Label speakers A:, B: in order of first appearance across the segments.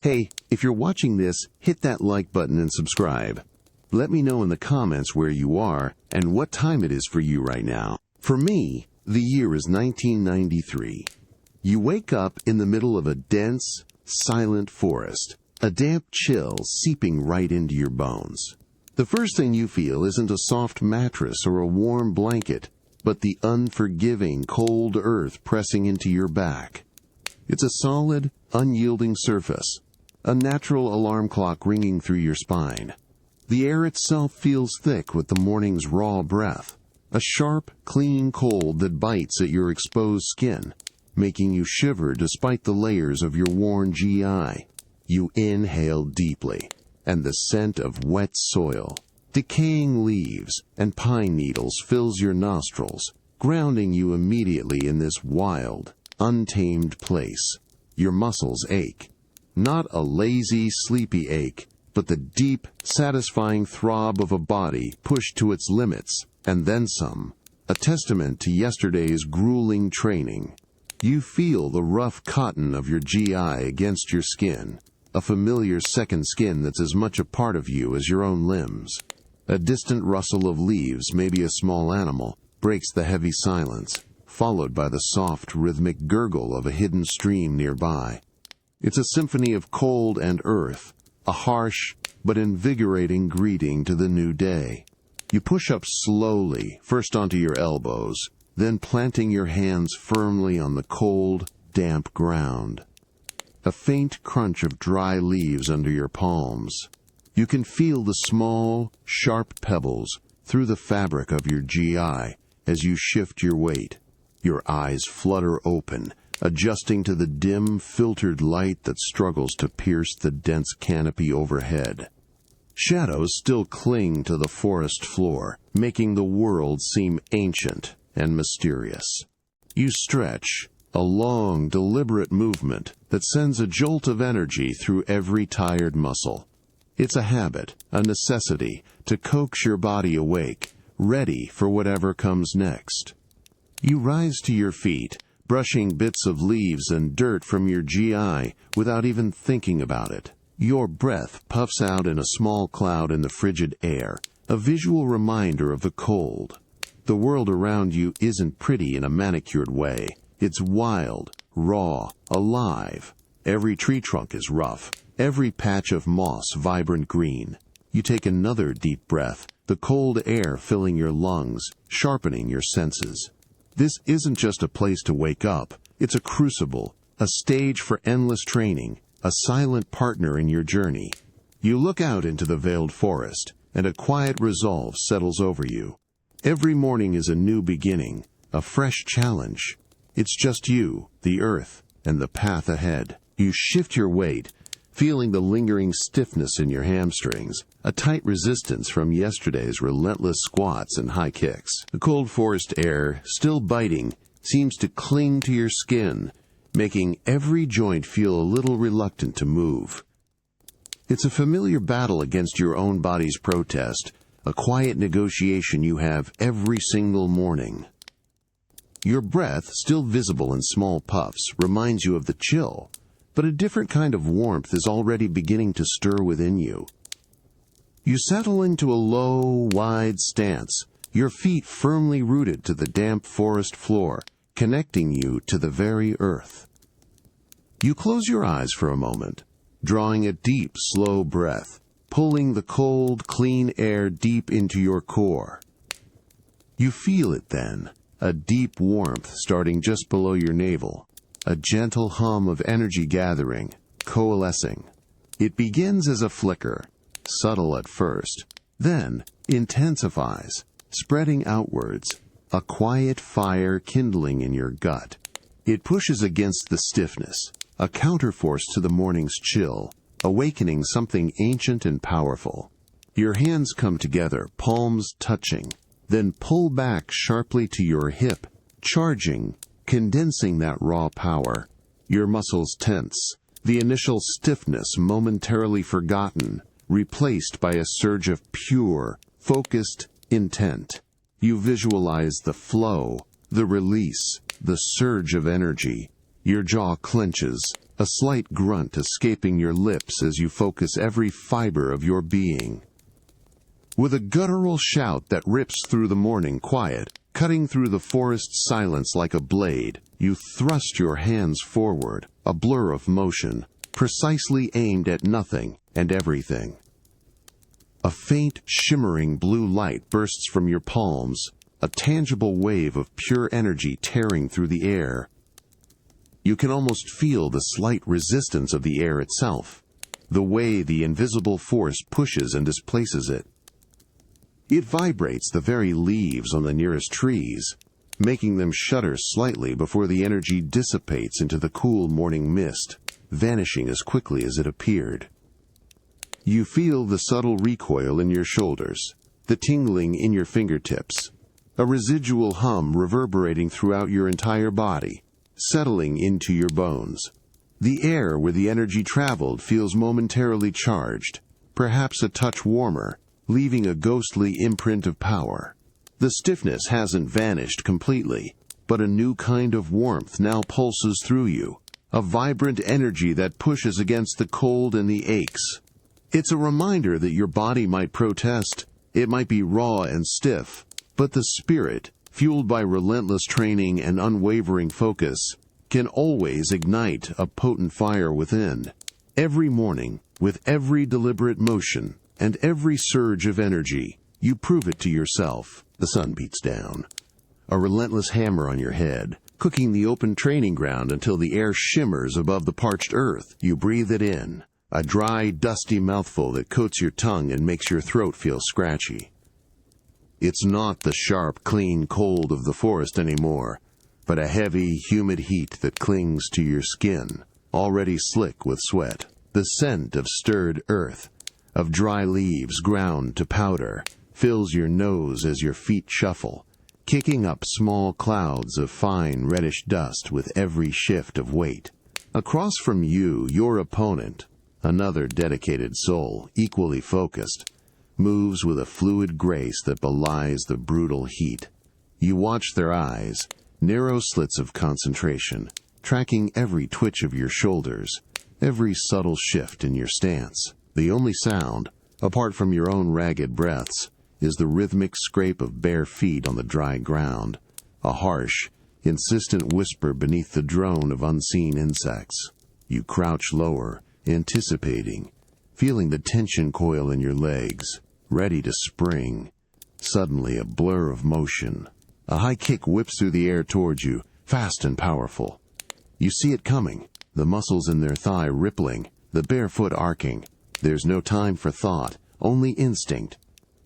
A: Hey, if you're watching this, hit that like button and subscribe. Let me know in the comments where you are and what time it is for you right now. For me, the year is 1993. You wake up in the middle of a dense, silent forest, a damp chill seeping right into your bones. The first thing you feel isn't a soft mattress or a warm blanket, but the unforgiving cold earth pressing into your back. It's a solid, unyielding surface, a natural alarm clock ringing through your spine. The air itself feels thick with the morning's raw breath, a sharp, clean cold that bites at your exposed skin, making you shiver despite the layers of your worn GI. You inhale deeply, and the scent of wet soil, decaying leaves, and pine needles fills your nostrils, grounding you immediately in this wild, untamed place. Your muscles ache. Not a lazy, sleepy ache, but the deep, satisfying throb of a body pushed to its limits, and then some, a testament to yesterday's grueling training. You feel the rough cotton of your GI against your skin, a familiar second skin that's as much a part of you as your own limbs. A distant rustle of leaves, maybe a small animal, breaks the heavy silence, followed by the soft, rhythmic gurgle of a hidden stream nearby. It's a symphony of cold and earth, a harsh but invigorating greeting to the new day. You push up slowly, first onto your elbows, then planting your hands firmly on the cold, damp ground. A faint crunch of dry leaves under your palms. You can feel the small, sharp pebbles through the fabric of your GI as you shift your weight. Your eyes flutter open, adjusting to the dim, filtered light that struggles to pierce the dense canopy overhead. Shadows still cling to the forest floor, making the world seem ancient and mysterious. You stretch, a long, deliberate movement that sends a jolt of energy through every tired muscle. It's a habit, a necessity, to coax your body awake, ready for whatever comes next. You rise to your feet, brushing bits of leaves and dirt from your GI without even thinking about it. Your breath puffs out in a small cloud in the frigid air, a visual reminder of the cold. The world around you isn't pretty in a manicured way. It's wild, raw, alive. Every tree trunk is rough, every patch of moss vibrant green. You take another deep breath, the cold air filling your lungs, sharpening your senses. This isn't just a place to wake up, it's a crucible, a stage for endless training, a silent partner in your journey. You look out into the veiled forest, and a quiet resolve settles over you. Every morning is a new beginning, a fresh challenge. It's just you, the earth, and the path ahead. You shift your weight, feeling the lingering stiffness in your hamstrings, a tight resistance from yesterday's relentless squats and high kicks. The cold forest air, still biting, seems to cling to your skin, making every joint feel a little reluctant to move. It's a familiar battle against your own body's protest, a quiet negotiation you have every single morning. Your breath, still visible in small puffs, reminds you of the chill, but a different kind of warmth is already beginning to stir within you. You settle into a low, wide stance, your feet firmly rooted to the damp forest floor, connecting you to the very earth. You close your eyes for a moment, drawing a deep, slow breath, pulling the cold, clean air deep into your core. You feel it then, a deep warmth starting just below your navel, a gentle hum of energy gathering, coalescing. It begins as a flicker, subtle at first, then intensifies, spreading outwards, a quiet fire kindling in your gut. It pushes against the stiffness, a counterforce to the morning's chill, awakening something ancient and powerful. Your hands come together, palms touching, then pull back sharply to your hip, charging, condensing that raw power. Your muscles tense, the initial stiffness momentarily forgotten, replaced by a surge of pure, focused intent. You visualize the flow, the release, the surge of energy. Your jaw clenches, a slight grunt escaping your lips as you focus every fiber of your being. With a guttural shout that rips through the morning quiet, cutting through the forest's silence like a blade, you thrust your hands forward, a blur of motion, precisely aimed at nothing and everything. A faint, shimmering blue light bursts from your palms, a tangible wave of pure energy tearing through the air. You can almost feel the slight resistance of the air itself, the way the invisible force pushes and displaces it. It vibrates the very leaves on the nearest trees, making them shudder slightly before the energy dissipates into the cool morning mist, vanishing as quickly as it appeared. You feel the subtle recoil in your shoulders, the tingling in your fingertips, a residual hum reverberating throughout your entire body, settling into your bones. The air where the energy traveled feels momentarily charged, perhaps a touch warmer, leaving a ghostly imprint of power. The stiffness hasn't vanished completely, but a new kind of warmth now pulses through you, a vibrant energy that pushes against the cold and the aches. It's a reminder that your body might protest, it might be raw and stiff, but the spirit, fueled by relentless training and unwavering focus, can always ignite a potent fire within. Every morning, with every deliberate motion and every surge of energy, you prove it to yourself. The sun beats down, a relentless hammer on your head, cooking the open training ground until the air shimmers above the parched earth. You breathe it in, a dry, dusty mouthful that coats your tongue and makes your throat feel scratchy. It's not the sharp, clean cold of the forest anymore, but a heavy, humid heat that clings to your skin, already slick with sweat. The scent of stirred earth, of dry leaves ground to powder, fills your nose as your feet shuffle, kicking up small clouds of fine reddish dust with every shift of weight. Across from you, your opponent, another dedicated soul, equally focused, moves with a fluid grace that belies the brutal heat. You watch their eyes, narrow slits of concentration, tracking every twitch of your shoulders, every subtle shift in your stance. The only sound, apart from your own ragged breaths, is the rhythmic scrape of bare feet on the dry ground, a harsh, insistent whisper beneath the drone of unseen insects. You crouch lower, anticipating, feeling the tension coil in your legs, ready to spring. Suddenly a blur of motion. A high kick whips through the air towards you, fast and powerful. You see it coming, the muscles in their thigh rippling, the bare foot arcing. There's no time for thought, only instinct.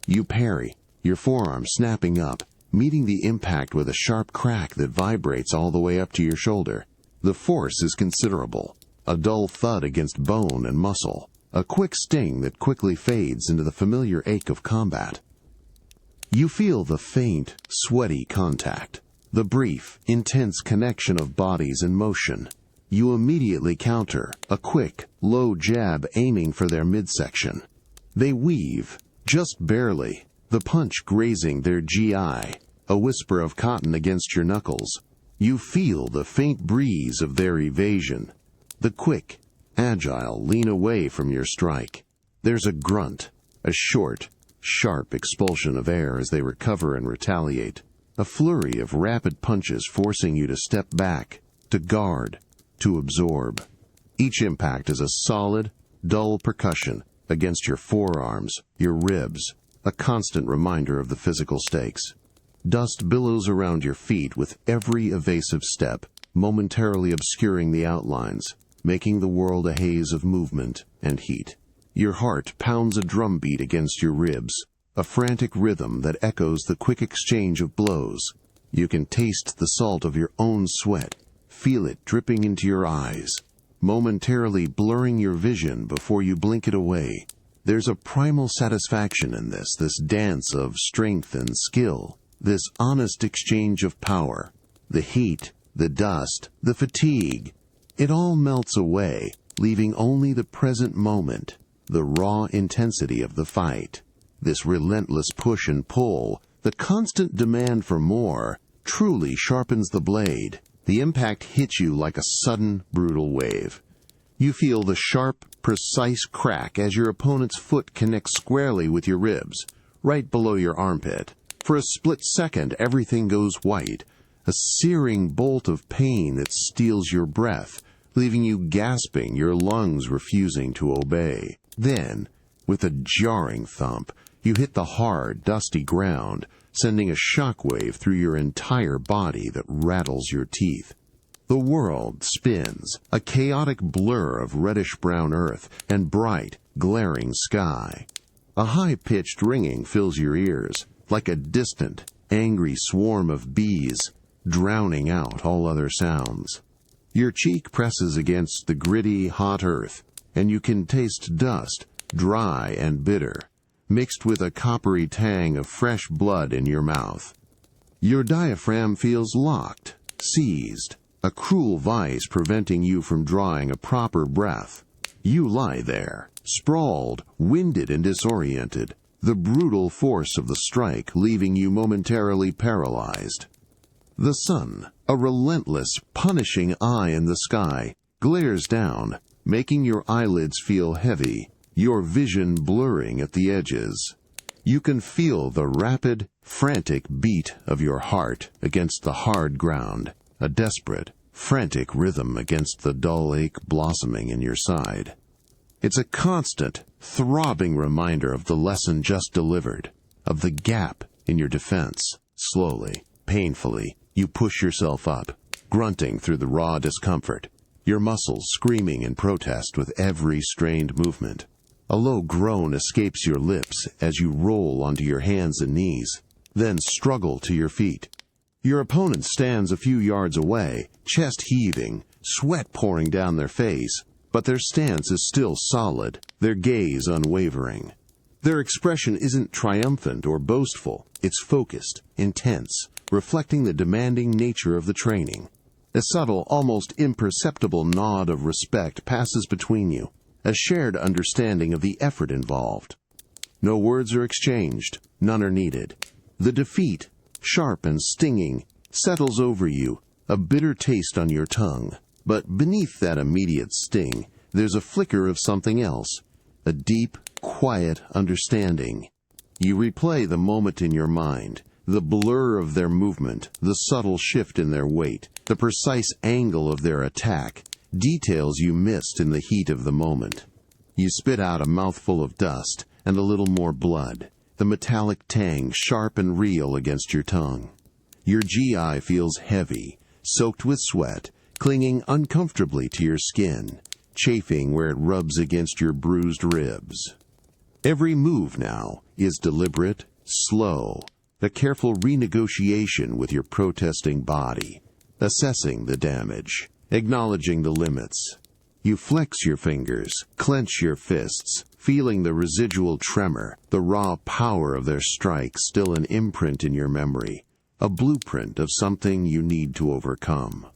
A: You parry, your forearm snapping up, meeting the impact with a sharp crack that vibrates all the way up to your shoulder. The force is considerable, a dull thud against bone and muscle, a quick sting that quickly fades into the familiar ache of combat. You feel the faint, sweaty contact, the brief, intense connection of bodies in motion. You immediately counter, a quick, low jab aiming for their midsection. They weave, just barely, the punch grazing their GI, a whisper of cotton against your knuckles. You feel the faint breeze of their evasion, the quick, agile lean away from your strike. There's a grunt, a short, sharp expulsion of air as they recover and retaliate, a flurry of rapid punches forcing you to step back, to guard, to absorb. Each impact is a solid, dull percussion against your forearms, your ribs, a constant reminder of the physical stakes. Dust billows around your feet with every evasive step, momentarily obscuring the outlines, making the world a haze of movement and heat. Your heart pounds a drumbeat against your ribs, a frantic rhythm that echoes the quick exchange of blows. You can taste the salt of your own sweat, feel it dripping into your eyes, momentarily blurring your vision before you blink it away. There's a primal satisfaction in this dance of strength and skill, this honest exchange of power. The heat, the dust, the fatigue, it all melts away, leaving only the present moment, the raw intensity of the fight. This relentless push and pull, the constant demand for more, truly sharpens the blade. The impact hits you like a sudden, brutal wave. You feel the sharp, precise crack as your opponent's foot connects squarely with your ribs, right below your armpit. For a split second, everything goes white, a searing bolt of pain that steals your breath, leaving you gasping, your lungs refusing to obey. Then, with a jarring thump, you hit the hard, dusty ground, sending a shockwave through your entire body that rattles your teeth. The world spins, a chaotic blur of reddish-brown earth and bright, glaring sky. A high-pitched ringing fills your ears, like a distant, angry swarm of bees, drowning out all other sounds. Your cheek presses against the gritty, hot earth, and you can taste dust, dry and bitter, mixed with a coppery tang of fresh blood in your mouth. Your diaphragm feels locked, seized, a cruel vice preventing you from drawing a proper breath. You lie there, sprawled, winded and disoriented, the brutal force of the strike leaving you momentarily paralyzed. The sun, a relentless, punishing eye in the sky, glares down, making your eyelids feel heavy, your vision blurring at the edges. You can feel the rapid, frantic beat of your heart against the hard ground, a desperate, frantic rhythm against the dull ache blossoming in your side. It's a constant, throbbing reminder of the lesson just delivered, of the gap in your defense. Slowly, painfully, you push yourself up, grunting through the raw discomfort, your muscles screaming in protest with every strained movement. A low groan escapes your lips as you roll onto your hands and knees, then struggle to your feet. Your opponent stands a few yards away, chest heaving, sweat pouring down their face, but their stance is still solid, their gaze unwavering. Their expression isn't triumphant or boastful, it's focused, intense, reflecting the demanding nature of the training. A subtle, almost imperceptible nod of respect passes between you, a shared understanding of the effort involved. No words are exchanged, none are needed. The defeat, sharp and stinging, settles over you, a bitter taste on your tongue. But beneath that immediate sting, there's a flicker of something else, a deep, quiet understanding. You replay the moment in your mind, the blur of their movement, the subtle shift in their weight, the precise angle of their attack, details you missed in the heat of the moment. You spit out a mouthful of dust and a little more blood, the metallic tang sharp and real against your tongue. Your GI feels heavy, soaked with sweat, clinging uncomfortably to your skin, chafing where it rubs against your bruised ribs. Every move now is deliberate, slow, a careful renegotiation with your protesting body, assessing the damage, acknowledging the limits. You flex your fingers, clench your fists, feeling the residual tremor, the raw power of their strike still an imprint in your memory, a blueprint of something you need to overcome.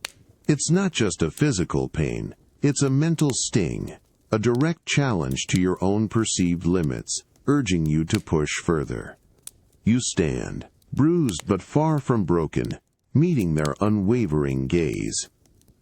A: It's not just a physical pain, it's a mental sting, a direct challenge to your own perceived limits, urging you to push further. You stand, bruised but far from broken, meeting their unwavering gaze.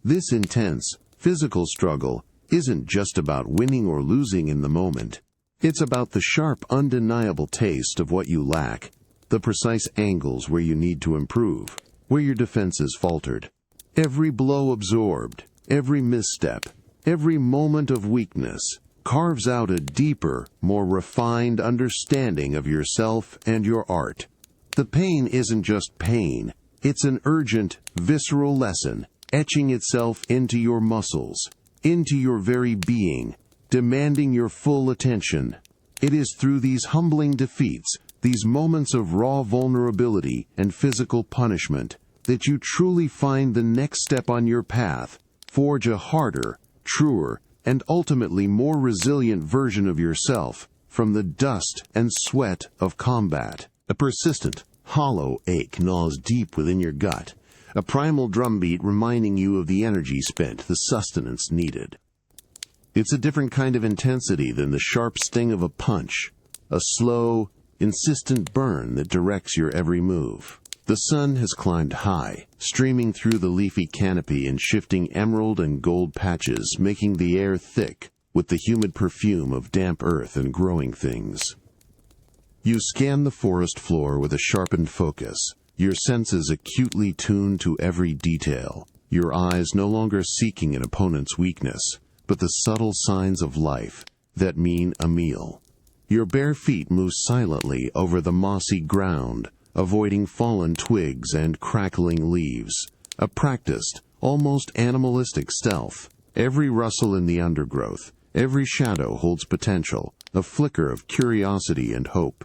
A: This intense, physical struggle isn't just about winning or losing in the moment. It's about the sharp, undeniable taste of what you lack, the precise angles where you need to improve, where your defenses faltered. Every blow absorbed, every misstep, every moment of weakness carves out a deeper, more refined understanding of yourself and your art. The pain isn't just pain, it's an urgent, visceral lesson, etching itself into your muscles, into your very being, demanding your full attention. It is through these humbling defeats, these moments of raw vulnerability and physical punishment, that you truly find the next step on your path, forge a harder, truer, and ultimately more resilient version of yourself from the dust and sweat of combat. A persistent, hollow ache gnaws deep within your gut, a primal drumbeat reminding you of the energy spent, the sustenance needed. It's a different kind of intensity than the sharp sting of a punch, a slow, insistent burn that directs your every move. The sun has climbed high, streaming through the leafy canopy in shifting emerald and gold patches, making the air thick with the humid perfume of damp earth and growing things. You scan the forest floor with a sharpened focus, your senses acutely tuned to every detail, your eyes no longer seeking an opponent's weakness, but the subtle signs of life that mean a meal. Your bare feet move silently over the mossy ground, avoiding fallen twigs and crackling leaves, a practiced, almost animalistic stealth. Every rustle in the undergrowth, every shadow holds potential, a flicker of curiosity and hope.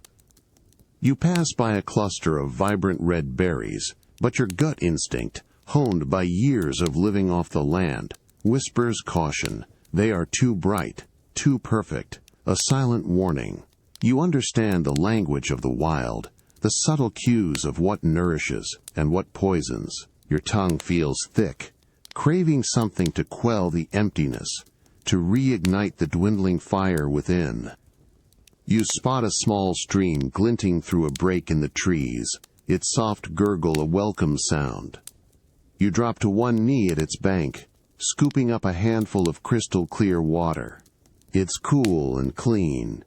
A: You pass by a cluster of vibrant red berries, but your gut instinct, honed by years of living off the land, whispers caution. They are too bright, too perfect, a silent warning. You understand the language of the wild, the subtle cues of what nourishes and what poisons. Your tongue feels thick, craving something to quell the emptiness, to reignite the dwindling fire within. You spot a small stream glinting through a break in the trees, its soft gurgle a welcome sound. You drop to one knee at its bank, scooping up a handful of crystal-clear water. It's cool and clean,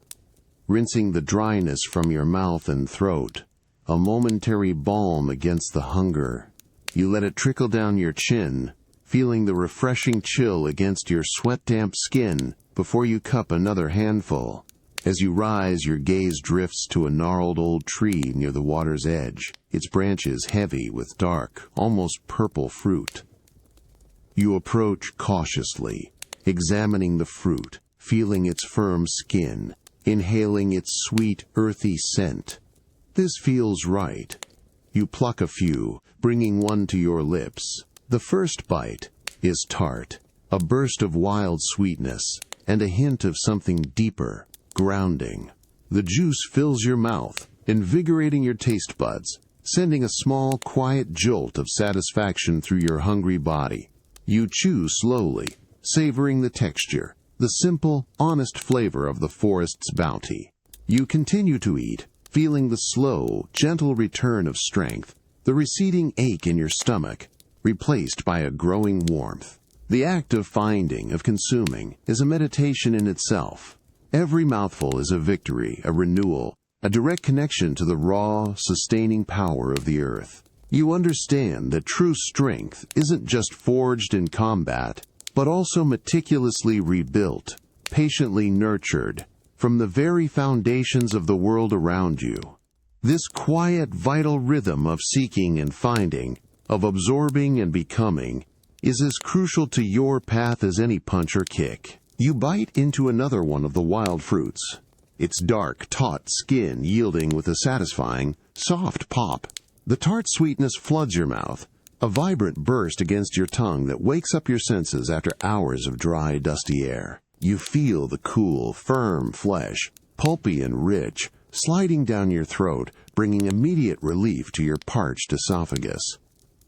A: rinsing the dryness from your mouth and throat, a momentary balm against the hunger. You let it trickle down your chin, feeling the refreshing chill against your sweat-damp skin before you cup another handful. As you rise, your gaze drifts to a gnarled old tree near the water's edge, its branches heavy with dark, almost purple fruit. You approach cautiously, examining the fruit, feeling its firm skin, inhaling its sweet, earthy scent. This feels right. You pluck a few, bringing one to your lips. The first bite is tart, a burst of wild sweetness, and a hint of something deeper, grounding. The juice fills your mouth, invigorating your taste buds, sending a small, quiet jolt of satisfaction through your hungry body. You chew slowly, savoring the texture, the simple, honest flavor of the forest's bounty. You continue to eat, feeling the slow, gentle return of strength, the receding ache in your stomach, replaced by a growing warmth. The act of finding, of consuming, is a meditation in itself. Every mouthful is a victory, a renewal, a direct connection to the raw, sustaining power of the earth. You understand that true strength isn't just forged in combat, but also meticulously rebuilt, patiently nurtured, from the very foundations of the world around you. This quiet, vital rhythm of seeking and finding, of absorbing and becoming, is as crucial to your path as any punch or kick. You bite into another one of the wild fruits, its dark, taut skin yielding with a satisfying, soft pop. The tart sweetness floods your mouth, a vibrant burst against your tongue that wakes up your senses after hours of dry, dusty air. You feel the cool, firm flesh, pulpy and rich, sliding down your throat, bringing immediate relief to your parched esophagus.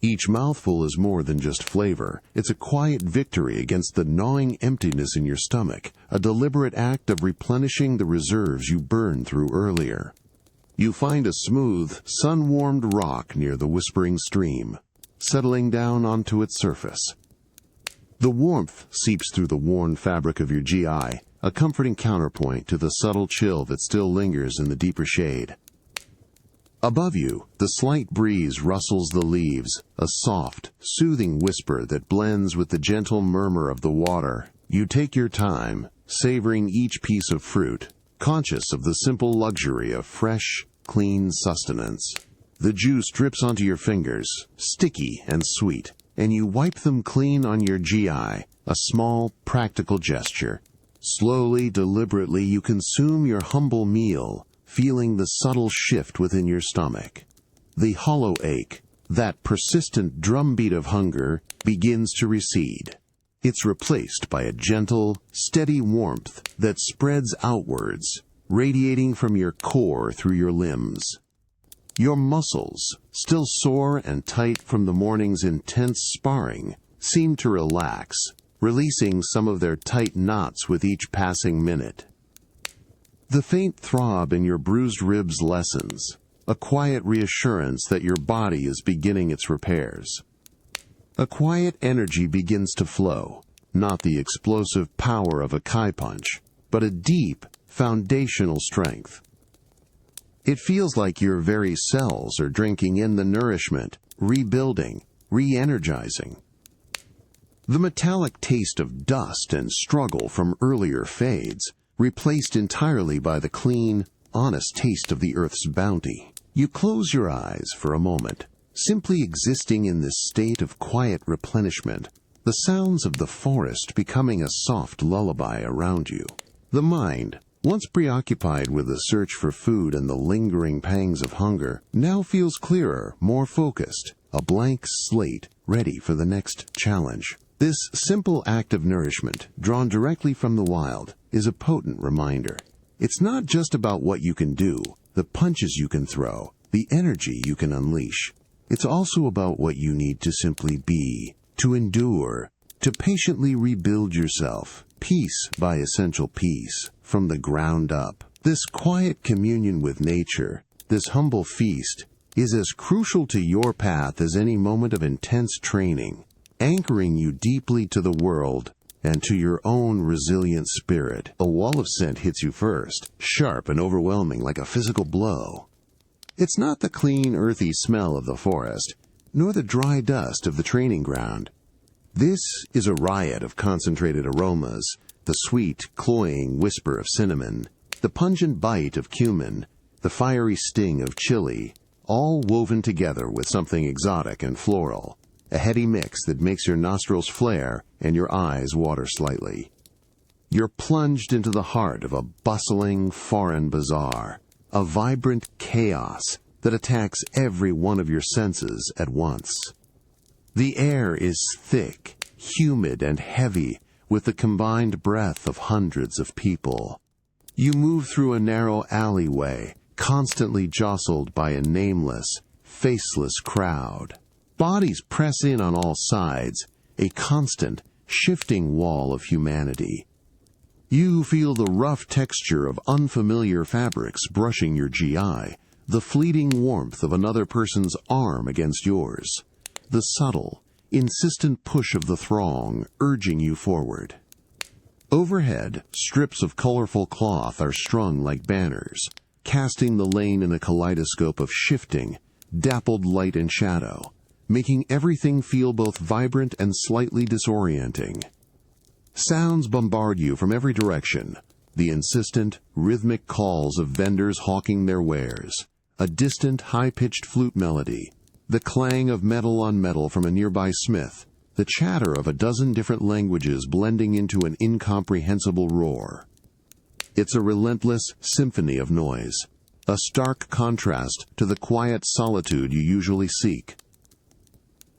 A: Each mouthful is more than just flavor. It's a quiet victory against the gnawing emptiness in your stomach, a deliberate act of replenishing the reserves you burned through earlier. You find a smooth, sun-warmed rock near the whispering stream, settling down onto its surface. The warmth seeps through the worn fabric of your GI, a comforting counterpoint to the subtle chill that still lingers in the deeper shade. Above you, the slight breeze rustles the leaves, a soft, soothing whisper that blends with the gentle murmur of the water. You take your time, savoring each piece of fruit, conscious of the simple luxury of fresh, clean sustenance. The juice drips onto your fingers, sticky and sweet, and you wipe them clean on your GI, a small, practical gesture. Slowly, deliberately, you consume your humble meal, feeling the subtle shift within your stomach. The hollow ache, that persistent drumbeat of hunger, begins to recede. It's replaced by a gentle, steady warmth that spreads outwards, radiating from your core through your limbs. Your muscles, still sore and tight from the morning's intense sparring, seem to relax, releasing some of their tight knots with each passing minute. The faint throb in your bruised ribs lessens, a quiet reassurance that your body is beginning its repairs. A quiet energy begins to flow, not the explosive power of a Kai punch, but a deep, foundational strength. It feels like your very cells are drinking in the nourishment, rebuilding, re-energizing. The metallic taste of dust and struggle from earlier fades, replaced entirely by the clean, honest taste of the earth's bounty. You close your eyes for a moment, simply existing in this state of quiet replenishment, the sounds of the forest becoming a soft lullaby around you. The mind, once preoccupied with the search for food and the lingering pangs of hunger, now feels clearer, more focused, a blank slate ready for the next challenge. This simple act of nourishment, drawn directly from the wild, is a potent reminder. It's not just about what you can do, the punches you can throw, the energy you can unleash. It's also about what you need to simply be, to endure, to patiently rebuild yourself, piece by essential piece, from the ground up. This quiet communion with nature, this humble feast, is as crucial to your path as any moment of intense training, anchoring you deeply to the world and to your own resilient spirit. A wall of scent hits you first, sharp and overwhelming like a physical blow. It's not the clean, earthy smell of the forest, nor the dry dust of the training ground. This is a riot of concentrated aromas, the sweet, cloying whisper of cinnamon, the pungent bite of cumin, the fiery sting of chili, all woven together with something exotic and floral. A heady mix that makes your nostrils flare and your eyes water slightly. You're plunged into the heart of a bustling, foreign bazaar, a vibrant chaos that attacks every one of your senses at once. The air is thick, humid, and heavy with the combined breath of hundreds of people. You move through a narrow alleyway, constantly jostled by a nameless, faceless crowd. Bodies press in on all sides, a constant, shifting wall of humanity. You feel the rough texture of unfamiliar fabrics brushing your GI, the fleeting warmth of another person's arm against yours, the subtle, insistent push of the throng urging you forward. Overhead, strips of colorful cloth are strung like banners, casting the lane in a kaleidoscope of shifting, dappled light and shadow, making everything feel both vibrant and slightly disorienting. Sounds bombard you from every direction, the insistent, rhythmic calls of vendors hawking their wares, a distant, high-pitched flute melody, the clang of metal on metal from a nearby smith, the chatter of a dozen different languages blending into an incomprehensible roar. It's a relentless symphony of noise, a stark contrast to the quiet solitude you usually seek.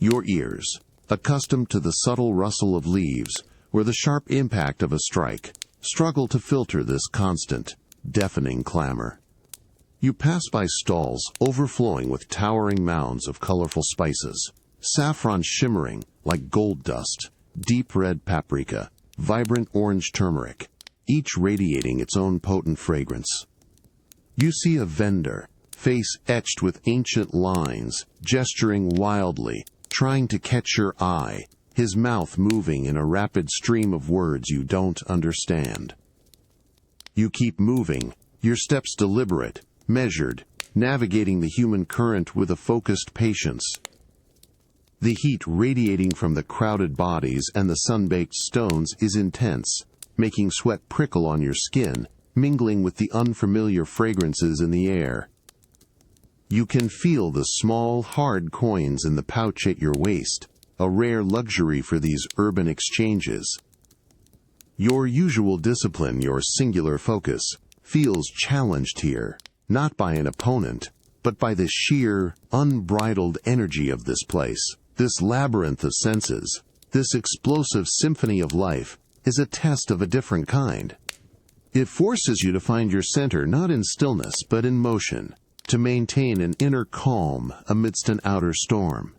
A: Your ears, accustomed to the subtle rustle of leaves or the sharp impact of a strike, struggle to filter this constant, deafening clamor. You pass by stalls overflowing with towering mounds of colorful spices, saffron shimmering like gold dust, deep red paprika, vibrant orange turmeric, each radiating its own potent fragrance. You see a vendor, face etched with ancient lines, gesturing wildly, trying to catch your eye, his mouth moving in a rapid stream of words you don't understand. You keep moving, your steps deliberate, measured, navigating the human current with a focused patience. The heat radiating from the crowded bodies and the sun-baked stones is intense, making sweat prickle on your skin, mingling with the unfamiliar fragrances in the air. You can feel the small, hard coins in the pouch at your waist, a rare luxury for these urban exchanges. Your usual discipline, your singular focus, feels challenged here, not by an opponent, but by the sheer, unbridled energy of this place. This labyrinth of senses, this explosive symphony of life, is a test of a different kind. It forces you to find your center not in stillness but in motion, to maintain an inner calm amidst an outer storm.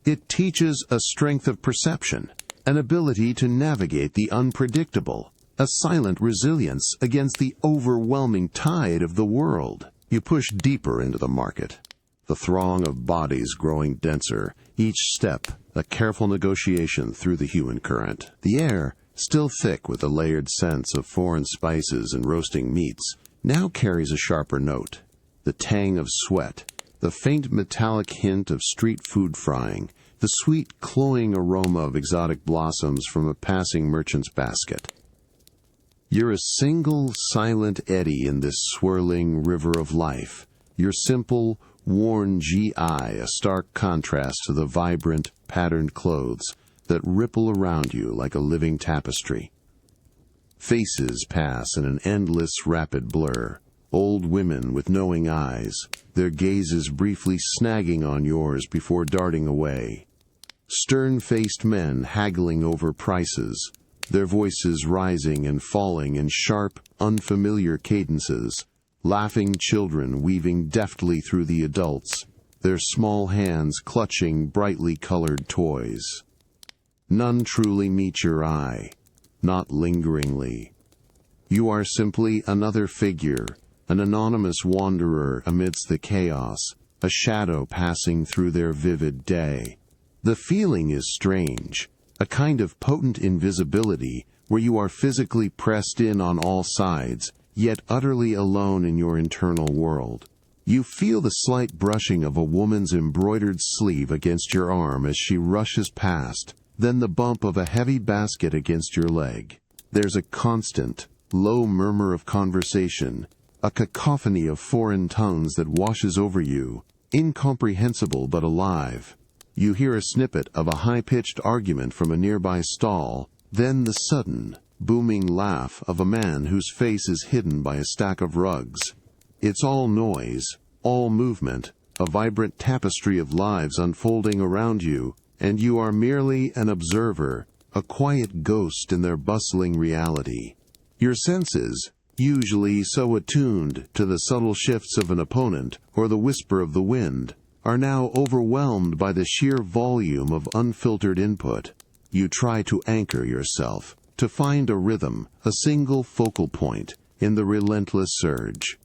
A: It teaches a strength of perception, an ability to navigate the unpredictable, a silent resilience against the overwhelming tide of the world. You push deeper into the market, the throng of bodies growing denser, each step a careful negotiation through the human current. The air, still thick with a layered sense of foreign spices and roasting meats, now carries a sharper note. The tang of sweat, the faint metallic hint of street food frying, the sweet cloying aroma of exotic blossoms from a passing merchant's basket. You're a single, silent eddy in this swirling river of life. Your simple, worn GI, a stark contrast to the vibrant, patterned clothes that ripple around you like a living tapestry. Faces pass in an endless, rapid blur. Old women with knowing eyes, their gazes briefly snagging on yours before darting away. Stern-faced men haggling over prices, their voices rising and falling in sharp, unfamiliar cadences. Laughing children weaving deftly through the adults, their small hands clutching brightly colored toys. None truly meet your eye, not lingeringly. You are simply another figure, an anonymous wanderer amidst the chaos, a shadow passing through their vivid day. The feeling is strange, a kind of potent invisibility where you are physically pressed in on all sides, yet utterly alone in your internal world. You feel the slight brushing of a woman's embroidered sleeve against your arm as she rushes past, then the bump of a heavy basket against your leg. There's a constant, low murmur of conversation, a cacophony of foreign tongues that washes over you, incomprehensible but alive. You hear a snippet of a high-pitched argument from a nearby stall, then the sudden, booming laugh of a man whose face is hidden by a stack of rugs. It's all noise, all movement, a vibrant tapestry of lives unfolding around you, and you are merely an observer, a quiet ghost in their bustling reality. Your senses, usually so attuned to the subtle shifts of an opponent or the whisper of the wind, are now overwhelmed by the sheer volume of unfiltered input. You try to anchor yourself, to find a rhythm, a single focal point, in the relentless surge.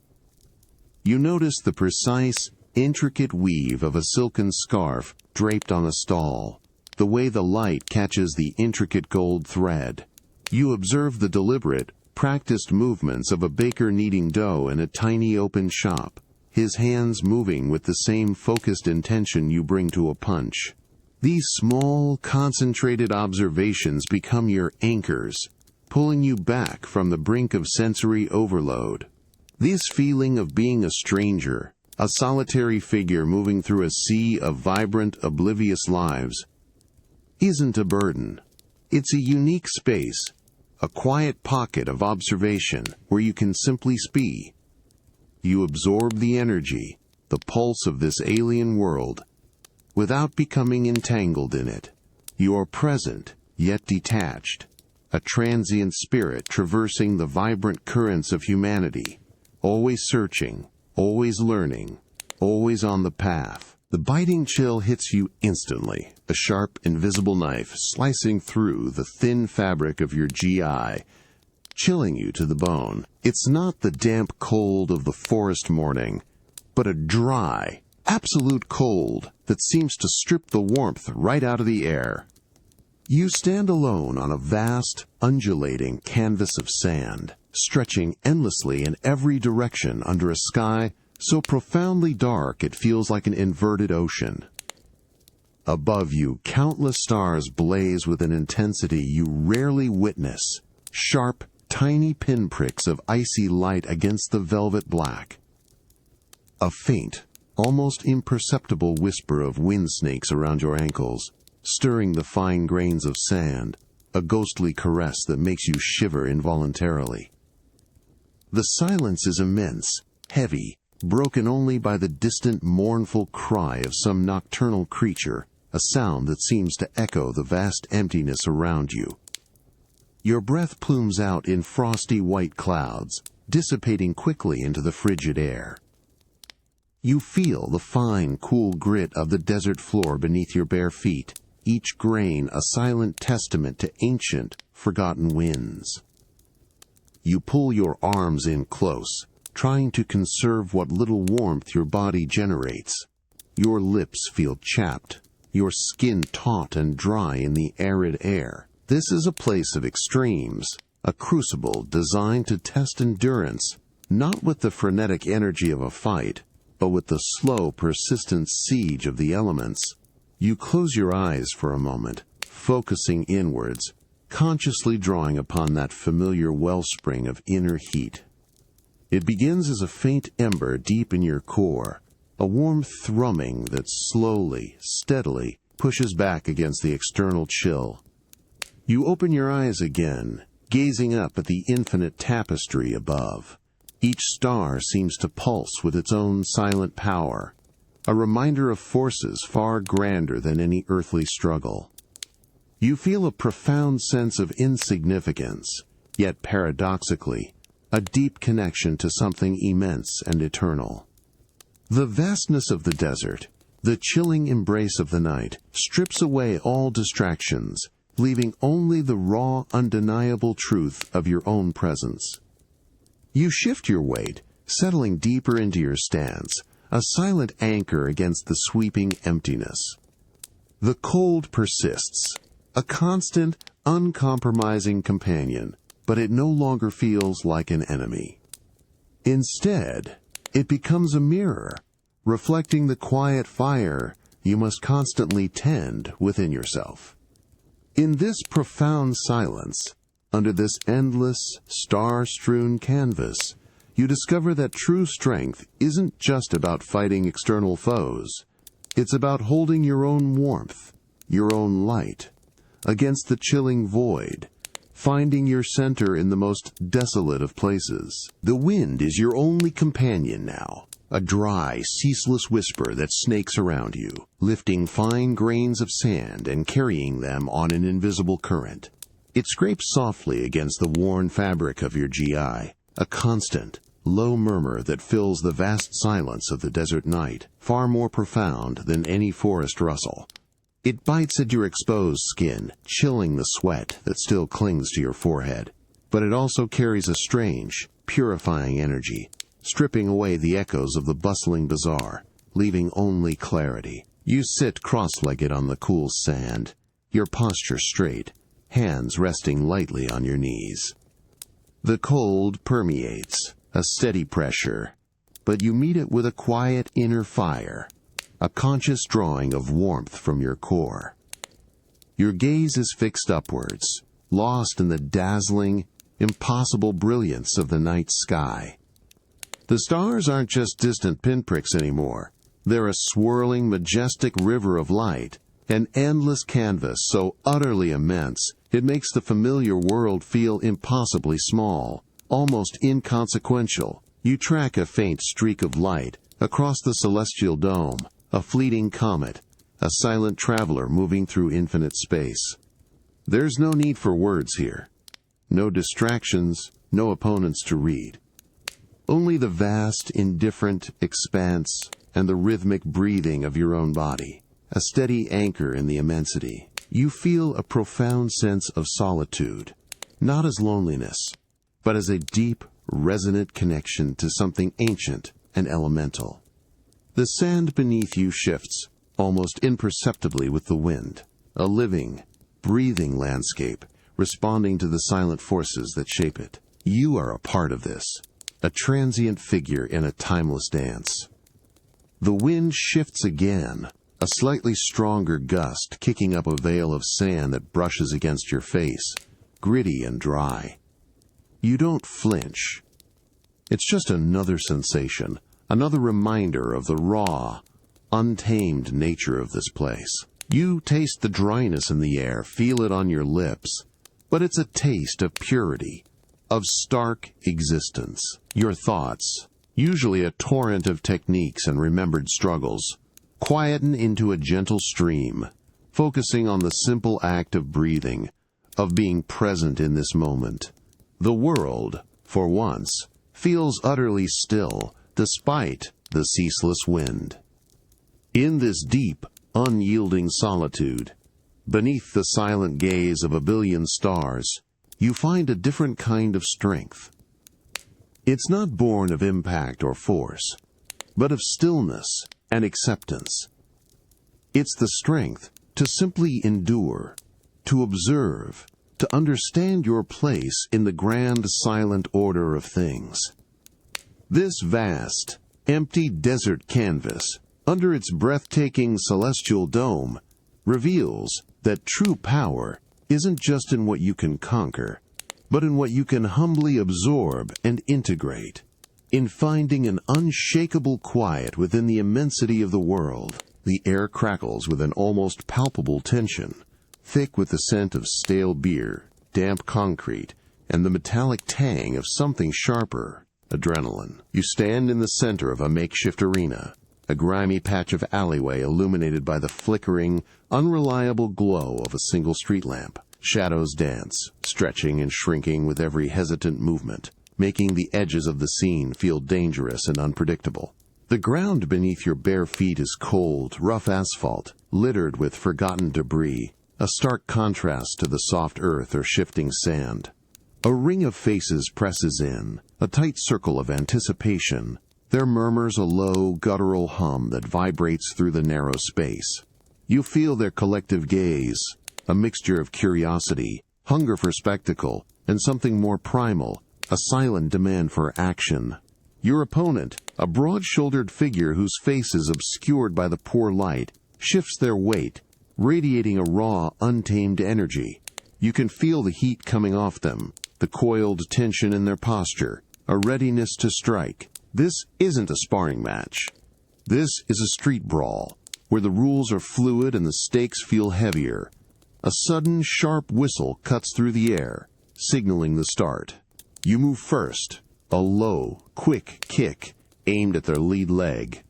A: You notice the precise, intricate weave of a silken scarf draped on a stall, the way the light catches the intricate gold thread. You observe the deliberate, practiced movements of a baker kneading dough in a tiny open shop, his hands moving with the same focused intention you bring to a punch. These small, concentrated observations become your anchors, pulling you back from the brink of sensory overload. This feeling of being a stranger, a solitary figure moving through a sea of vibrant, oblivious lives, isn't a burden. It's a unique space, a quiet pocket of observation where you can simply be. You absorb the energy, the pulse of this alien world, without becoming entangled in it. You are present, yet detached, a transient spirit traversing the vibrant currents of humanity, always searching, always learning, always on the path. The biting chill hits you instantly, a sharp, invisible knife slicing through the thin fabric of your GI, chilling you to the bone. It's not the damp cold of the forest morning, but a dry, absolute cold that seems to strip the warmth right out of the air. You stand alone on a vast, undulating canvas of sand, stretching endlessly in every direction under a sky so profoundly dark it feels like an inverted ocean. Above you, countless stars blaze with an intensity you rarely witness, sharp, tiny pinpricks of icy light against the velvet black. A faint, almost imperceptible whisper of wind snakes around your ankles, stirring the fine grains of sand, a ghostly caress that makes you shiver involuntarily. The silence is immense, heavy, broken only by the distant mournful cry of some nocturnal creature, a sound that seems to echo the vast emptiness around you. Your breath plumes out in frosty white clouds, dissipating quickly into the frigid air. You feel the fine, cool grit of the desert floor beneath your bare feet, each grain a silent testament to ancient, forgotten winds. You pull your arms in close, trying to conserve what little warmth your body generates. Your lips feel chapped, your skin taut and dry in the arid air. This is a place of extremes, a crucible designed to test endurance, not with the frenetic energy of a fight, but with the slow, persistent siege of the elements. You close your eyes for a moment, focusing inwards, consciously drawing upon that familiar wellspring of inner heat. It begins as a faint ember deep in your core, a warm thrumming that slowly, steadily pushes back against the external chill. You open your eyes again, gazing up at the infinite tapestry above. Each star seems to pulse with its own silent power, a reminder of forces far grander than any earthly struggle. You feel a profound sense of insignificance, yet paradoxically, a deep connection to something immense and eternal. The vastness of the desert, the chilling embrace of the night, strips away all distractions, leaving only the raw, undeniable truth of your own presence. You shift your weight, settling deeper into your stance, a silent anchor against the sweeping emptiness. The cold persists, a constant, uncompromising companion, but it no longer feels like an enemy. Instead, it becomes a mirror, reflecting the quiet fire you must constantly tend within yourself. In this profound silence, under this endless, star-strewn canvas, you discover that true strength isn't just about fighting external foes. It's about holding your own warmth, your own light, against the chilling void, finding your center in the most desolate of places. The wind is your only companion now, a dry, ceaseless whisper that snakes around you, lifting fine grains of sand and carrying them on an invisible current. It scrapes softly against the worn fabric of your GI, a constant, low murmur that fills the vast silence of the desert night, far more profound than any forest rustle. It bites at your exposed skin, chilling the sweat that still clings to your forehead. But it also carries a strange, purifying energy, stripping away the echoes of the bustling bazaar, leaving only clarity. You sit cross-legged on the cool sand, your posture straight, hands resting lightly on your knees. The cold permeates, a steady pressure, but you meet it with a quiet inner fire, a conscious drawing of warmth from your core. Your gaze is fixed upwards, lost in the dazzling, impossible brilliance of the night sky. The stars aren't just distant pinpricks anymore. They're a swirling, majestic river of light, an endless canvas so utterly immense it makes the familiar world feel impossibly small, almost inconsequential. You track a faint streak of light across the celestial dome, a fleeting comet, a silent traveler moving through infinite space. There's no need for words here. No distractions, no opponents to read. Only the vast, indifferent expanse and the rhythmic breathing of your own body, a steady anchor in the immensity. You feel a profound sense of solitude, not as loneliness, but as a deep, resonant connection to something ancient and elemental. The sand beneath you shifts, almost imperceptibly with the wind, a living, breathing landscape, responding to the silent forces that shape it. You are a part of this, a transient figure in a timeless dance. The wind shifts again, a slightly stronger gust kicking up a veil of sand that brushes against your face, gritty and dry. You don't flinch. It's just another sensation, another reminder of the raw, untamed nature of this place. You taste the dryness in the air, feel it on your lips, but it's a taste of purity, of stark existence. Your thoughts, usually a torrent of techniques and remembered struggles, quieten into a gentle stream, focusing on the simple act of breathing, of being present in this moment. The world, for once, feels utterly still, despite the ceaseless wind. In this deep, unyielding solitude, beneath the silent gaze of a billion stars, you find a different kind of strength. It's not born of impact or force, but of stillness and acceptance. It's the strength to simply endure, to observe, to understand your place in the grand silent order of things. This vast, empty desert canvas, under its breathtaking celestial dome, reveals that true power isn't just in what you can conquer, but in what you can humbly absorb and integrate, in finding an unshakable quiet within the immensity of the world. The air crackles with an almost palpable tension, thick with the scent of stale beer, damp concrete, and the metallic tang of something sharper, adrenaline. You stand in the center of a makeshift arena, a grimy patch of alleyway illuminated by the flickering, unreliable glow of a single street lamp. Shadows dance, stretching and shrinking with every hesitant movement, making the edges of the scene feel dangerous and unpredictable. The ground beneath your bare feet is cold, rough asphalt, littered with forgotten debris, a stark contrast to the soft earth or shifting sand. A ring of faces presses in, a tight circle of anticipation. There murmurs a low, guttural hum that vibrates through the narrow space. You feel their collective gaze, a mixture of curiosity, hunger for spectacle, and something more primal, a silent demand for action. Your opponent, a broad-shouldered figure whose face is obscured by the poor light, shifts their weight, radiating a raw, untamed energy. You can feel the heat coming off them, the coiled tension in their posture, a readiness to strike. This isn't a sparring match. This is a street brawl, where the rules are fluid and the stakes feel heavier. A sudden, sharp whistle cuts through the air, signaling the start. You move first, a low, quick kick aimed at their lead leg.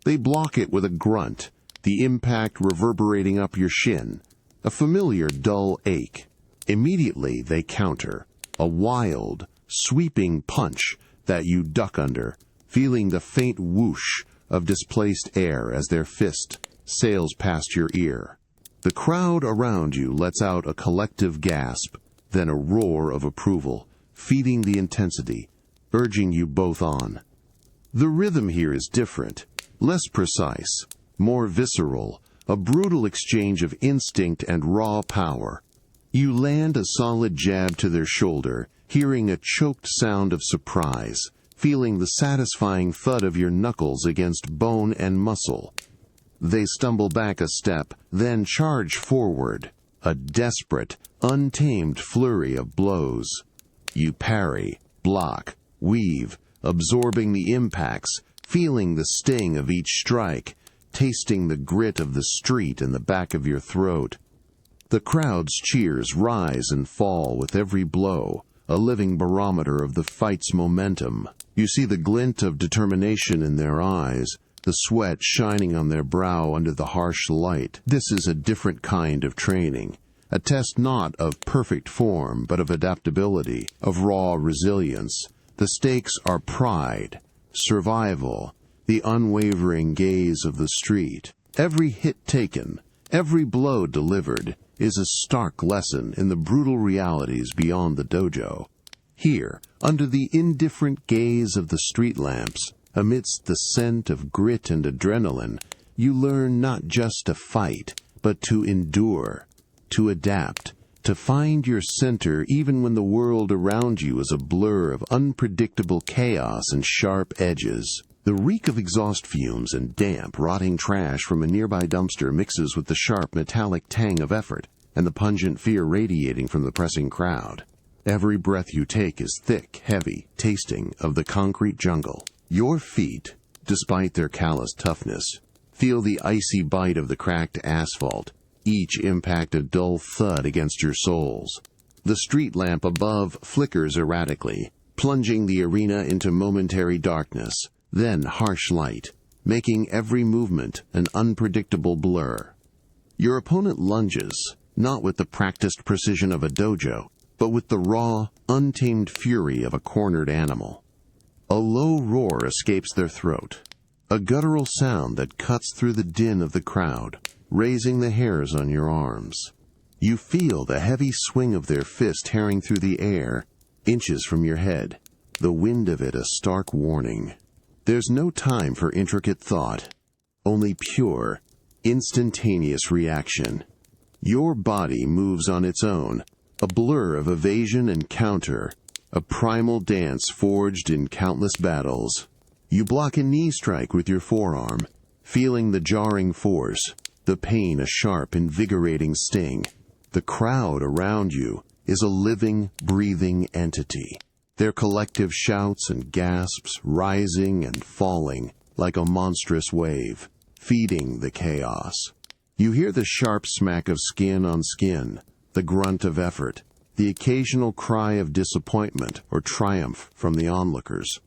A: They block it with a grunt, the impact reverberating up your shin, a familiar dull ache. Immediately they counter, a wild, sweeping punch that you duck under, feeling the faint whoosh of displaced air as their fist sails past your ear. The crowd around you lets out a collective gasp, then a roar of approval, feeding the intensity, urging you both on. The rhythm here is different, less precise, more visceral, a brutal exchange of instinct and raw power. You land a solid jab to their shoulder, hearing a choked sound of surprise, feeling the satisfying thud of your knuckles against bone and muscle. They stumble back a step, then charge forward, a desperate, untamed flurry of blows. You parry, block, weave, absorbing the impacts, feeling the sting of each strike, tasting the grit of the street in the back of your throat. The crowd's cheers rise and fall with every blow, a living barometer of the fight's momentum. You see the glint of determination in their eyes, the sweat shining on their brow under the harsh light. This is a different kind of training, a test not of perfect form, but of adaptability, of raw resilience. The stakes are pride, survival, the unwavering gaze of the street. Every hit taken, every blow delivered, is a stark lesson in the brutal realities beyond the dojo. Here, under the indifferent gaze of the street lamps, amidst the scent of grit and adrenaline, you learn not just to fight, but to endure, to adapt, to find your center even when the world around you is a blur of unpredictable chaos and sharp edges. The reek of exhaust fumes and damp, rotting trash from a nearby dumpster mixes with the sharp, metallic tang of effort and the pungent fear radiating from the pressing crowd. Every breath you take is thick, heavy, tasting of the concrete jungle. Your feet, despite their callous toughness, feel the icy bite of the cracked asphalt, each impact a dull thud against your soles. The street lamp above flickers erratically, plunging the arena into momentary darkness, then harsh light, making every movement an unpredictable blur. Your opponent lunges, not with the practiced precision of a dojo, but with the raw, untamed fury of a cornered animal. A low roar escapes their throat, a guttural sound that cuts through the din of the crowd, raising the hairs on your arms. You feel the heavy swing of their fist tearing through the air, inches from your head. the wind of it a stark warning. There's no time for intricate thought, only pure, instantaneous reaction. Your body moves on its own, a blur of evasion and counter, a primal dance forged in countless battles. You block a knee strike with your forearm, feeling the jarring force, the pain a sharp, invigorating sting. The crowd around you is a living, breathing entity, their collective shouts and gasps rising and falling like a monstrous wave, feeding the chaos. You hear the sharp smack of skin on skin, the grunt of effort, the occasional cry of disappointment or triumph from the onlookers.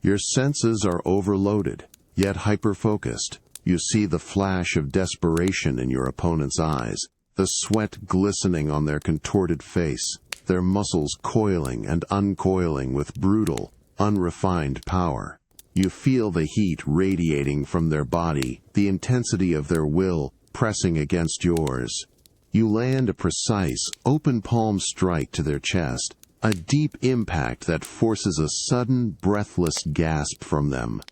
A: Your senses are overloaded, yet hyper-focused. You see the flash of desperation in your opponent's eyes, the sweat glistening on their contorted face, their muscles coiling and uncoiling with brutal, unrefined power. You feel the heat radiating from their body, the intensity of their will pressing against yours. You land a precise, open-palm strike to their chest, a deep impact that forces a sudden, breathless gasp from them.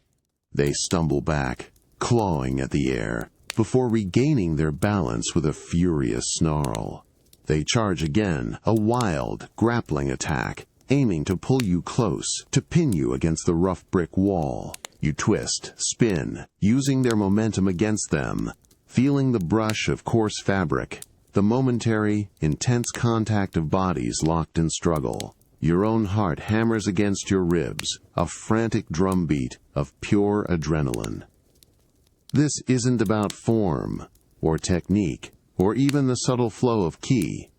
A: They stumble back, clawing at the air, before regaining their balance with a furious snarl. They charge again, a wild, grappling attack, aiming to pull you close, to pin you against the rough brick wall. You twist, spin, using their momentum against them, feeling the brush of coarse fabric, the momentary, intense contact of bodies locked in struggle. Your own heart hammers against your ribs, a frantic drumbeat of pure adrenaline. This isn't about form, or technique, or even the subtle flow of ki.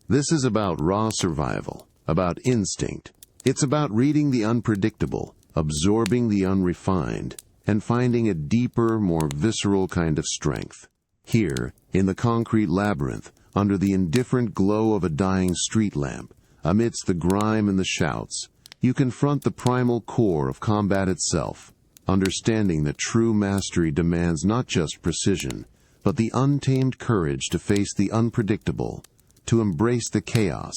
A: This is about raw survival, about instinct. It's about reading the unpredictable, absorbing the unrefined, and finding a deeper, more visceral kind of strength. Here, in the concrete labyrinth, under the indifferent glow of a dying street lamp, amidst the grime and the shouts, you confront the primal core of combat itself, understanding that true mastery demands not just precision, but the untamed courage to face the unpredictable, to embrace the chaos,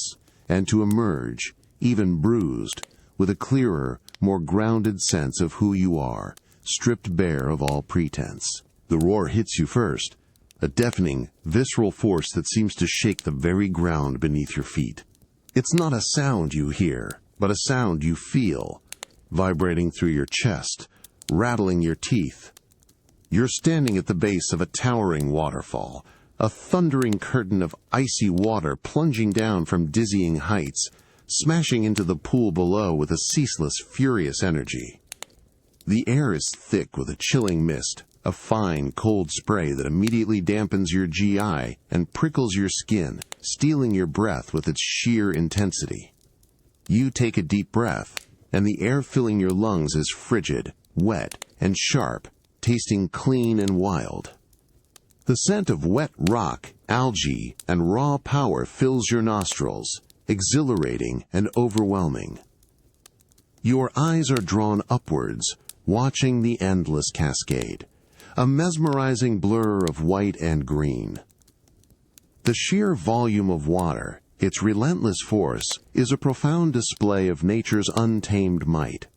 A: and to emerge, even bruised, with a clearer, more grounded sense of who you are, stripped bare of all pretense. The roar hits you first, a deafening, visceral force that seems to shake the very ground beneath your feet. It's not a sound you hear, but a sound you feel, vibrating through your chest, rattling your teeth. You're standing at the base of a towering waterfall, a thundering curtain of icy water plunging down from dizzying heights, smashing into the pool below with a ceaseless, furious energy. The air is thick with a chilling mist, a fine, cold spray that immediately dampens your GI and prickles your skin, stealing your breath with its sheer intensity. You take a deep breath, and the air filling your lungs is frigid, wet, and sharp, tasting clean and wild. The scent of wet rock, algae, and raw power fills your nostrils, exhilarating and overwhelming. Your eyes are drawn upwards, watching the endless cascade, a mesmerizing blur of white and green. The sheer volume of water, its relentless force, is a profound display of nature's untamed might.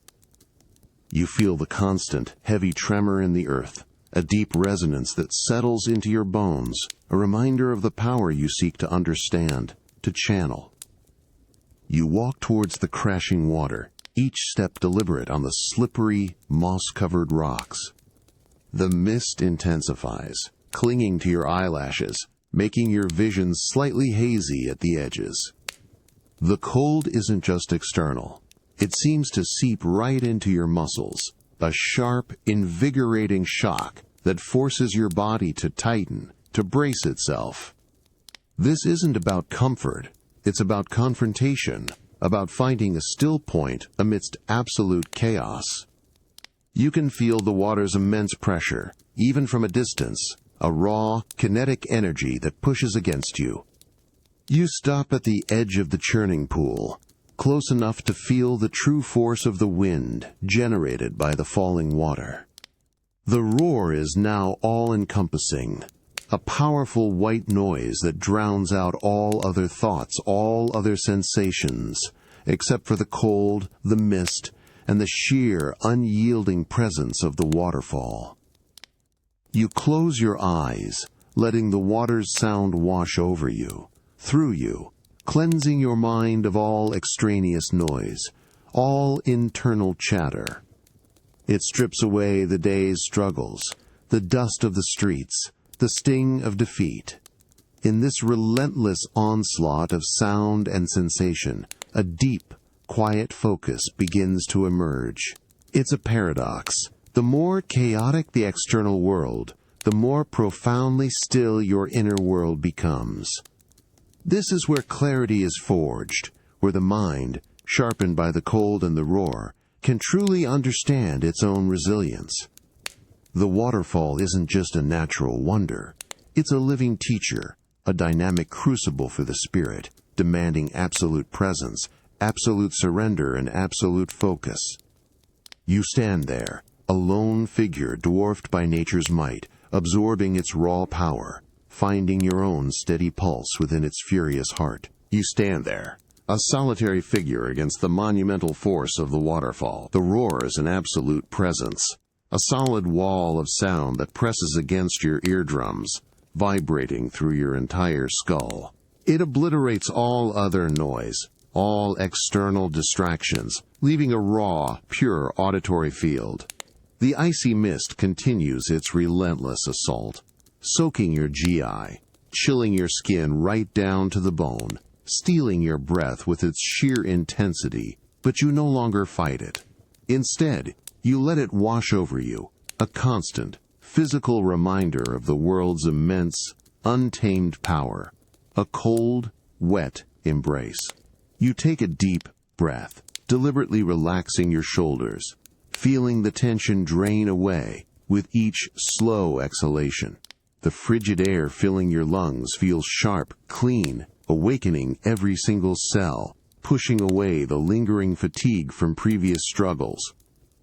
A: You feel the constant, heavy tremor in the earth, a deep resonance that settles into your bones, a reminder of the power you seek to understand, to channel. You walk towards the crashing water, each step deliberate on the slippery, moss-covered rocks. The mist intensifies, clinging to your eyelashes, making your vision slightly hazy at the edges. The cold isn't just external. It seems to seep right into your muscles, a sharp, invigorating shock that forces your body to tighten, to brace itself. This isn't about comfort. It's about confrontation, about finding a still point amidst absolute chaos. You can feel the water's immense pressure, even from a distance, a raw, kinetic energy that pushes against you. You stop at the edge of the churning pool, close enough to feel the true force of the wind generated by the falling water. The roar is now all-encompassing, a powerful white noise that drowns out all other thoughts, all other sensations, except for the cold, the mist, and the sheer, unyielding presence of the waterfall. You close your eyes, letting the water's sound wash over you, through you, cleansing your mind of all extraneous noise, all internal chatter. It strips away the day's struggles, the dust of the streets, the sting of defeat. In this relentless onslaught of sound and sensation, a deep, quiet focus begins to emerge. It's a paradox. The more chaotic the external world, the more profoundly still your inner world becomes. This is where clarity is forged, where the mind, sharpened by the cold and the roar, can truly understand its own resilience. The waterfall isn't just a natural wonder. It's a living teacher, a dynamic crucible for the spirit, demanding absolute presence, absolute surrender, and absolute focus. You stand there, a lone figure dwarfed by nature's might, absorbing its raw power, finding your own steady pulse within its furious heart. You stand there, a solitary figure against the monumental force of the waterfall. The roar is an absolute presence, a solid wall of sound that presses against your eardrums, vibrating through your entire skull. It obliterates all other noise, all external distractions, leaving a raw, pure auditory field. The icy mist continues its relentless assault, soaking your GI, chilling your skin right down to the bone, stealing your breath with its sheer intensity, but you no longer fight it. Instead, you let it wash over you, a constant, physical reminder of the world's immense, untamed power, a cold, wet embrace. You take a deep breath, deliberately relaxing your shoulders, feeling the tension drain away with each slow exhalation. The frigid air filling your lungs feels sharp, clean, awakening every single cell, pushing away the lingering fatigue from previous struggles.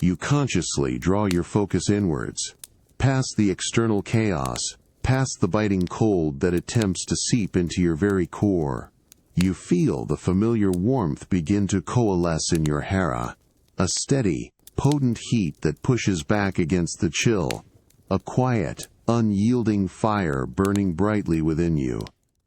A: You consciously draw your focus inwards, past the external chaos, past the biting cold that attempts to seep into your very core. You feel the familiar warmth begin to coalesce in your hara, a steady, potent heat that pushes back against the chill, a quiet, unyielding fire burning brightly within you.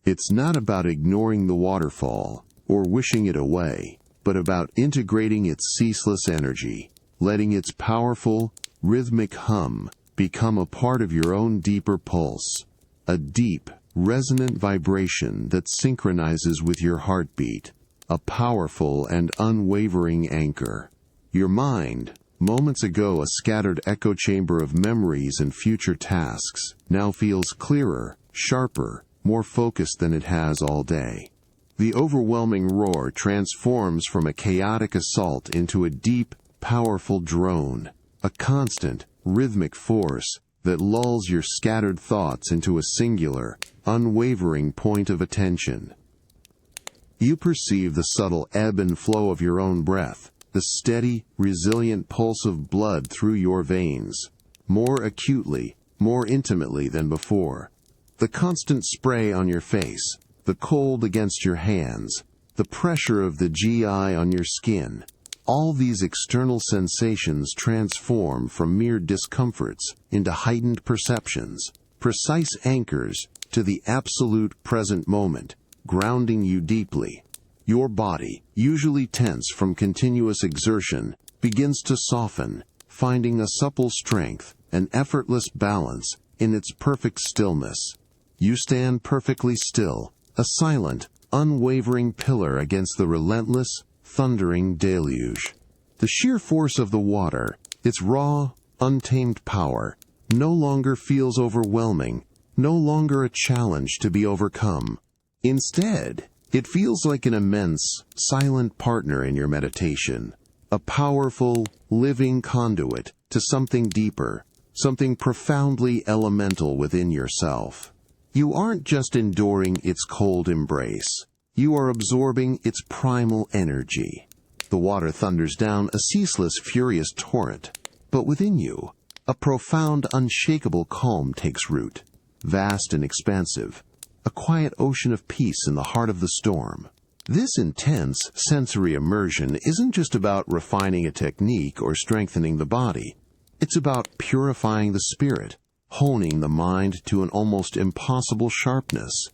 A: It's not about ignoring the waterfall or wishing it away, but about integrating its ceaseless energy, letting its powerful, rhythmic hum become a part of your own deeper pulse, a deep, resonant vibration that synchronizes with your heartbeat, a powerful and unwavering anchor. Your mind, moments ago a scattered echo chamber of memories and future tasks, now feels clearer, sharper, more focused than it has all day. The overwhelming roar transforms from a chaotic assault into a deep, powerful drone, a constant, rhythmic force that lulls your scattered thoughts into a singular, unwavering point of attention. You perceive the subtle ebb and flow of your own breath, the steady, resilient pulse of blood through your veins, more acutely, more intimately than before. The constant spray on your face, the cold against your hands, the pressure of the GI on your skin, all these external sensations transform from mere discomforts into heightened perceptions, precise anchors to the absolute present moment, grounding you deeply. Your body, usually tense from continuous exertion, begins to soften, finding a supple strength, an effortless balance in its perfect stillness. You stand perfectly still, a silent, unwavering pillar against the relentless, thundering deluge. The sheer force of the water, its raw, untamed power, no longer feels overwhelming, no longer a challenge to be overcome. Instead, it feels like an immense, silent partner in your meditation, a powerful, living conduit to something deeper, something profoundly elemental within yourself. You aren't just enduring its cold embrace. You are absorbing its primal energy. The water thunders down a ceaseless, furious torrent, but within you, a profound, unshakable calm takes root, vast and expansive, a quiet ocean of peace in the heart of the storm. This intense sensory immersion isn't just about refining a technique or strengthening the body. It's about purifying the spirit, honing the mind to an almost impossible sharpness.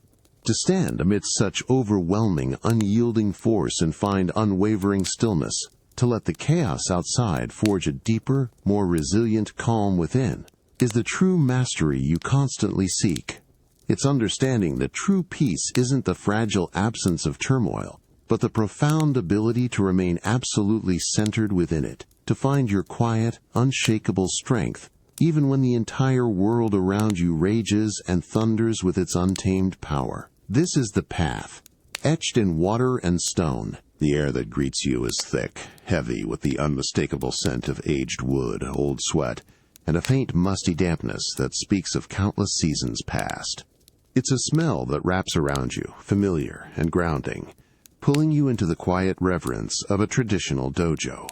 A: To stand amidst such overwhelming, unyielding force and find unwavering stillness, to let the chaos outside forge a deeper, more resilient calm within, is the true mastery you constantly seek. It's understanding that true peace isn't the fragile absence of turmoil, but the profound ability to remain absolutely centered within it, to find your quiet, unshakable strength, even when the entire world around you rages and thunders with its untamed power. This is the path, etched in water and stone. The air that greets you is thick, heavy with the unmistakable scent of aged wood, old sweat, and a faint musty dampness that speaks of countless seasons past. It's a smell that wraps around you, familiar and grounding, pulling you into the quiet reverence of a traditional dojo.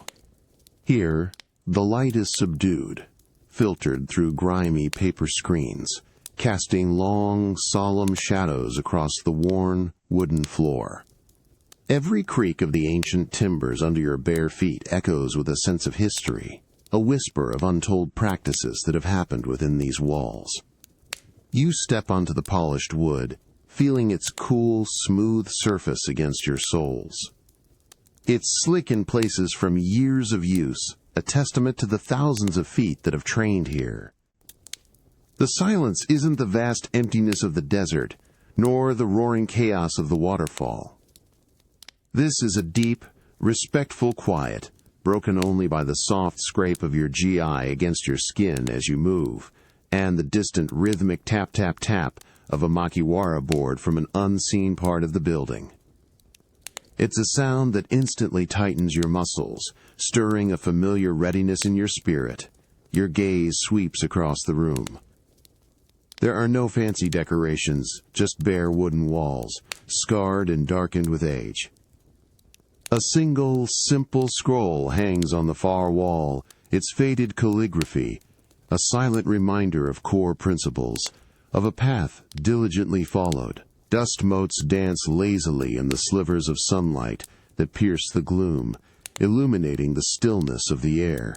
A: Here, the light is subdued, filtered through grimy paper screens, casting long, solemn shadows across the worn, wooden floor. Every creak of the ancient timbers under your bare feet echoes with a sense of history, a whisper of untold practices that have happened within these walls. You step onto the polished wood, feeling its cool, smooth surface against your soles. It's slick in places from years of use, a testament to the thousands of feet that have trained here. The silence isn't the vast emptiness of the desert, nor the roaring chaos of the waterfall. This is a deep, respectful quiet, broken only by the soft scrape of your GI against your skin as you move, and the distant rhythmic tap-tap-tap of a makiwara board from an unseen part of the building. It's a sound that instantly tightens your muscles, stirring a familiar readiness in your spirit. Your gaze sweeps across the room. There are no fancy decorations, just bare wooden walls, scarred and darkened with age. A single, simple scroll hangs on the far wall, its faded calligraphy, a silent reminder of core principles, of a path diligently followed. Dust motes dance lazily in the slivers of sunlight that pierce the gloom, illuminating the stillness of the air.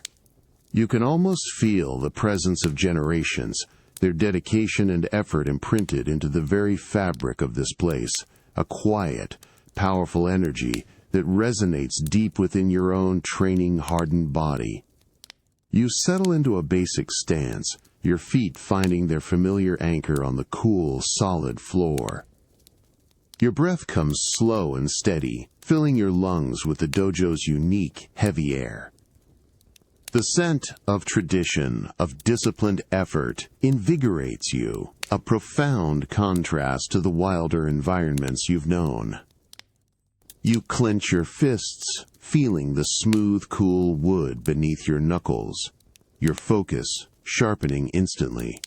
A: You can almost feel the presence of generations, their dedication and effort imprinted into the very fabric of this place, a quiet, powerful energy that resonates deep within your own training-hardened body. You settle into a basic stance, your feet finding their familiar anchor on the cool, solid floor. Your breath comes slow and steady, filling your lungs with the dojo's unique, heavy air. The scent of tradition, of disciplined effort, invigorates you, a profound contrast to the wilder environments you've known. You clench your fists, feeling the smooth, cool wood beneath your knuckles, your focus sharpening instantly.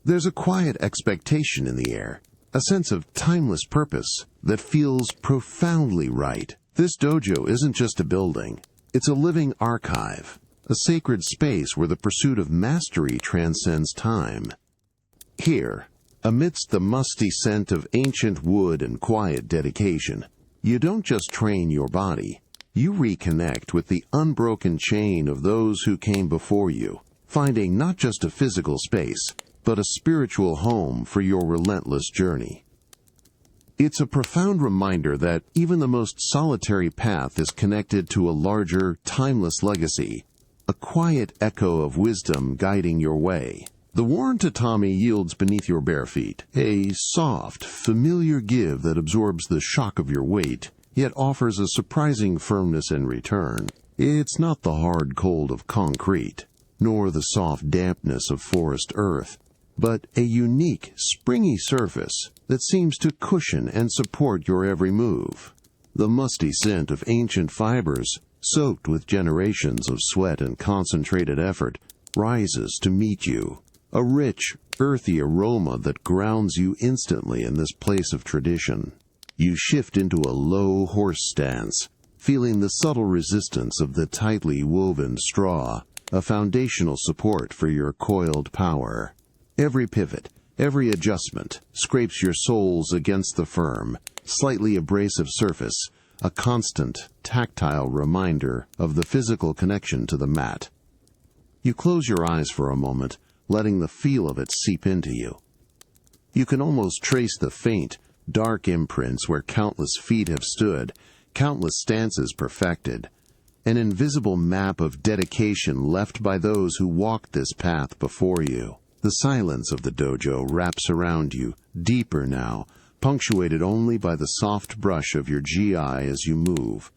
A: There's a quiet expectation in the air, a sense of timeless purpose that feels profoundly right. This dojo isn't just a building, it's a living archive, a sacred space where the pursuit of mastery transcends time. Here, amidst the musty scent of ancient wood and quiet dedication, you don't just train your body, you reconnect with the unbroken chain of those who came before you, finding not just a physical space, but a spiritual home for your relentless journey. It's a profound reminder that even the most solitary path is connected to a larger, timeless legacy, a quiet echo of wisdom guiding your way. The worn tatami yields beneath your bare feet, a soft, familiar give that absorbs the shock of your weight, yet offers a surprising firmness in return. It's not the hard cold of concrete, nor the soft dampness of forest earth, but a unique, springy surface that seems to cushion and support your every move. The musty scent of ancient fibers, soaked with generations of sweat and concentrated effort, rises to meet you, a rich, earthy aroma that grounds you instantly in this place of tradition. You shift into a low horse stance, feeling the subtle resistance of the tightly woven straw, a foundational support for your coiled power. Every pivot, Every adjustment scrapes your soles against the firm, slightly abrasive surface, a constant, tactile reminder of the physical connection to the mat. You close your eyes for a moment, letting the feel of it seep into you. You can almost trace the faint, dark imprints where countless feet have stood, countless stances perfected, an invisible map of dedication left by those who walked this path before you. The silence of the dojo wraps around you, deeper now, punctuated only by the soft brush of your GI as you move,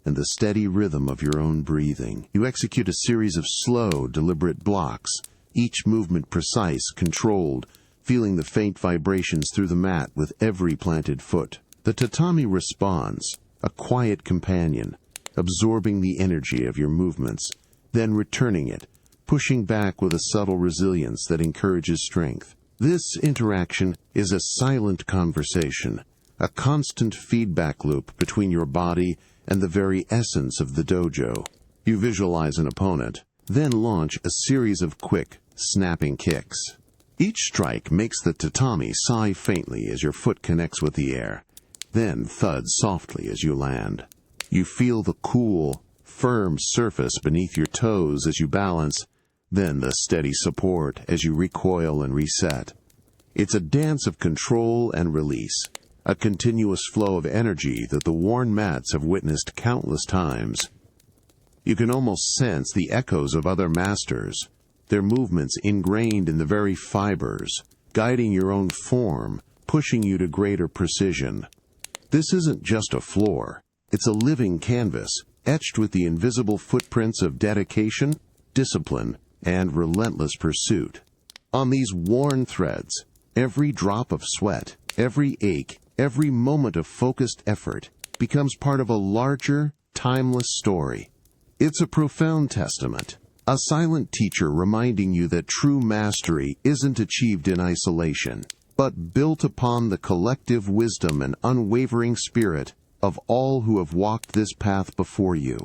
A: and the steady rhythm of your own breathing. You execute a series of slow, deliberate blocks, each movement precise, controlled, feeling the faint vibrations through the mat with every planted foot. The tatami responds, a quiet companion, absorbing the energy of your movements, then returning it, pushing back with a subtle resilience that encourages strength. This interaction is a silent conversation, a constant feedback loop between your body and the very essence of the dojo. You visualize an opponent, then launch a series of quick, snapping kicks. Each strike makes the tatami sigh faintly as your foot connects with the air, then thuds softly as you land. You feel the cool, firm surface beneath your toes as you balance, then the steady support as you recoil and reset. It's a dance of control and release, a continuous flow of energy that the worn mats have witnessed countless times. You can almost sense the echoes of other masters, their movements ingrained in the very fibers, guiding your own form, pushing you to greater precision. This isn't just a floor, it's a living canvas, etched with the invisible footprints of dedication, discipline, and relentless pursuit. On these worn threads, every drop of sweat, every ache, every moment of focused effort becomes part of a larger, timeless story. It's a profound testament, a silent teacher reminding you that true mastery isn't achieved in isolation, but built upon the collective wisdom and unwavering spirit of all who have walked this path before you.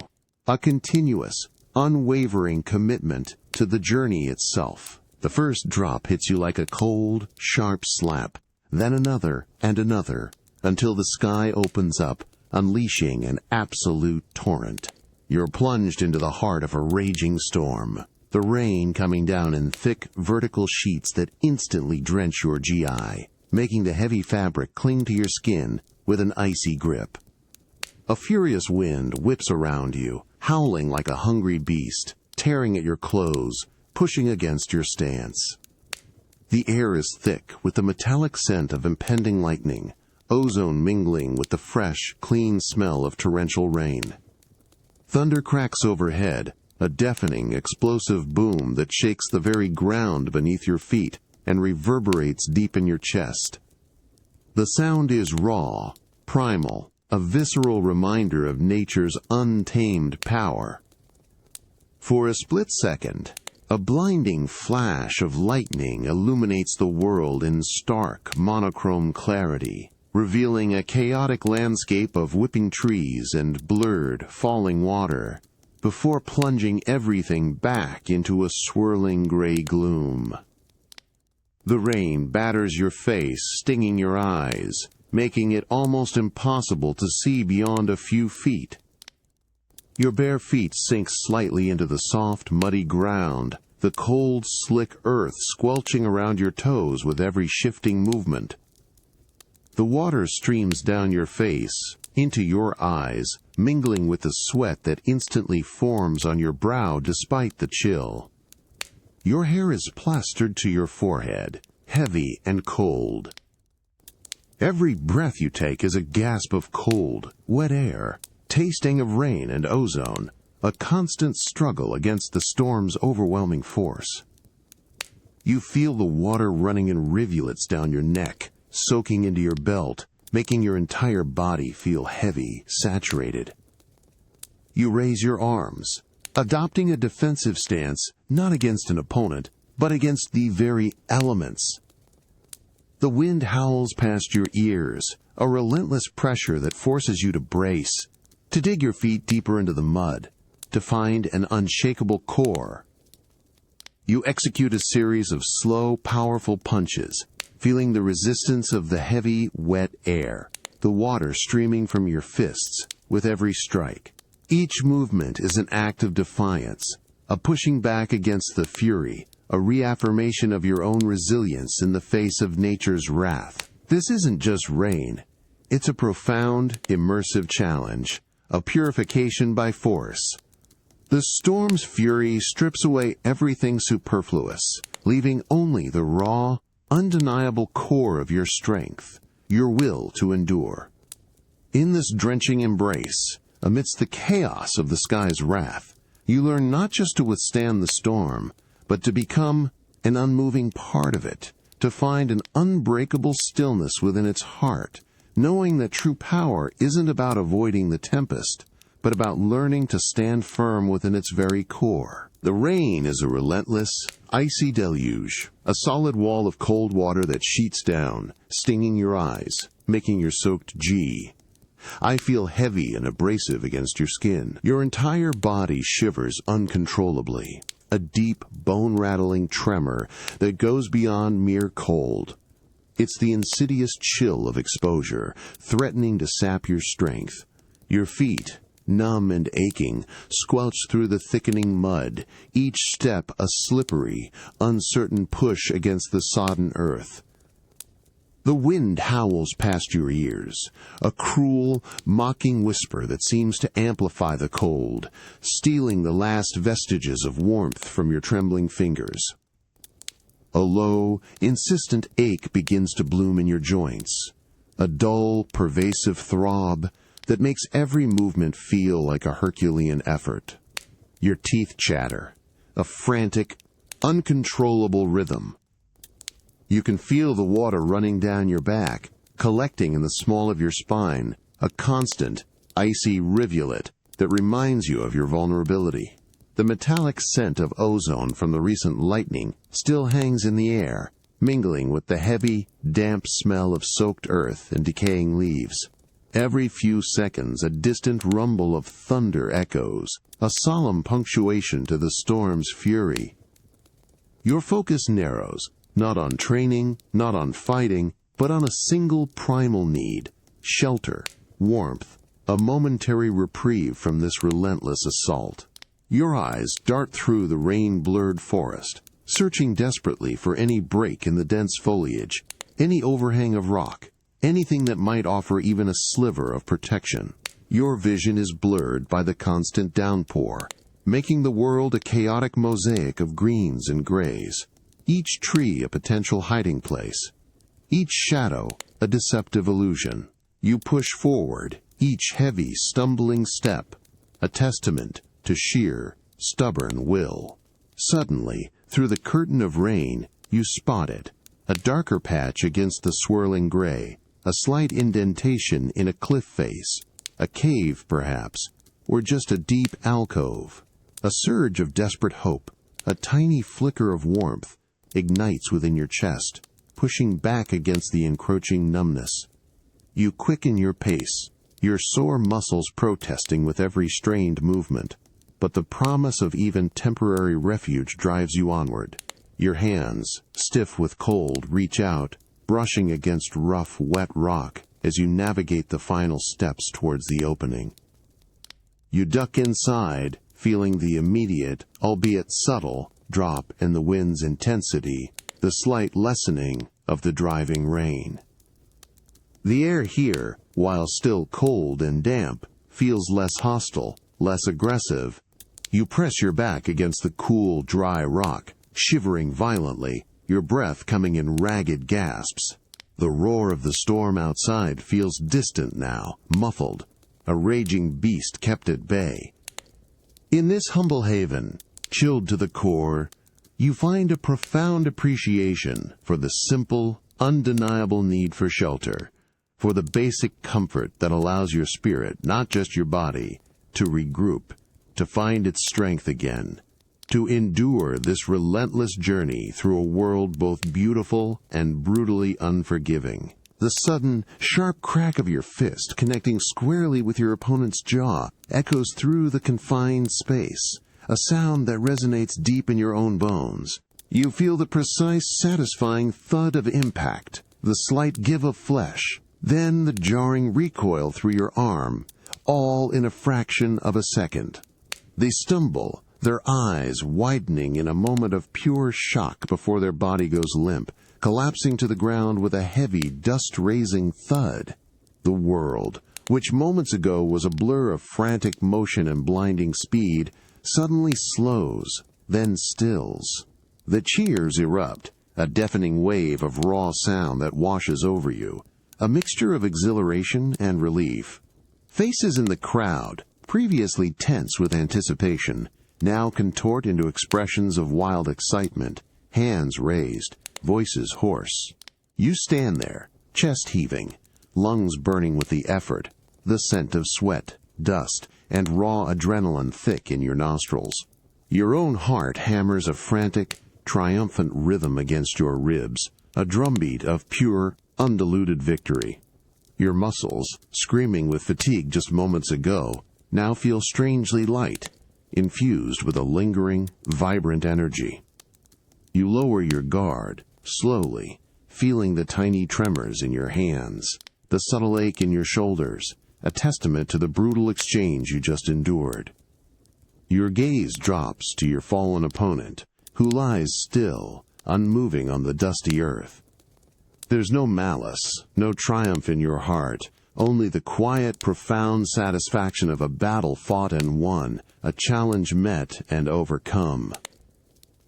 A: A continuous, unwavering commitment to the journey itself. The first drop hits you like a cold, sharp slap, then another and another, until the sky opens up, unleashing an absolute torrent. You're plunged into the heart of a raging storm, the rain coming down in thick, vertical sheets that instantly drench your GI, making the heavy fabric cling to your skin with an icy grip. A furious wind whips around you, howling like a hungry beast, tearing at your clothes, pushing against your stance. The air is thick with the metallic scent of impending lightning, ozone mingling with the fresh, clean smell of torrential rain. Thunder cracks overhead, a deafening, explosive boom that shakes the very ground beneath your feet and reverberates deep in your chest. The sound is raw, primal, a visceral reminder of nature's untamed power. For a split second, a blinding flash of lightning illuminates the world in stark, monochrome clarity, revealing a chaotic landscape of whipping trees and blurred, falling water, before plunging everything back into a swirling gray gloom. The rain batters your face, stinging your eyes, making it almost impossible to see beyond a few feet. Your bare feet sink slightly into the soft, muddy ground, the cold, slick earth squelching around your toes with every shifting movement. The water streams down your face, into your eyes, mingling with the sweat that instantly forms on your brow despite the chill. Your hair is plastered to your forehead, heavy and cold. Every breath you take is a gasp of cold, wet air, tasting of rain and ozone, a constant struggle against the storm's overwhelming force. You feel the water running in rivulets down your neck, soaking into your belt, making your entire body feel heavy, saturated. You raise your arms, adopting a defensive stance not against an opponent, but against the very elements. The wind howls past your ears, a relentless pressure that forces you to brace, to dig your feet deeper into the mud, to find an unshakable core. You execute a series of slow, powerful punches, feeling the resistance of the heavy, wet air, the water streaming from your fists with every strike. Each movement is an act of defiance, a pushing back against the fury, a reaffirmation of your own resilience in the face of nature's wrath. This isn't just rain. It's a profound, immersive challenge, a purification by force. The storm's fury strips away everything superfluous, leaving only the raw, undeniable core of your strength, your will to endure. In this drenching embrace, amidst the chaos of the sky's wrath, you learn not just to withstand the storm, but to become an unmoving part of it, to find an unbreakable stillness within its heart, knowing that true power isn't about avoiding the tempest, but about learning to stand firm within its very core. The rain is a relentless, icy deluge, a solid wall of cold water that sheets down, stinging your eyes, making your soaked I feel heavy and abrasive against your skin. Your entire body shivers uncontrollably, a deep, bone-rattling tremor that goes beyond mere cold. It's the insidious chill of exposure, threatening to sap your strength. Your feet, numb and aching, squelch through the thickening mud, each step a slippery, uncertain push against the sodden earth. The wind howls past your ears, a cruel, mocking whisper that seems to amplify the cold, stealing the last vestiges of warmth from your trembling fingers. A low, insistent ache begins to bloom in your joints, a dull, pervasive throb that makes every movement feel like a Herculean effort. Your teeth chatter, a frantic, uncontrollable rhythm. You can feel the water running down your back, collecting in the small of your spine, a constant, icy rivulet that reminds you of your vulnerability. The metallic scent of ozone from the recent lightning still hangs in the air, mingling with the heavy, damp smell of soaked earth and decaying leaves. Every few seconds, a distant rumble of thunder echoes, a solemn punctuation to the storm's fury. Your focus narrows, not on training, not on fighting, but on a single primal need: shelter, warmth, a momentary reprieve from this relentless assault. Your eyes dart through the rain-blurred forest, searching desperately for any break in the dense foliage, any overhang of rock, anything that might offer even a sliver of protection. Your vision is blurred by the constant downpour, making the world a chaotic mosaic of greens and grays. Each tree a potential hiding place, each shadow a deceptive illusion. You push forward, each heavy, stumbling step a testament to sheer, stubborn will. Suddenly, through the curtain of rain, you spot it, a darker patch against the swirling gray, a slight indentation in a cliff face, a cave perhaps, or just a deep alcove. A surge of desperate hope, a tiny flicker of warmth, ignites within your chest, pushing back against the encroaching numbness. You quicken your pace, your sore muscles protesting with every strained movement, but the promise of even temporary refuge drives you onward. Your hands, stiff with cold, reach out, brushing against rough, wet rock as you navigate the final steps towards the opening. You duck inside, feeling the immediate, albeit subtle, drop in the wind's intensity, the slight lessening of the driving rain. The air here, while still cold and damp, feels less hostile, less aggressive. You press your back against the cool, dry rock, shivering violently, your breath coming in ragged gasps. The roar of the storm outside feels distant now, muffled, a raging beast kept at bay. In this humble haven, chilled to the core, you find a profound appreciation for the simple, undeniable need for shelter, for the basic comfort that allows your spirit, not just your body, to regroup, to find its strength again, to endure this relentless journey through a world both beautiful and brutally unforgiving. The sudden, sharp crack of your fist connecting squarely with your opponent's jaw echoes through the confined space, a sound that resonates deep in your own bones. You feel the precise, satisfying thud of impact, the slight give of flesh, then the jarring recoil through your arm, all in a fraction of a second. They stumble, their eyes widening in a moment of pure shock before their body goes limp, collapsing to the ground with a heavy, dust-raising thud. The world, which moments ago was a blur of frantic motion and blinding speed, suddenly slows, then stills. The cheers erupt, a deafening wave of raw sound that washes over you, a mixture of exhilaration and relief. Faces in the crowd, previously tense with anticipation, now contort into expressions of wild excitement, hands raised, voices hoarse. You stand there, chest heaving, lungs burning with the effort, the scent of sweat, dust, and raw adrenaline thick in your nostrils. Your own heart hammers a frantic, triumphant rhythm against your ribs, a drumbeat of pure, undiluted victory. Your muscles, screaming with fatigue just moments ago, now feel strangely light, infused with a lingering, vibrant energy. You lower your guard, slowly, feeling the tiny tremors in your hands, the subtle ache in your shoulders, a testament to the brutal exchange you just endured. Your gaze drops to your fallen opponent, who lies still, unmoving on the dusty earth. There's no malice, no triumph in your heart, only the quiet, profound satisfaction of a battle fought and won, a challenge met and overcome.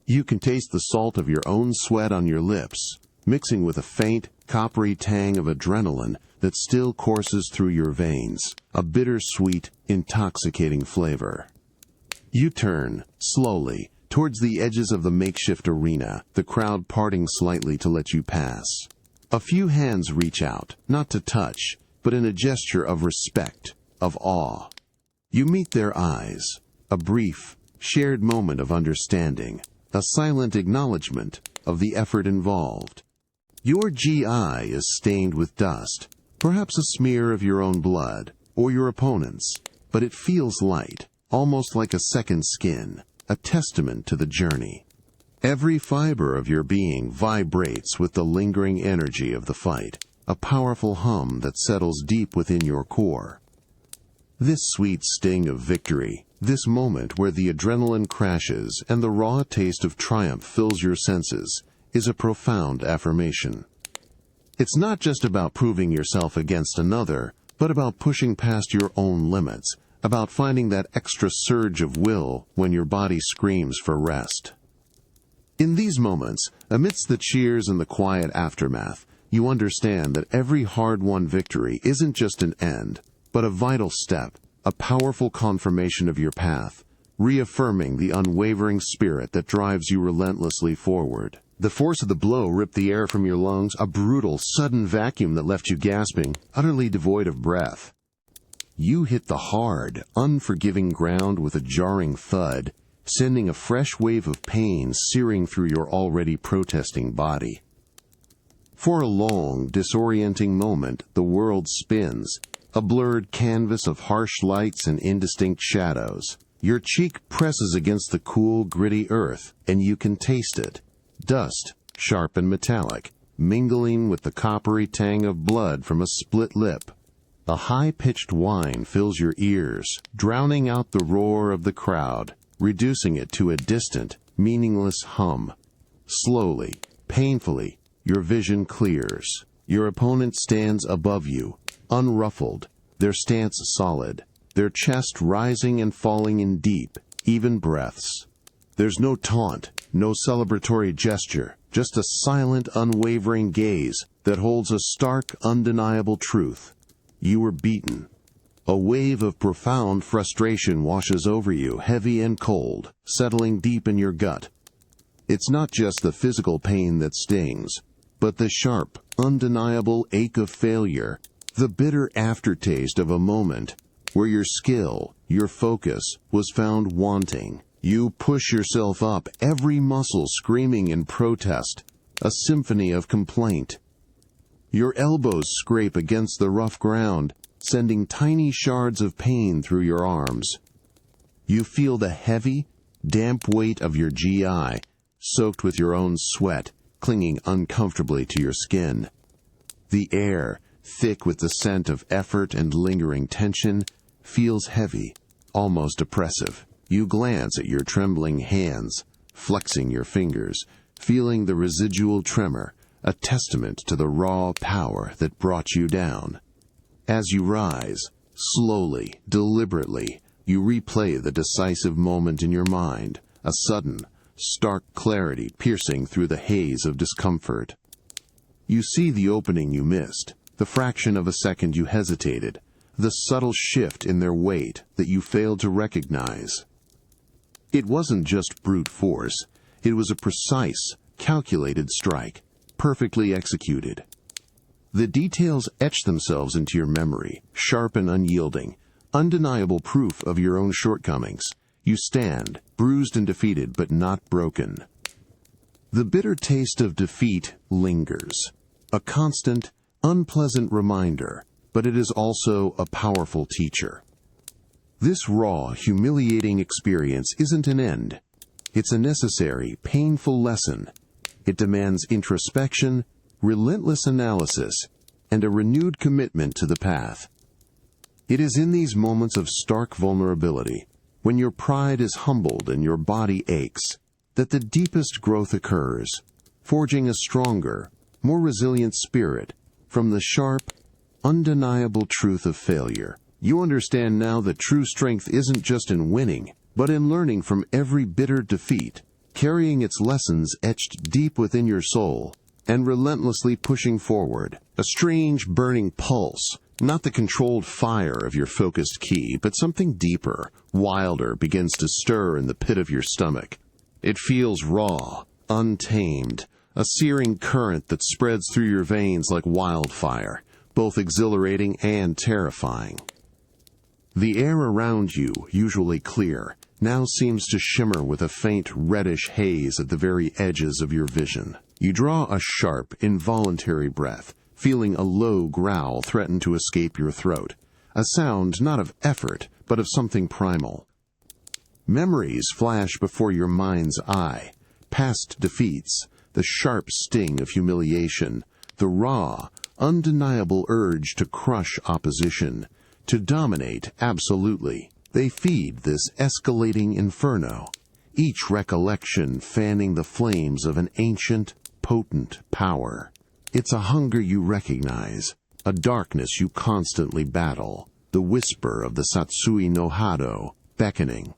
A: You can taste the salt of your own sweat on your lips, mixing with a faint, coppery tang of adrenaline that still courses through your veins, a bittersweet, intoxicating flavor. You turn, slowly, towards the edges of the makeshift arena, the crowd parting slightly to let you pass. A few hands reach out, not to touch, but in a gesture of respect, of awe. You meet their eyes, a brief, shared moment of understanding, a silent acknowledgement of the effort involved. Your GI is stained with dust, perhaps a smear of your own blood, or your opponent's, but it feels light, almost like a second skin, a testament to the journey. Every fiber of your being vibrates with the lingering energy of the fight, a powerful hum that settles deep within your core. This sweet sting of victory, this moment where the adrenaline crashes and the raw taste of triumph fills your senses, is a profound affirmation. It's not just about proving yourself against another, but about pushing past your own limits, about finding that extra surge of will when your body screams for rest. In these moments, amidst the cheers and the quiet aftermath, you understand that every hard-won victory isn't just an end, but a vital step, a powerful confirmation of your path, reaffirming the unwavering spirit that drives you relentlessly forward. The force of the blow ripped the air from your lungs, a brutal, sudden vacuum that left you gasping, utterly devoid of breath. You hit the hard, unforgiving ground with a jarring thud, sending a fresh wave of pain searing through your already protesting body. For a long, disorienting moment, the world spins, a blurred canvas of harsh lights and indistinct shadows. Your cheek presses against the cool, gritty earth, and you can taste it. Dust, sharp and metallic, mingling with the coppery tang of blood from a split lip. A high-pitched whine fills your ears, drowning out the roar of the crowd, reducing it to a distant, meaningless hum. Slowly, painfully, your vision clears. Your opponent stands above you, unruffled, their stance solid, their chest rising and falling in deep, even breaths. There's no taunt, no celebratory gesture, just a silent, unwavering gaze that holds a stark, undeniable truth. You were beaten. A wave of profound frustration washes over you, heavy and cold, settling deep in your gut. It's not just the physical pain that stings, but the sharp, undeniable ache of failure, the bitter aftertaste of a moment where your skill, your focus, was found wanting. You push yourself up, every muscle screaming in protest, a symphony of complaint. Your elbows scrape against the rough ground, sending tiny shards of pain through your arms. You feel the heavy, damp weight of your GI soaked with your own sweat, clinging uncomfortably to your skin. The air, thick with the scent of effort and lingering tension, feels heavy, almost oppressive. You glance at your trembling hands, flexing your fingers, feeling the residual tremor, a testament to the raw power that brought you down. As you rise, slowly, deliberately, you replay the decisive moment in your mind, a sudden, stark clarity piercing through the haze of discomfort. You see the opening you missed, the fraction of a second you hesitated, the subtle shift in their weight that you failed to recognize. It wasn't just brute force, it was a precise, calculated strike, perfectly executed. The details etch themselves into your memory, sharp and unyielding, undeniable proof of your own shortcomings. You stand, bruised and defeated, but not broken. The bitter taste of defeat lingers, a constant, unpleasant reminder, but it is also a powerful teacher. This raw, humiliating experience isn't an end. It's a necessary, painful lesson. It demands introspection, relentless analysis, and a renewed commitment to the path. It is in these moments of stark vulnerability, when your pride is humbled and your body aches, that the deepest growth occurs, forging a stronger, more resilient spirit from the sharp, undeniable truth of failure. You understand now that true strength isn't just in winning, but in learning from every bitter defeat, carrying its lessons etched deep within your soul, and relentlessly pushing forward. A strange, burning pulse, not the controlled fire of your focused ki, but something deeper, wilder begins to stir in the pit of your stomach. It feels raw, untamed, a searing current that spreads through your veins like wildfire, both exhilarating and terrifying. The air around you, usually clear, now seems to shimmer with a faint reddish haze at the very edges of your vision. You draw a sharp, involuntary breath, feeling a low growl threaten to escape your throat, a sound not of effort, but of something primal. Memories flash before your mind's eye, past defeats, the sharp sting of humiliation, the raw, undeniable urge to crush opposition, to dominate absolutely. They feed this escalating inferno, each recollection fanning the flames of an ancient, potent power. It's a hunger you recognize, a darkness you constantly battle, the whisper of the Satsui no Hado, beckoning.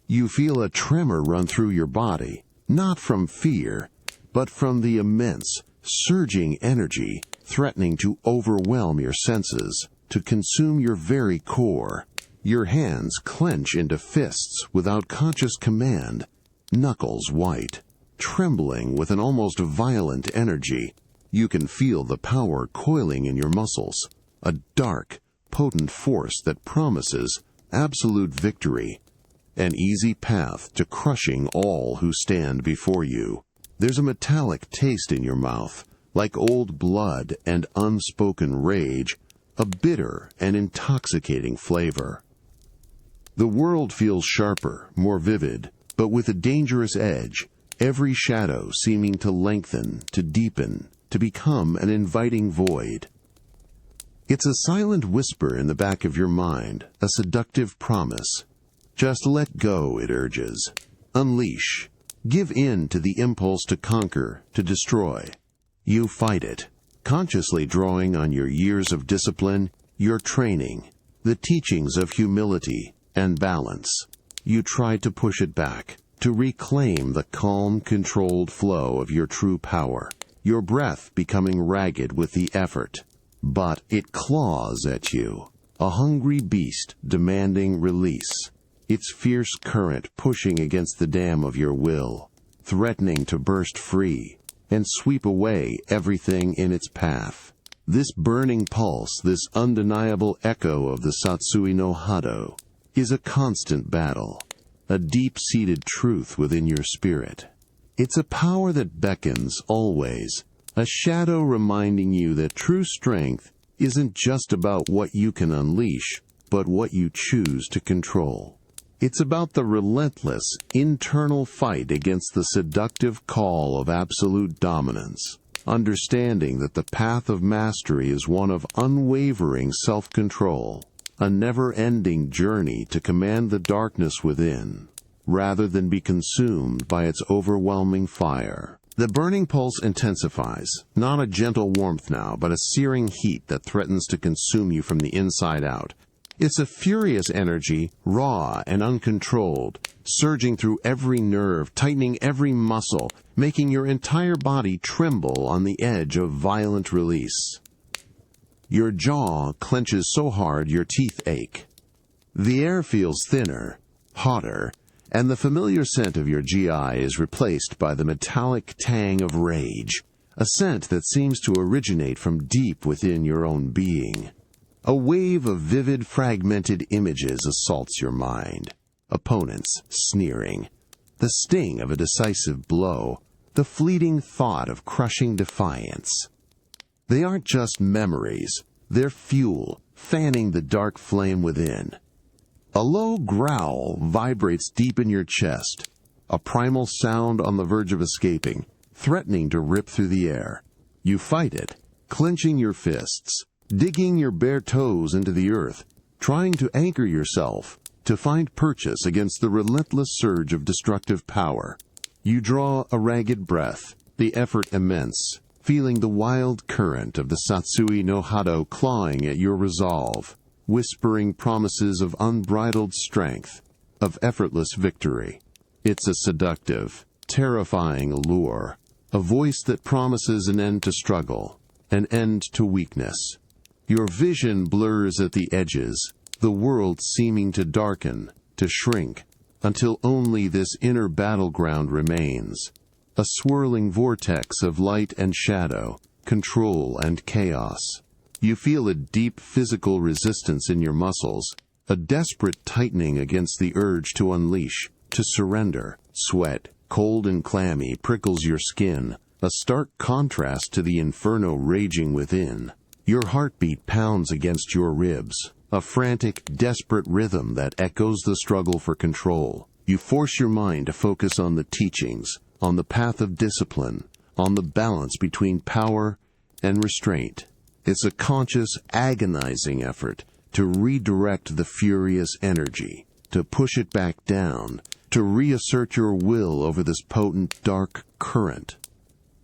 A: You feel a tremor run through your body, not from fear, but from the immense, surging energy threatening to overwhelm your senses, to consume your very core. Your hands clench into fists without conscious command, knuckles white, trembling with an almost violent energy. You can feel the power coiling in your muscles, a dark, potent force that promises absolute victory, an easy path to crushing all who stand before you. There's a metallic taste in your mouth, like old blood and unspoken rage, a bitter and intoxicating flavor. The world feels sharper, more vivid, but with a dangerous edge, every shadow seeming to lengthen, to deepen, to become an inviting void. It's a silent whisper in the back of your mind, a seductive promise. Just let go, it urges. Unleash. Give in to the impulse to conquer, to destroy. You fight it, consciously drawing on your years of discipline, your training, the teachings of humility and balance. You try to push it back, to reclaim the calm, controlled flow of your true power, your breath becoming ragged with the effort. But it claws at you, a hungry beast demanding release, its fierce current pushing against the dam of your will, threatening to burst free and sweep away everything in its path. This burning pulse, this undeniable echo of the Satsui no Hado, is a constant battle, a deep-seated truth within your spirit. It's a power that beckons always, a shadow reminding you that true strength isn't just about what you can unleash, but what you choose to control. It's about the relentless, internal fight against the seductive call of absolute dominance, understanding that the path of mastery is one of unwavering self-control, a never-ending journey to command the darkness within, rather than be consumed by its overwhelming fire. The burning pulse intensifies, not a gentle warmth now, but a searing heat that threatens to consume you from the inside out. It's a furious energy, raw and uncontrolled, surging through every nerve, tightening every muscle, making your entire body tremble on the edge of violent release. Your jaw clenches so hard your teeth ache. The air feels thinner, hotter, and the familiar scent of your GI is replaced by the metallic tang of rage, a scent that seems to originate from deep within your own being. A wave of vivid, fragmented images assaults your mind. Opponents sneering, the sting of a decisive blow, the fleeting thought of crushing defiance. They aren't just memories, they're fuel, fanning the dark flame within. A low growl vibrates deep in your chest, a primal sound on the verge of escaping, threatening to rip through the air. You fight it, clenching your fists, digging your bare toes into the earth, trying to anchor yourself, to find purchase against the relentless surge of destructive power. You draw a ragged breath, the effort immense, feeling the wild current of the Satsui no Hado clawing at your resolve, whispering promises of unbridled strength, of effortless victory. It's a seductive, terrifying allure, a voice that promises an end to struggle, an end to weakness. Your vision blurs at the edges, the world seeming to darken, to shrink, until only this inner battleground remains, a swirling vortex of light and shadow, control and chaos. You feel a deep physical resistance in your muscles, a desperate tightening against the urge to unleash, to surrender. Sweat, cold and clammy, prickles your skin, a stark contrast to the inferno raging within. Your heartbeat pounds against your ribs, a frantic, desperate rhythm that echoes the struggle for control. You force your mind to focus on the teachings, on the path of discipline, on the balance between power and restraint. It's a conscious, agonizing effort to redirect the furious energy, to push it back down, to reassert your will over this potent, dark current.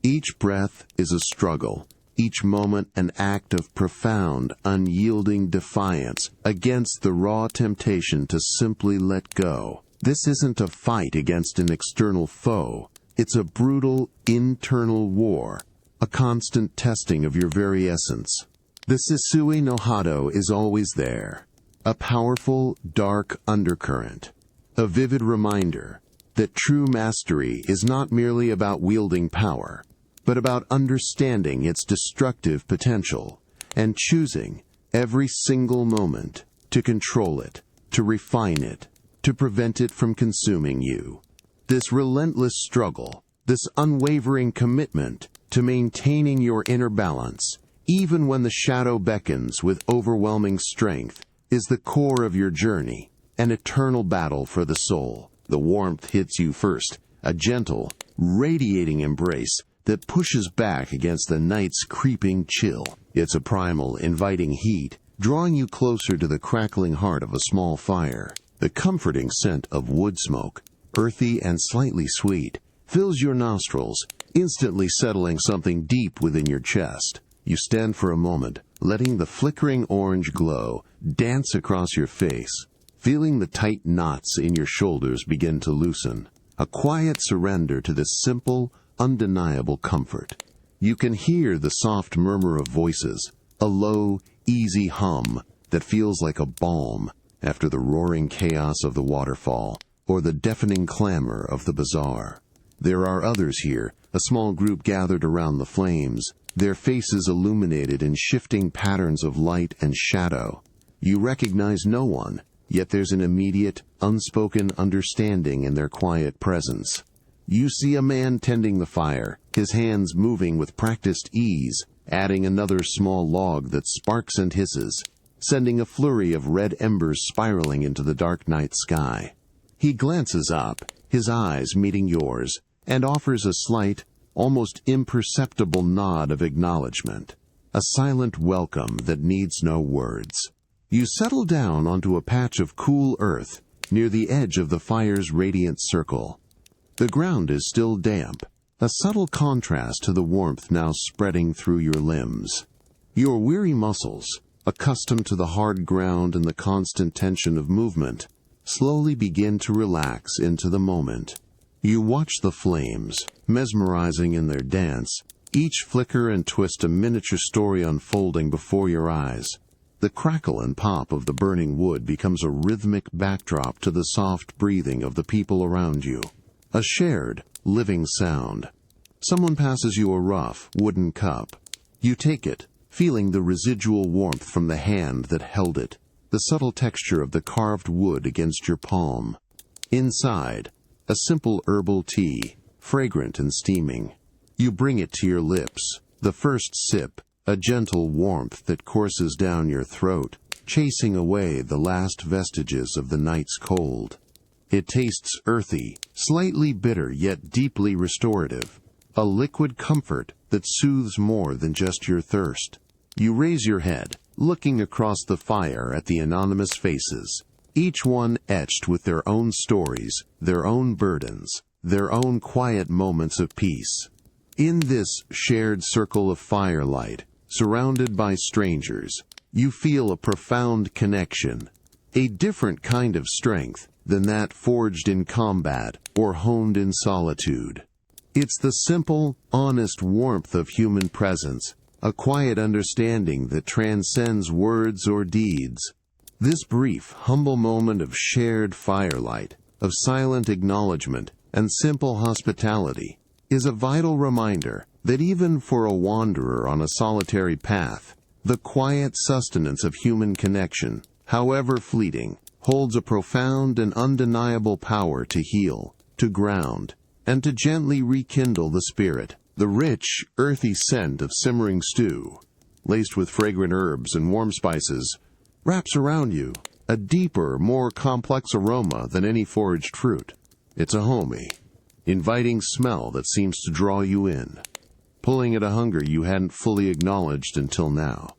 A: Each breath is a struggle, each moment an act of profound, unyielding defiance against the raw temptation to simply let go. This isn't a fight against an external foe. It's a brutal, internal war, a constant testing of your very essence. The Satsui no Hado is always there, a powerful, dark undercurrent, a vivid reminder that true mastery is not merely about wielding power, but about understanding its destructive potential and choosing every single moment to control it, to refine it, to prevent it from consuming you. This relentless struggle, this unwavering commitment to maintaining your inner balance, even when the shadow beckons with overwhelming strength, is the core of your journey, an eternal battle for the soul. The warmth hits you first, a gentle, radiating embrace that pushes back against the night's creeping chill. It's a primal, inviting heat, drawing you closer to the crackling heart of a small fire. The comforting scent of wood smoke, earthy and slightly sweet, fills your nostrils, instantly settling something deep within your chest. You stand for a moment, letting the flickering orange glow dance across your face, feeling the tight knots in your shoulders begin to loosen. A quiet surrender to this simple, undeniable comfort. You can hear the soft murmur of voices, a low, easy hum that feels like a balm after the roaring chaos of the waterfall or the deafening clamor of the bazaar. There are others here, a small group gathered around the flames, their faces illuminated in shifting patterns of light and shadow. You recognize no one, yet there's an immediate, unspoken understanding in their quiet presence. You see a man tending the fire, his hands moving with practiced ease, adding another small log that sparks and hisses, sending a flurry of red embers spiraling into the dark night sky. He glances up, his eyes meeting yours, and offers a slight, almost imperceptible nod of acknowledgement, a silent welcome that needs no words. You settle down onto a patch of cool earth near the edge of the fire's radiant circle. The ground is still damp, a subtle contrast to the warmth now spreading through your limbs. Your weary muscles, accustomed to the hard ground and the constant tension of movement, slowly begin to relax into the moment. You watch the flames, mesmerizing in their dance, each flicker and twist a miniature story unfolding before your eyes. The crackle and pop of the burning wood becomes a rhythmic backdrop to the soft breathing of the people around you. A shared, living sound. Someone passes you a rough, wooden cup. You take it, feeling the residual warmth from the hand that held it, the subtle texture of the carved wood against your palm. Inside, a simple herbal tea, fragrant and steaming. You bring it to your lips, the first sip, a gentle warmth that courses down your throat, chasing away the last vestiges of the night's cold. It tastes earthy, slightly bitter yet deeply restorative, a liquid comfort that soothes more than just your thirst. You raise your head, looking across the fire at the anonymous faces, each one etched with their own stories, their own burdens, their own quiet moments of peace. In this shared circle of firelight, surrounded by strangers, you feel a profound connection, a different kind of strength than that forged in combat or honed in solitude. It's the simple, honest warmth of human presence, a quiet understanding that transcends words or deeds. This brief, humble moment of shared firelight, of silent acknowledgement and simple hospitality, is a vital reminder that even for a wanderer on a solitary path, the quiet sustenance of human connection, however fleeting, holds a profound and undeniable power to heal, to ground, and to gently rekindle the spirit. The rich, earthy scent of simmering stew, laced with fragrant herbs and warm spices, wraps around you, a deeper, more complex aroma than any foraged fruit. It's a homey, inviting smell that seems to draw you in, pulling at a hunger you hadn't fully acknowledged until now.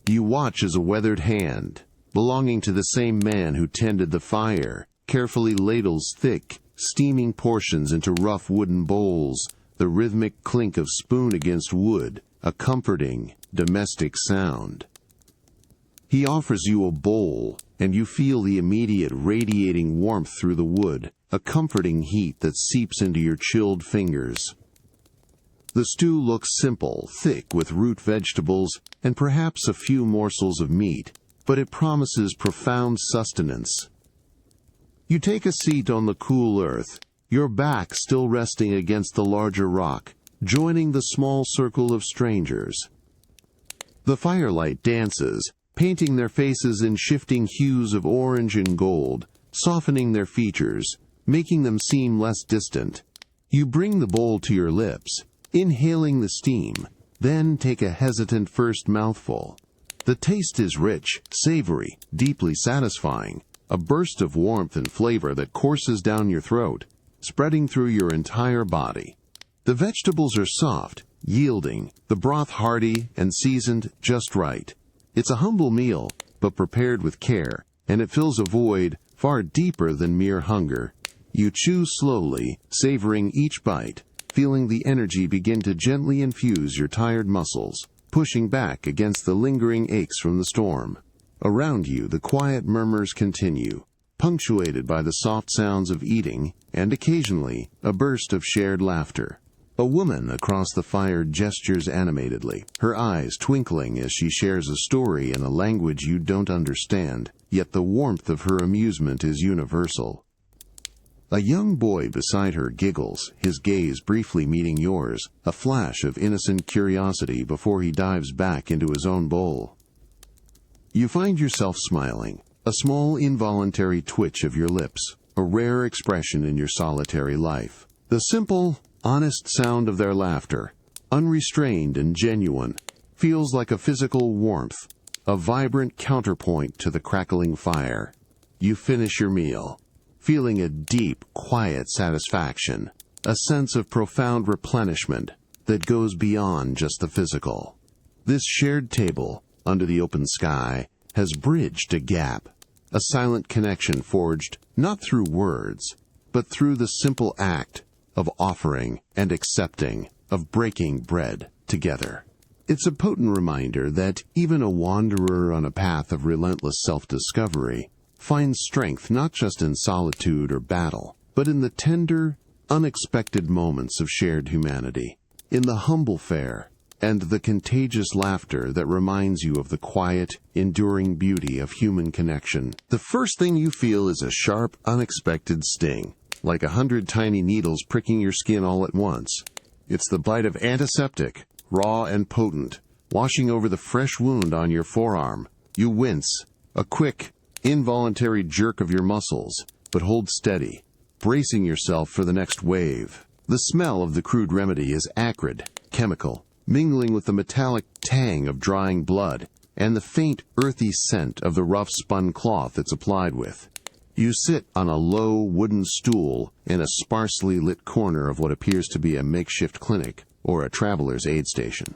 A: You watch as a weathered hand, belonging to the same man who tended the fire, carefully ladles thick, steaming portions into rough wooden bowls, the rhythmic clink of spoon against wood, a comforting, domestic sound. He offers you a bowl, and you feel the immediate radiating warmth through the wood, a comforting heat that seeps into your chilled fingers. The stew looks simple, thick with root vegetables, and perhaps a few morsels of meat, but it promises profound sustenance. You take a seat on the cool earth, your back still resting against the larger rock, joining the small circle of strangers. The firelight dances, painting their faces in shifting hues of orange and gold, softening their features, making them seem less distant. You bring the bowl to your lips, inhaling the steam, then take a hesitant first mouthful. The taste is rich, savory, deeply satisfying, a burst of warmth and flavor that courses down your throat, spreading through your entire body. The vegetables are soft, yielding, the broth hearty and seasoned just right. It's a humble meal, but prepared with care, and it fills a void far deeper than mere hunger. You chew slowly, savoring each bite, feeling the energy begin to gently infuse your tired muscles, pushing back against the lingering aches from the storm. Around you, the quiet murmurs continue, punctuated by the soft sounds of eating, and occasionally, a burst of shared laughter. A woman across the fire gestures animatedly, her eyes twinkling as she shares a story in a language you don't understand, yet the warmth of her amusement is universal. A young boy beside her giggles, his gaze briefly meeting yours, a flash of innocent curiosity before he dives back into his own bowl. You find yourself smiling, a small involuntary twitch of your lips, a rare expression in your solitary life. The simple, honest sound of their laughter, unrestrained and genuine, feels like a physical warmth, a vibrant counterpoint to the crackling fire. You finish your meal, feeling a deep, quiet satisfaction, a sense of profound replenishment that goes beyond just the physical. This shared table, under the open sky, has bridged a gap, a silent connection forged not through words, but through the simple act of offering and accepting, of breaking bread together. It's a potent reminder that even a wanderer on a path of relentless self-discovery finds strength not just in solitude or battle, but in the tender, unexpected moments of shared humanity, in the humble fare and the contagious laughter that reminds you of the quiet, enduring beauty of human connection. The first thing you feel is a sharp, unexpected sting, like 100 tiny needles pricking your skin all at once. It's the bite of antiseptic, raw and potent, washing over the fresh wound on your forearm. You wince, a quick, involuntary jerk of your muscles, but hold steady, bracing yourself for the next wave. The smell of the crude remedy is acrid, chemical, mingling with the metallic tang of drying blood and the faint, earthy scent of the rough spun cloth it's applied with. You sit on a low wooden stool in a sparsely lit corner of what appears to be a makeshift clinic or a traveler's aid station.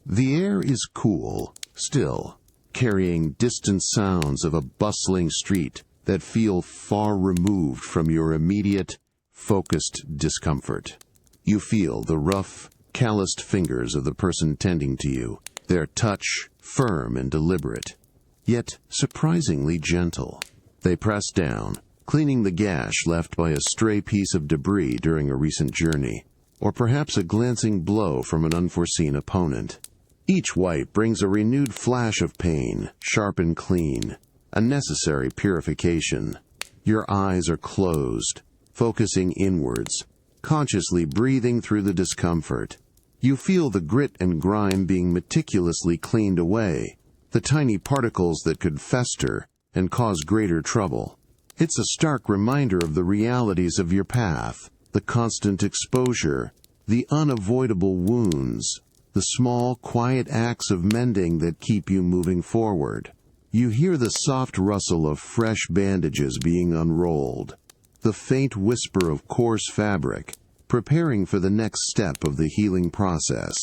A: The air is cool, still, carrying distant sounds of a bustling street that feel far removed from your immediate, focused discomfort. You feel the rough, calloused fingers of the person tending to you, their touch firm and deliberate, yet surprisingly gentle. They press down, cleaning the gash left by a stray piece of debris during a recent journey, or perhaps a glancing blow from an unforeseen opponent. Each wipe brings a renewed flash of pain, sharp and clean, a necessary purification. Your eyes are closed, focusing inwards, consciously breathing through the discomfort. You feel the grit and grime being meticulously cleaned away, the tiny particles that could fester and cause greater trouble. It's a stark reminder of the realities of your path, the constant exposure, the unavoidable wounds, the small, quiet acts of mending that keep you moving forward. You hear the soft rustle of fresh bandages being unrolled, the faint whisper of coarse fabric, preparing for the next step of the healing process.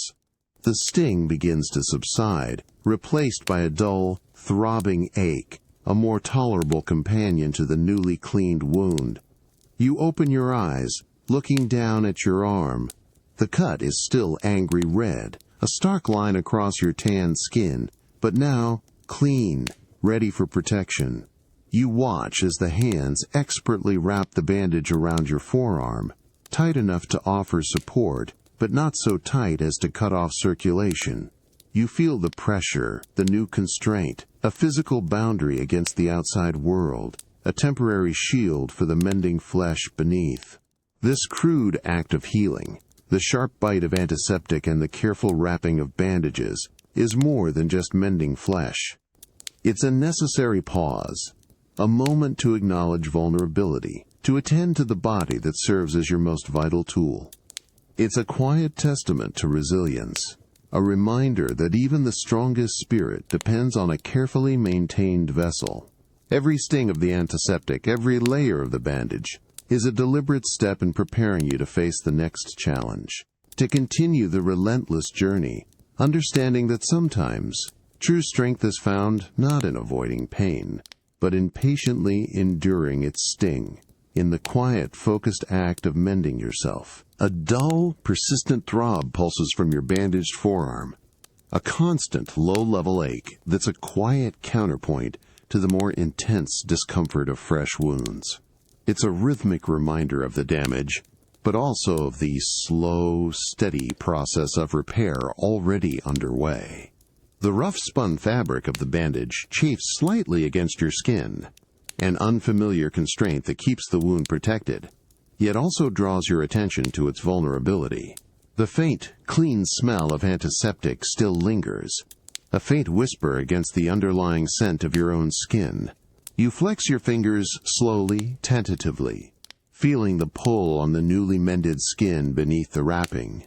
A: The sting begins to subside, replaced by a dull, throbbing ache, a more tolerable companion to the newly cleaned wound. You open your eyes, looking down at your arm. The cut is still angry red, a stark line across your tanned skin, but now clean, ready for protection. You watch as the hands expertly wrap the bandage around your forearm, tight enough to offer support, but not so tight as to cut off circulation. You feel the pressure, the new constraint, a physical boundary against the outside world, a temporary shield for the mending flesh beneath. This crude act of healing, the sharp bite of antiseptic and the careful wrapping of bandages, is more than just mending flesh. It's a necessary pause, a moment to acknowledge vulnerability, to attend to the body that serves as your most vital tool. It's a quiet testament to resilience, a reminder that even the strongest spirit depends on a carefully maintained vessel. Every sting of the antiseptic, every layer of the bandage, is a deliberate step in preparing you to face the next challenge, to continue the relentless journey, understanding that sometimes true strength is found not in avoiding pain, but in patiently enduring its sting, in the quiet, focused act of mending yourself. A dull, persistent throb pulses from your bandaged forearm, a constant, low-level ache that's a quiet counterpoint to the more intense discomfort of fresh wounds. It's a rhythmic reminder of the damage, but also of the slow, steady process of repair already underway. The rough-spun fabric of the bandage chafes slightly against your skin, an unfamiliar constraint that keeps the wound protected, yet also draws your attention to its vulnerability. The faint, clean smell of antiseptic still lingers, a faint whisper against the underlying scent of your own skin. You flex your fingers slowly, tentatively, feeling the pull on the newly mended skin beneath the wrapping.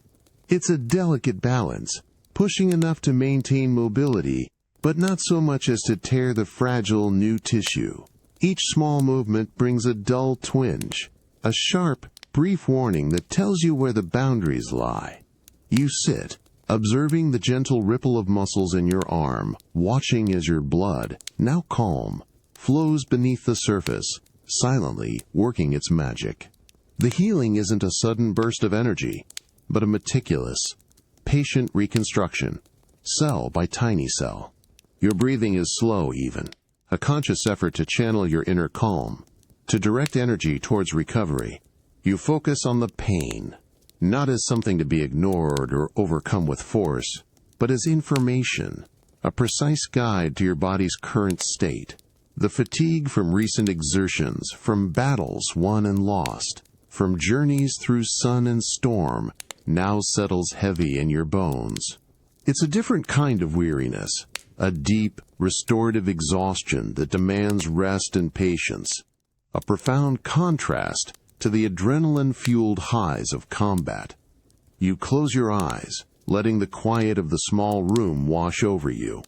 A: It's a delicate balance, pushing enough to maintain mobility, but not so much as to tear the fragile new tissue. Each small movement brings a dull twinge, a sharp, brief warning that tells you where the boundaries lie. You sit, observing the gentle ripple of muscles in your arm, watching as your blood, now calm, flows beneath the surface, silently working its magic. The healing isn't a sudden burst of energy, but a meticulous, patient reconstruction, cell by tiny cell. Your breathing is slow even, a conscious effort to channel your inner calm, to direct energy towards recovery. You focus on the pain, not as something to be ignored or overcome with force, but as information, a precise guide to your body's current state. The fatigue from recent exertions, from battles won and lost, from journeys through sun and storm, now settles heavy in your bones. It's a different kind of weariness, a deep, restorative exhaustion that demands rest and patience, a profound contrast to the adrenaline-fueled highs of combat. You close your eyes, letting the quiet of the small room wash over you.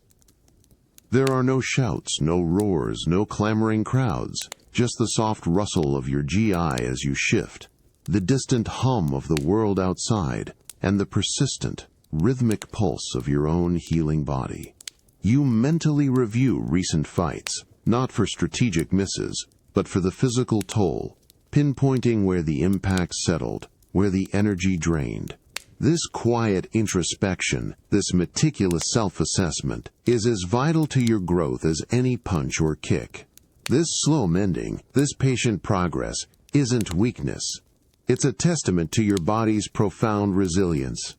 A: There are no shouts, no roars, no clamoring crowds, just the soft rustle of your GI as you shift, the distant hum of the world outside, and the persistent, rhythmic pulse of your own healing body. You mentally review recent fights, not for strategic misses, but for the physical toll, pinpointing where the impact settled, where the energy drained. This quiet introspection, this meticulous self-assessment, is as vital to your growth as any punch or kick. This slow mending, this patient progress, isn't weakness. It's a testament to your body's profound resilience.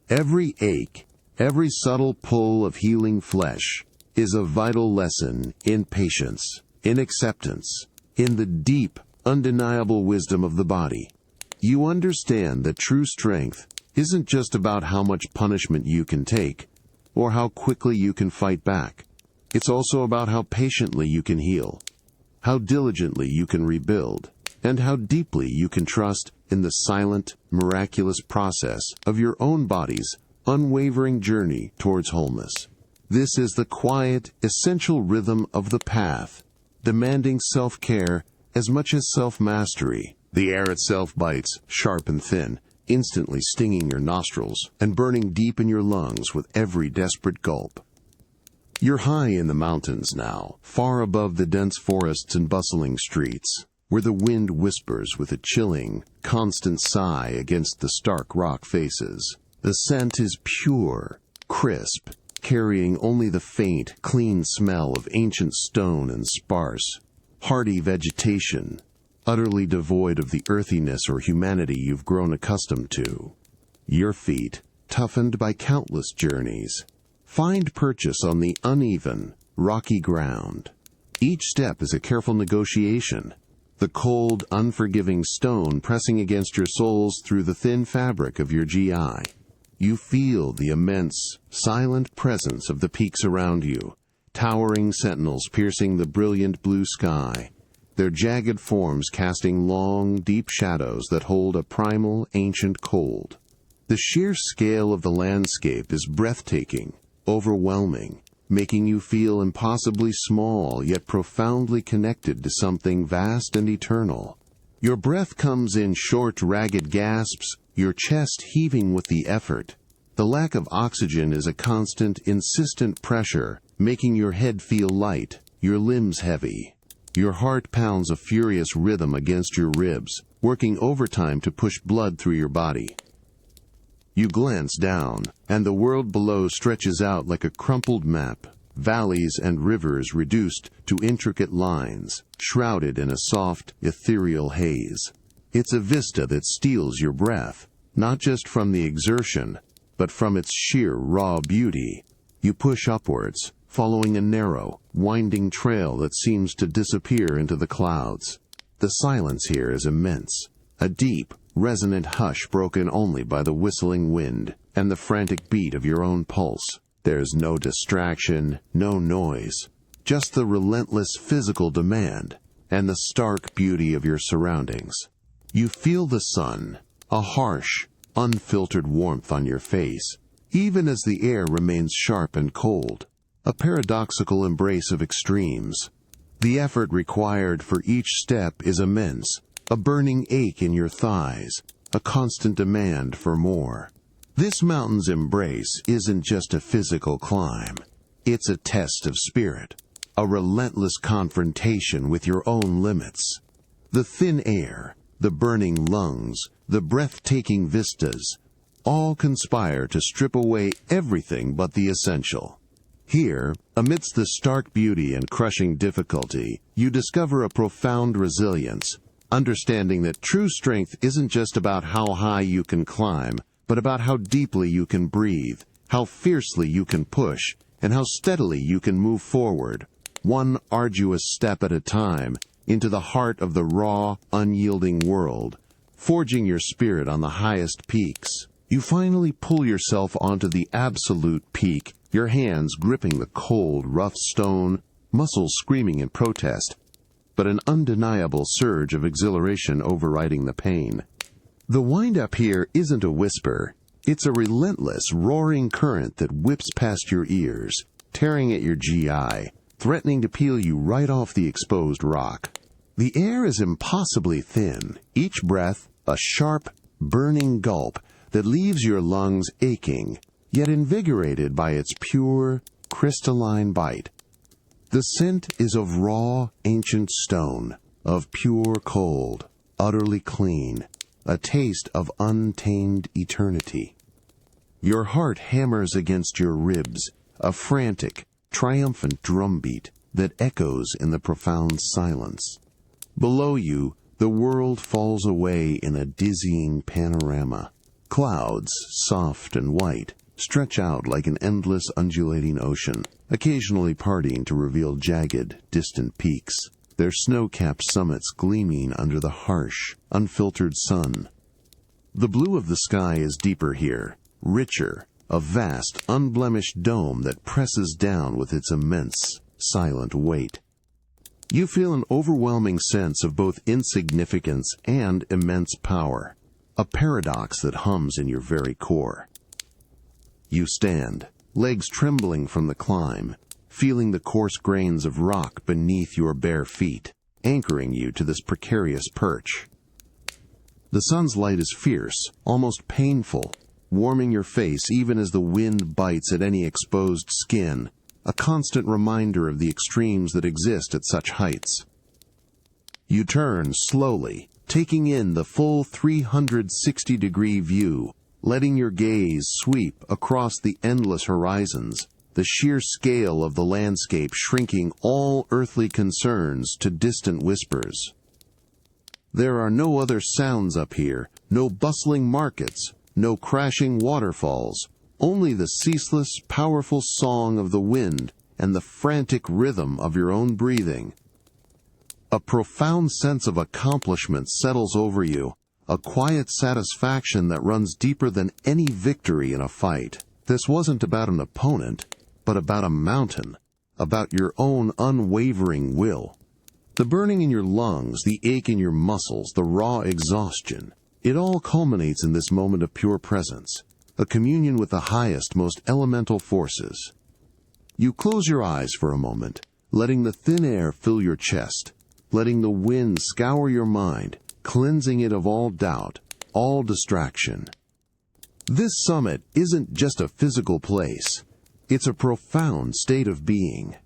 A: Every ache, every subtle pull of healing flesh, is a vital lesson in patience, in acceptance, in the deep, undeniable wisdom of the body. You understand that true strength isn't just about how much punishment you can take, or how quickly you can fight back. It's also about how patiently you can heal, how diligently you can rebuild, and how deeply you can trust in the silent, miraculous process of your own body's unwavering journey towards wholeness. This is the quiet, essential rhythm of the path, demanding self-care as much as self-mastery. The air itself bites, sharp and thin, instantly stinging your nostrils and burning deep in your lungs with every desperate gulp. You're high in the mountains now, far above the dense forests and bustling streets, where the wind whispers with a chilling, constant sigh against the stark rock faces. The scent is pure, crisp, carrying only the faint, clean smell of ancient stone and sparse, hardy vegetation, utterly devoid of the earthiness or humanity you've grown accustomed to. Your feet, toughened by countless journeys, find purchase on the uneven, rocky ground. Each step is a careful negotiation, the cold, unforgiving stone pressing against your soles through the thin fabric of your GI. You feel the immense, silent presence of the peaks around you, towering sentinels piercing the brilliant blue sky, their jagged forms casting long, deep shadows that hold a primal, ancient cold. The sheer scale of the landscape is breathtaking, overwhelming, making you feel impossibly small yet profoundly connected to something vast and eternal. Your breath comes in short, ragged gasps, your chest heaving with the effort. The lack of oxygen is a constant, insistent pressure, making your head feel light, your limbs heavy. Your heart pounds a furious rhythm against your ribs, working overtime to push blood through your body. You glance down, and the world below stretches out like a crumpled map, valleys and rivers reduced to intricate lines, shrouded in a soft, ethereal haze. It's a vista that steals your breath, not just from the exertion, but from its sheer raw beauty. You push upwards, following a narrow, winding trail that seems to disappear into the clouds. The silence here is immense, a deep, resonant hush broken only by the whistling wind and the frantic beat of your own pulse. There's no distraction, no noise, just the relentless physical demand and the stark beauty of your surroundings. You feel the sun, a harsh, unfiltered warmth on your face, even as the air remains sharp and cold, a paradoxical embrace of extremes. The effort required for each step is immense, a burning ache in your thighs, a constant demand for more. This mountain's embrace isn't just a physical climb. It's a test of spirit, a relentless confrontation with your own limits. The thin air, the burning lungs, the breathtaking vistas, all conspire to strip away everything but the essential. Here, amidst the stark beauty and crushing difficulty, you discover a profound resilience, understanding that true strength isn't just about how high you can climb, but about how deeply you can breathe, how fiercely you can push, and how steadily you can move forward, one arduous step at a time, into the heart of the raw, unyielding world, forging your spirit on the highest peaks. You finally pull yourself onto the absolute peak, your hands gripping the cold, rough stone, muscles screaming in protest, but an undeniable surge of exhilaration overriding the pain. The wind-up here isn't a whisper. It's a relentless, roaring current that whips past your ears, tearing at your GI, threatening to peel you right off the exposed rock. The air is impossibly thin, each breath a sharp, burning gulp that leaves your lungs aching, yet invigorated by its pure, crystalline bite. The scent is of raw, ancient stone, of pure cold, utterly clean, a taste of untamed eternity. Your heart hammers against your ribs, a frantic, triumphant drumbeat that echoes in the profound silence. Below you, the world falls away in a dizzying panorama. Clouds, soft and white, stretch out like an endless undulating ocean, occasionally parting to reveal jagged, distant peaks, their snow-capped summits gleaming under the harsh, unfiltered sun. The blue of the sky is deeper here, richer, a vast, unblemished dome that presses down with its immense, silent weight. You feel an overwhelming sense of both insignificance and immense power, a paradox that hums in your very core. You stand, legs trembling from the climb, feeling the coarse grains of rock beneath your bare feet, anchoring you to this precarious perch. The sun's light is fierce, almost painful, warming your face even as the wind bites at any exposed skin, a constant reminder of the extremes that exist at such heights. You turn slowly, taking in the full 360-degree view, letting your gaze sweep across the endless horizons, the sheer scale of the landscape shrinking all earthly concerns to distant whispers. There are no other sounds up here, no bustling markets, no crashing waterfalls, only the ceaseless, powerful song of the wind and the frantic rhythm of your own breathing. A profound sense of accomplishment settles over you, a quiet satisfaction that runs deeper than any victory in a fight. This wasn't about an opponent, but about a mountain, about your own unwavering will. The burning in your lungs, the ache in your muscles, the raw exhaustion, it all culminates in this moment of pure presence, a communion with the highest, most elemental forces. You close your eyes for a moment, letting the thin air fill your chest, letting the wind scour your mind, cleansing it of all doubt, all distraction. This summit isn't just a physical place. It's a profound state of being.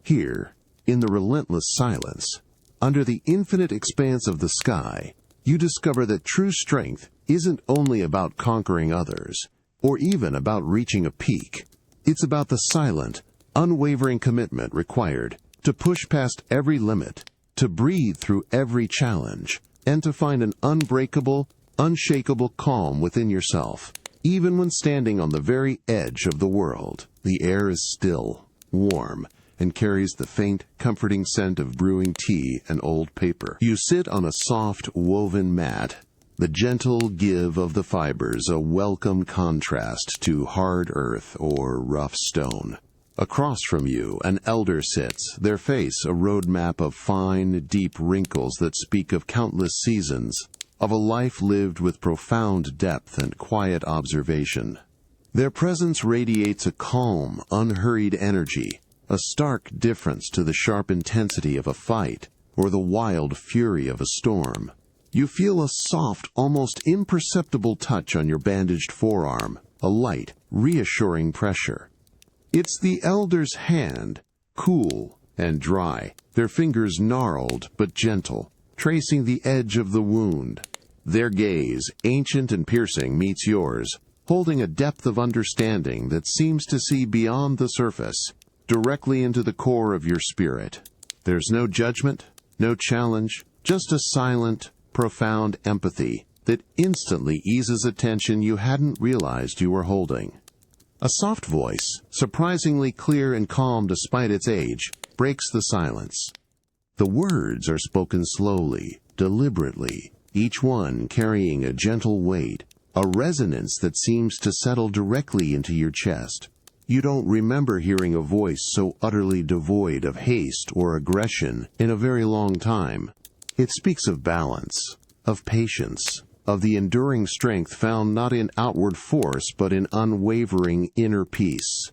A: Here, in the relentless silence, under the infinite expanse of the sky, you discover that true strength isn't only about conquering others, or even about reaching a peak. It's about the silent, unwavering commitment required to push past every limit, to breathe through every challenge, and to find an unbreakable, unshakable calm within yourself. Even when standing on the very edge of the world, the air is still, warm, and carries the faint, comforting scent of brewing tea and old paper. You sit on a soft, woven mat, the gentle give of the fibers a welcome contrast to hard earth or rough stone. Across from you, an elder sits, their face a roadmap of fine, deep wrinkles that speak of countless seasons, of a life lived with profound depth and quiet observation. Their presence radiates a calm, unhurried energy, a stark difference to the sharp intensity of a fight or the wild fury of a storm. You feel a soft, almost imperceptible touch on your bandaged forearm, a light, reassuring pressure. It's the elder's hand, cool and dry, their fingers gnarled but gentle, tracing the edge of the wound. Their gaze, ancient and piercing, meets yours, holding a depth of understanding that seems to see beyond the surface, directly into the core of your spirit. There's no judgment, no challenge, just a silent, profound empathy that instantly eases a tension you hadn't realized you were holding. A soft voice, surprisingly clear and calm despite its age, breaks the silence. The words are spoken slowly, deliberately, each one carrying a gentle weight, a resonance that seems to settle directly into your chest. You don't remember hearing a voice so utterly devoid of haste or aggression in a very long time. It speaks of balance, of patience, of the enduring strength found not in outward force but in unwavering inner peace.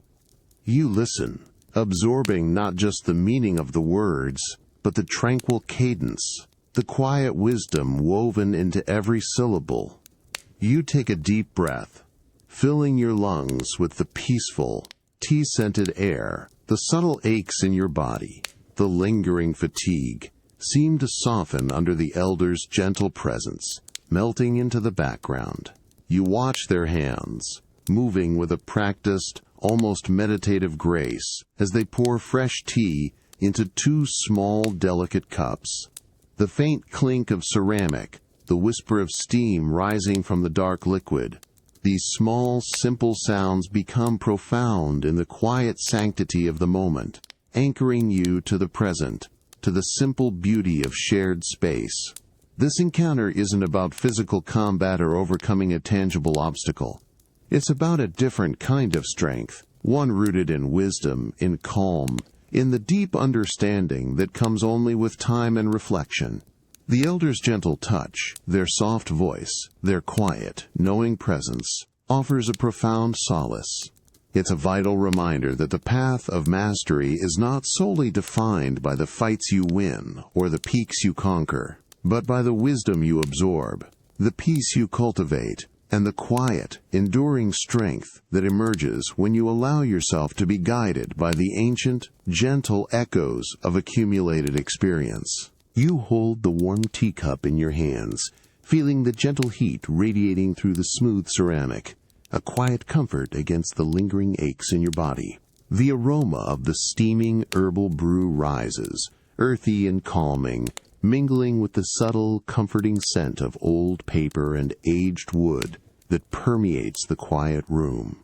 A: You listen, absorbing not just the meaning of the words, but the tranquil cadence, the quiet wisdom woven into every syllable. You take a deep breath, filling your lungs with the peaceful, tea-scented air. The subtle aches in your body, the lingering fatigue, seem to soften under the elder's gentle presence, melting into the background. You watch their hands, moving with a practiced, almost meditative grace, as they pour fresh tea into two small, delicate cups. The faint clink of ceramic, the whisper of steam rising from the dark liquid. These small, simple sounds become profound in the quiet sanctity of the moment, anchoring you to the present, to the simple beauty of shared space. This encounter isn't about physical combat or overcoming a tangible obstacle. It's about a different kind of strength, one rooted in wisdom, in calm, in the deep understanding that comes only with time and reflection. The elder's gentle touch, their soft voice, their quiet, knowing presence, offers a profound solace. It's a vital reminder that the path of mastery is not solely defined by the fights you win or the peaks you conquer, but by the wisdom you absorb, the peace you cultivate, and the quiet, enduring strength that emerges when you allow yourself to be guided by the ancient, gentle echoes of accumulated experience. You hold the warm teacup in your hands, feeling the gentle heat radiating through the smooth ceramic, a quiet comfort against the lingering aches in your body. The aroma of the steaming herbal brew rises, earthy and calming, mingling with the subtle, comforting scent of old paper and aged wood that permeates the quiet room.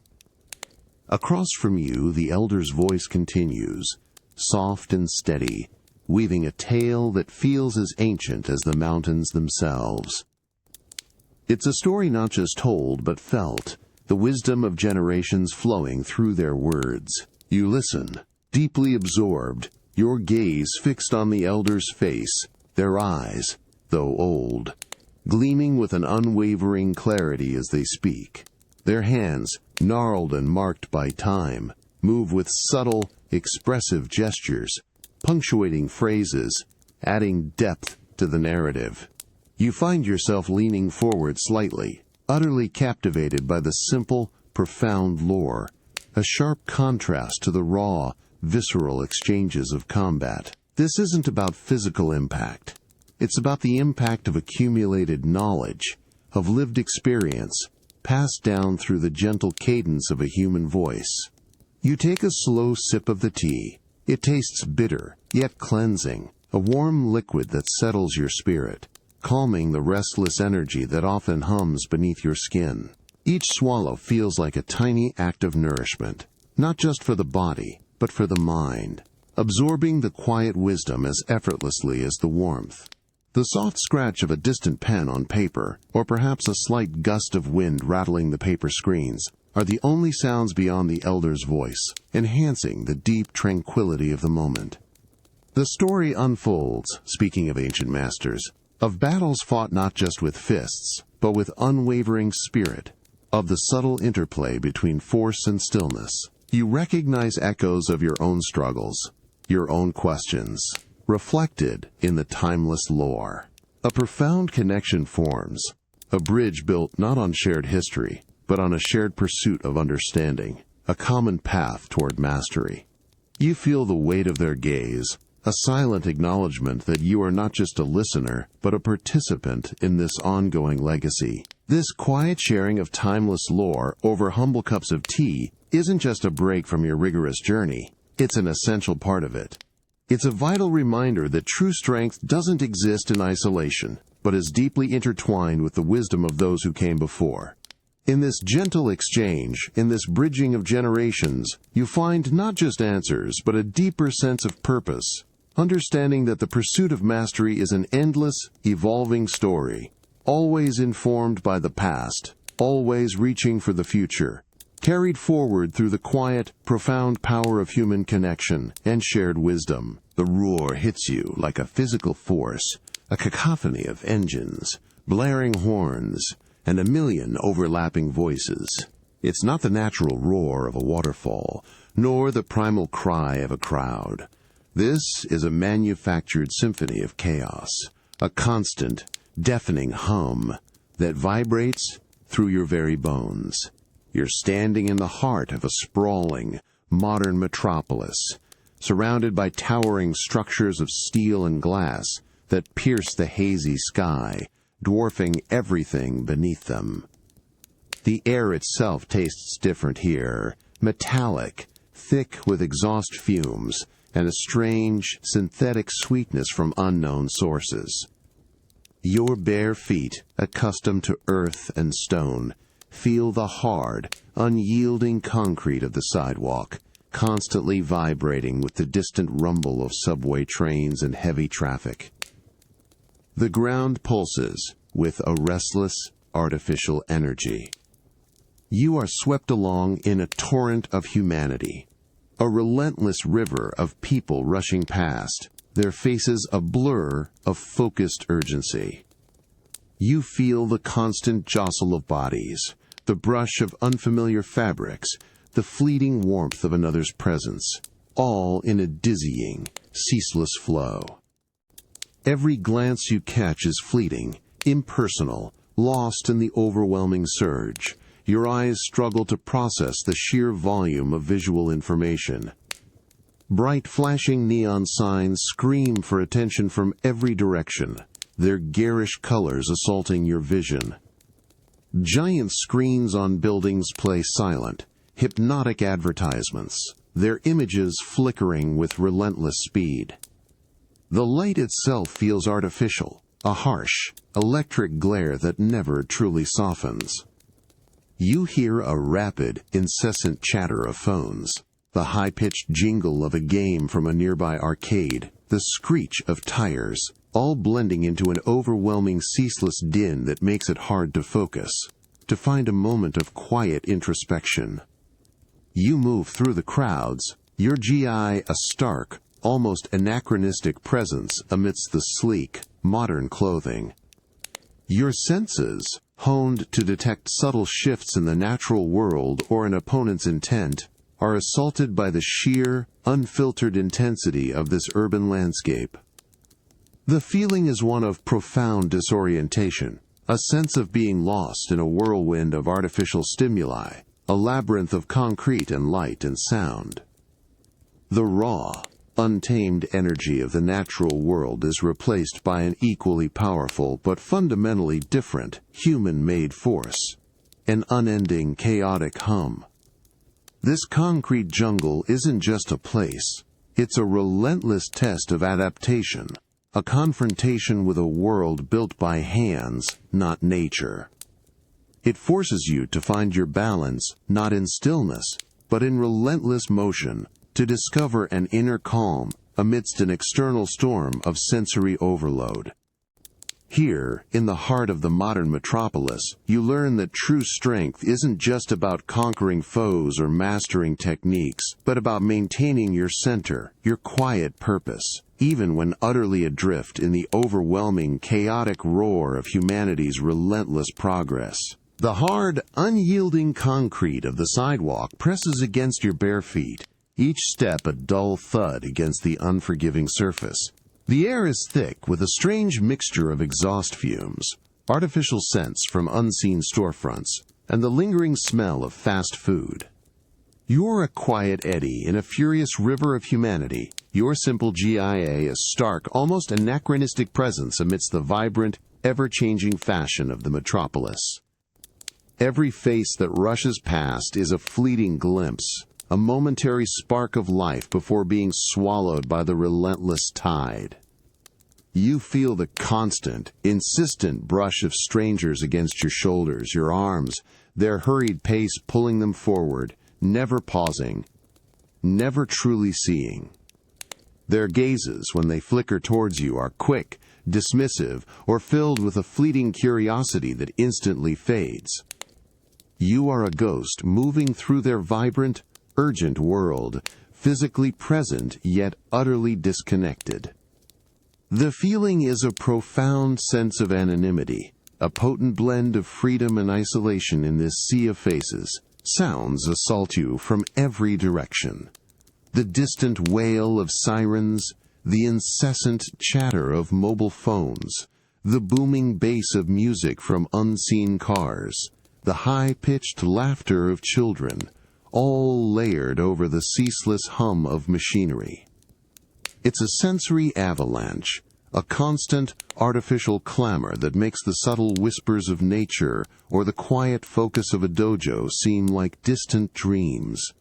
A: Across from you, the elder's voice continues, soft and steady, weaving a tale that feels as ancient as the mountains themselves. It's a story not just told but felt, the wisdom of generations flowing through their words. You listen, deeply absorbed, your gaze fixed on the elder's face, their eyes, though old, gleaming with an unwavering clarity as they speak. Their hands, gnarled and marked by time, move with subtle, expressive gestures, punctuating phrases, adding depth to the narrative. You find yourself leaning forward slightly, utterly captivated by the simple, profound lore, a sharp contrast to the raw, visceral exchanges of combat. This isn't about physical impact. It's about the impact of accumulated knowledge, of lived experience, passed down through the gentle cadence of a human voice. You take a slow sip of the tea. It tastes bitter, yet cleansing, a warm liquid that settles your spirit, calming the restless energy that often hums beneath your skin. Each swallow feels like a tiny act of nourishment, not just for the body, but for the mind, absorbing the quiet wisdom as effortlessly as the warmth. The soft scratch of a distant pen on paper, or perhaps a slight gust of wind rattling the paper screens, are the only sounds beyond the elder's voice, enhancing the deep tranquility of the moment. The story unfolds, speaking of ancient masters, of battles fought not just with fists, but with unwavering spirit, of the subtle interplay between force and stillness, You recognize echoes of your own struggles, your own questions, reflected in the timeless lore. A profound connection forms, a bridge built not on shared history, but on a shared pursuit of understanding, a common path toward mastery. You feel the weight of their gaze, a silent acknowledgement that you are not just a listener, but a participant in this ongoing legacy. This quiet sharing of timeless lore over humble cups of tea isn't just a break from your rigorous journey, it's an essential part of it. It's a vital reminder that true strength doesn't exist in isolation, but is deeply intertwined with the wisdom of those who came before. In this gentle exchange, in this bridging of generations, you find not just answers, but a deeper sense of purpose, understanding that the pursuit of mastery is an endless, evolving story, always informed by the past, always reaching for the future, carried forward through the quiet, profound power of human connection and shared wisdom. The roar hits you like a physical force, a cacophony of engines, blaring horns, and a million overlapping voices. It's not the natural roar of a waterfall, nor the primal cry of a crowd. This is a manufactured symphony of chaos, a constant, deafening hum that vibrates through your very bones. You're standing in the heart of a sprawling, modern metropolis, surrounded by towering structures of steel and glass that pierce the hazy sky, dwarfing everything beneath them. The air itself tastes different here, metallic, thick with exhaust fumes, and a strange, synthetic sweetness from unknown sources. Your bare feet, accustomed to earth and stone, feel the hard, unyielding concrete of the sidewalk, constantly vibrating with the distant rumble of subway trains and heavy traffic. The ground pulses with a restless, artificial energy. You are swept along in a torrent of humanity, a relentless river of people rushing past, their faces a blur of focused urgency. You feel the constant jostle of bodies, the brush of unfamiliar fabrics, the fleeting warmth of another's presence, all in a dizzying, ceaseless flow. Every glance you catch is fleeting, impersonal, lost in the overwhelming surge. Your eyes struggle to process the sheer volume of visual information. Bright flashing neon signs scream for attention from every direction, their garish colors assaulting your vision. Giant screens on buildings play silent, hypnotic advertisements, their images flickering with relentless speed. The light itself feels artificial, a harsh, electric glare that never truly softens. You hear a rapid, incessant chatter of phones, the high-pitched jingle of a game from a nearby arcade, the screech of tires, all blending into an overwhelming ceaseless din that makes it hard to focus, to find a moment of quiet introspection. You move through the crowds, your GI a stark, almost anachronistic presence amidst the sleek, modern clothing. Your senses, honed to detect subtle shifts in the natural world or an opponent's intent, are assaulted by the sheer, unfiltered intensity of this urban landscape. The feeling is one of profound disorientation, a sense of being lost in a whirlwind of artificial stimuli, a labyrinth of concrete and light and sound. The raw, untamed energy of the natural world is replaced by an equally powerful but fundamentally different human-made force, an unending chaotic hum. This concrete jungle isn't just a place, it's a relentless test of adaptation, a confrontation with a world built by hands, not nature. It forces you to find your balance not in stillness, but in relentless motion, to discover an inner calm amidst an external storm of sensory overload. Here, in the heart of the modern metropolis, you learn that true strength isn't just about conquering foes or mastering techniques, but about maintaining your center, your quiet purpose, even when utterly adrift in the overwhelming, chaotic roar of humanity's relentless progress. The hard, unyielding concrete of the sidewalk presses against your bare feet, each step a dull thud against the unforgiving surface. The air is thick with a strange mixture of exhaust fumes, artificial scents from unseen storefronts, and the lingering smell of fast food. You're a quiet eddy in a furious river of humanity. Your simple GIA is stark, almost anachronistic presence amidst the vibrant, ever-changing fashion of the metropolis. Every face that rushes past is a fleeting glimpse, a momentary spark of life before being swallowed by the relentless tide. You feel the constant, insistent brush of strangers against your shoulders, your arms, their hurried pace pulling them forward, never pausing, never truly seeing. Their gazes, when they flicker towards you, are quick, dismissive, or filled with a fleeting curiosity that instantly fades. You are a ghost moving through their vibrant, urgent world, physically present yet utterly disconnected. The feeling is a profound sense of anonymity, a potent blend of freedom and isolation in this sea of faces. Sounds assault you from every direction. The distant wail of sirens, the incessant chatter of mobile phones, the booming bass of music from unseen cars, the high-pitched laughter of children, all layered over the ceaseless hum of machinery. It's a sensory avalanche, a constant, artificial clamor that makes the subtle whispers of nature or the quiet focus of a dojo seem like distant dreams.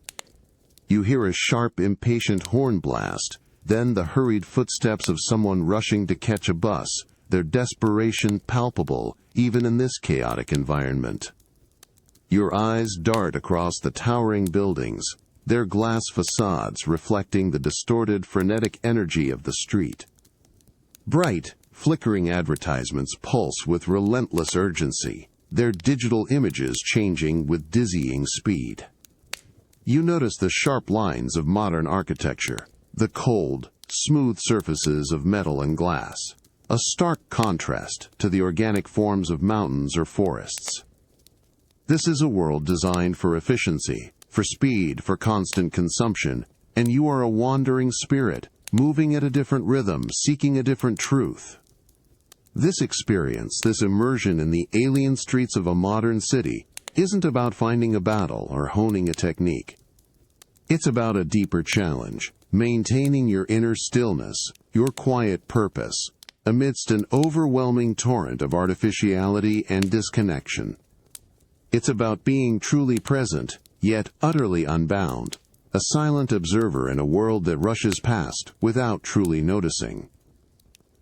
A: You hear a sharp, impatient horn blast, then the hurried footsteps of someone rushing to catch a bus, their desperation palpable even in this chaotic environment. Your eyes dart across the towering buildings, their glass facades reflecting the distorted, frenetic energy of the street. Bright, flickering advertisements pulse with relentless urgency, their digital images changing with dizzying speed. You notice the sharp lines of modern architecture, the cold, smooth surfaces of metal and glass, a stark contrast to the organic forms of mountains or forests. This is a world designed for efficiency, for speed, for constant consumption, and you are a wandering spirit, moving at a different rhythm, seeking a different truth. This experience, this immersion in the alien streets of a modern city, isn't about finding a battle or honing a technique. It's about a deeper challenge, maintaining your inner stillness, your quiet purpose, amidst an overwhelming torrent of artificiality and disconnection. It's about being truly present, yet utterly unbound, a silent observer in a world that rushes past without truly noticing.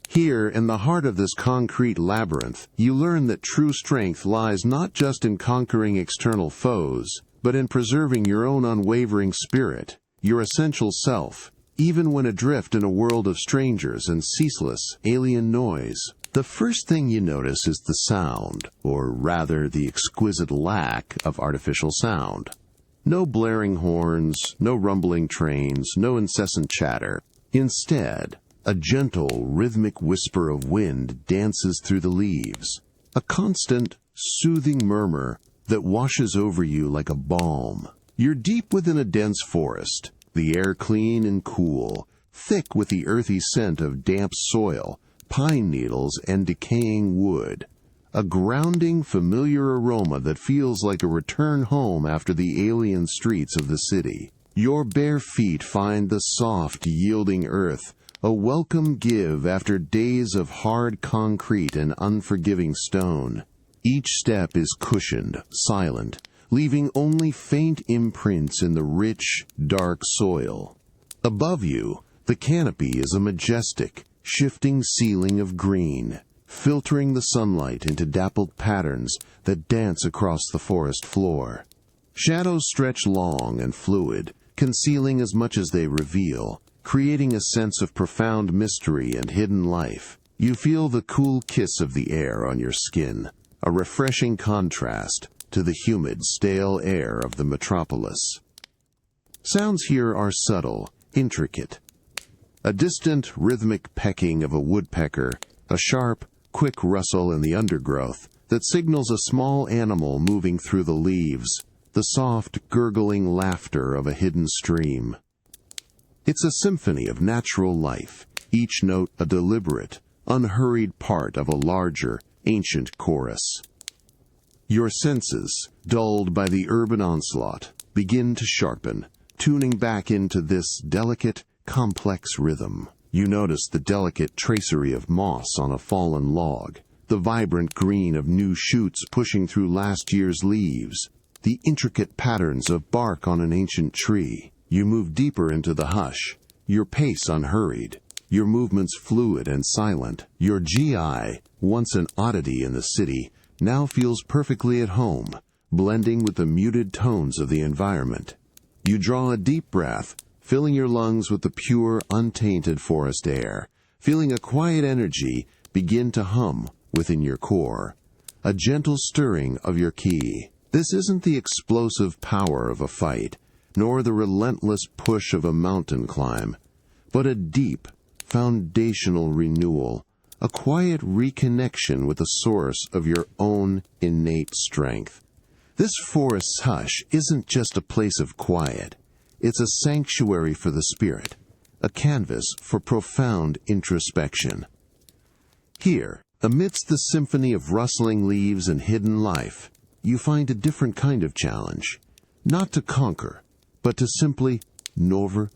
A: Here, in the heart of this concrete labyrinth, you learn that true strength lies not just in conquering external foes, but in preserving your own unwavering spirit, your essential self, even when adrift in a world of strangers and ceaseless, alien noise. The first thing you notice is the sound, or rather the exquisite lack of artificial sound. No blaring horns, no rumbling trains, no incessant chatter. Instead, a gentle, rhythmic whisper of wind dances through the leaves, a constant, soothing murmur that washes over you like a balm. You're deep within a dense forest, the air clean and cool, thick with the earthy scent of damp soil, pine needles, and decaying wood. A grounding, familiar aroma that feels like a return home after the alien streets of the city. Your bare feet find the soft, yielding earth, a welcome give after days of hard concrete and unforgiving stone. Each step is cushioned, silent, leaving only faint imprints in the rich, dark soil. Above you, the canopy is a majestic, shifting ceiling of green, filtering the sunlight into dappled patterns that dance across the forest floor. Shadows stretch long and fluid, concealing as much as they reveal, creating a sense of profound mystery and hidden life. You feel the cool kiss of the air on your skin, a refreshing contrast to the humid, stale air of the metropolis. Sounds here are subtle, intricate. A distant, rhythmic pecking of a woodpecker, a sharp, quick rustle in the undergrowth that signals a small animal moving through the leaves, the soft, gurgling laughter of a hidden stream. It's a symphony of natural life, each note a deliberate, unhurried part of a larger, ancient chorus. Your senses, dulled by the urban onslaught, begin to sharpen, tuning back into this delicate, complex rhythm. You notice the delicate tracery of moss on a fallen log, the vibrant green of new shoots pushing through last year's leaves, the intricate patterns of bark on an ancient tree. You move deeper into the hush, your pace unhurried, your movements fluid and silent. Your GI, once an oddity in the city, now feels perfectly at home, blending with the muted tones of the environment. You draw a deep breath, filling your lungs with the pure, untainted forest air, feeling a quiet energy begin to hum within your core, a gentle stirring of your ki. This isn't the explosive power of a fight, nor the relentless push of a mountain climb, but a deep, foundational renewal, a quiet reconnection with the source of your own innate strength. This forest's hush isn't just a place of quiet. It's a sanctuary for the spirit, a canvas for profound introspection. Here, amidst the symphony of rustling leaves and hidden life, you find a different kind of challenge, not to conquer, but to simply nover,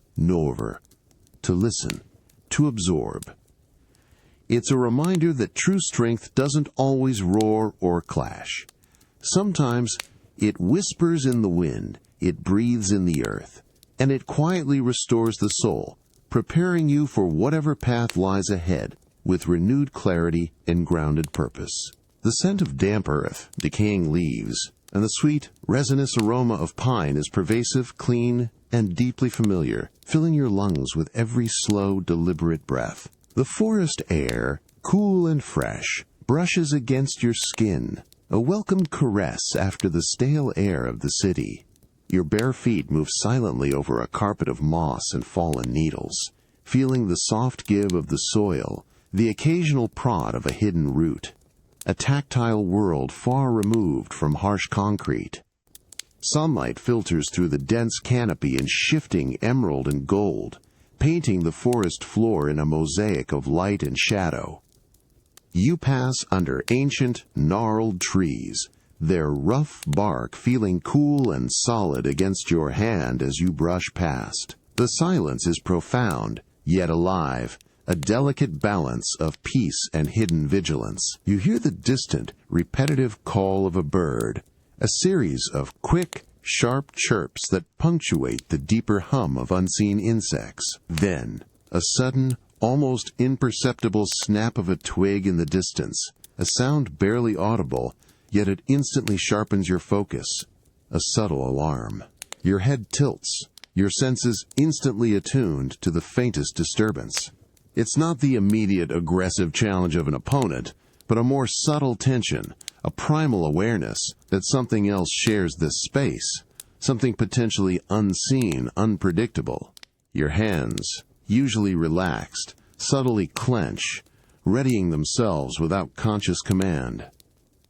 A: to listen, to absorb. It's a reminder that true strength doesn't always roar or clash. Sometimes it whispers in the wind, it breathes in the earth, and it quietly restores the soul, preparing you for whatever path lies ahead with renewed clarity and grounded purpose. The scent of damp earth, decaying leaves, and the sweet, resinous aroma of pine is pervasive, clean, and deeply familiar, filling your lungs with every slow, deliberate breath. The forest air, cool and fresh, brushes against your skin, a welcome caress after the stale air of the city. Your bare feet move silently over a carpet of moss and fallen needles, feeling the soft give of the soil, the occasional prod of a hidden root. A tactile world far removed from harsh concrete. Sunlight filters through the dense canopy in shifting emerald and gold, painting the forest floor in a mosaic of light and shadow. You pass under ancient, gnarled trees, their rough bark feeling cool and solid against your hand as you brush past. The silence is profound, yet alive, a delicate balance of peace and hidden vigilance. You hear the distant, repetitive call of a bird, a series of quick, sharp chirps that punctuate the deeper hum of unseen insects. Then, a sudden, almost imperceptible snap of a twig in the distance, a sound barely audible, yet it instantly sharpens your focus, a subtle alarm. Your head tilts, your senses instantly attuned to the faintest disturbance. It's not the immediate aggressive challenge of an opponent, but a more subtle tension, a primal awareness that something else shares this space, something potentially unseen, unpredictable. Your hands, usually relaxed, subtly clench, readying themselves without conscious command.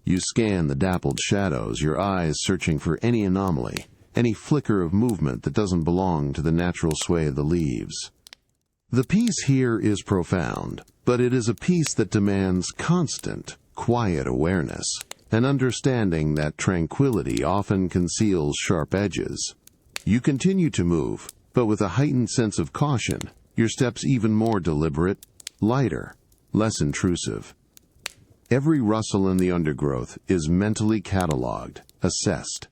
A: You scan the dappled shadows, your eyes searching for any anomaly, any flicker of movement that doesn't belong to the natural sway of the leaves. The peace here is profound, but it is a peace that demands constant, quiet awareness, an understanding that tranquility often conceals sharp edges. You continue to move, but with a heightened sense of caution, your steps even more deliberate, lighter, less intrusive. Every rustle in the undergrowth is mentally catalogued, assessed.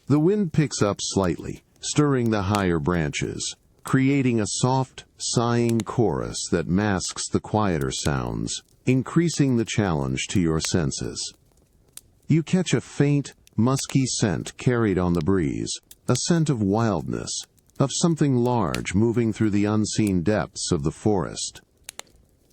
A: The wind picks up slightly, stirring the higher branches, creating a soft, sighing chorus that masks the quieter sounds, increasing the challenge to your senses. You catch a faint, musky scent carried on the breeze, a scent of wildness, of something large moving through the unseen depths of the forest.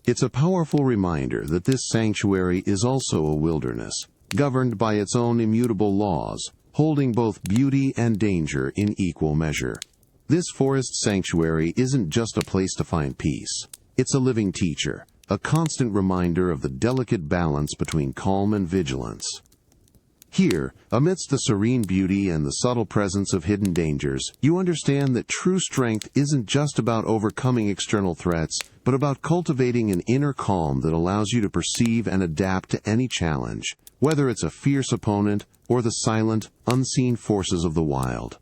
A: It's a powerful reminder that this sanctuary is also a wilderness, governed by its own immutable laws, holding both beauty and danger in equal measure. This forest sanctuary isn't just a place to find peace. It's a living teacher, a constant reminder of the delicate balance between calm and vigilance. Here, amidst the serene beauty and the subtle presence of hidden dangers, you understand that true strength isn't just about overcoming external threats, but about cultivating an inner calm that allows you to perceive and adapt to any challenge, whether it's a fierce opponent or the silent, unseen forces of the wild.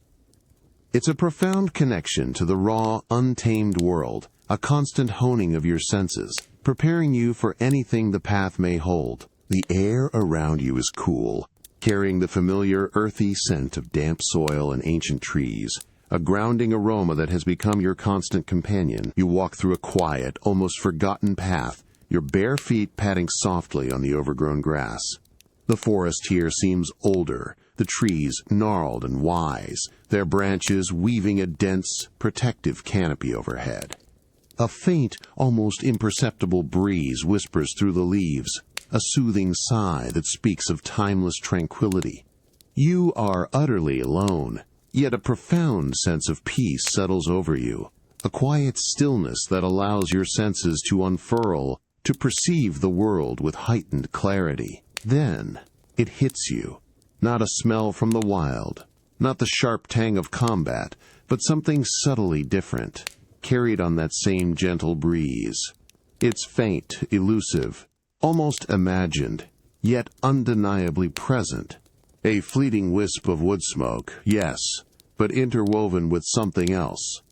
A: It's a profound connection to the raw, untamed world, a constant honing of your senses, preparing you for anything the path may hold. The air around you is cool, carrying the familiar earthy scent of damp soil and ancient trees, a grounding aroma that has become your constant companion. You walk through a quiet, almost forgotten path, your bare feet padding softly on the overgrown grass. The forest here seems older, the trees gnarled and wise, their branches weaving a dense, protective canopy overhead. A faint, almost imperceptible breeze whispers through the leaves, a soothing sigh that speaks of timeless tranquility. You are utterly alone, yet a profound sense of peace settles over you, a quiet stillness that allows your senses to unfurl, to perceive the world with heightened clarity. Then, it hits you. Not a smell from the wild, not the sharp tang of combat, but something subtly different, carried on that same gentle breeze. It's faint, elusive, almost imagined, yet undeniably present. A fleeting wisp of wood smoke, yes, but interwoven with something else.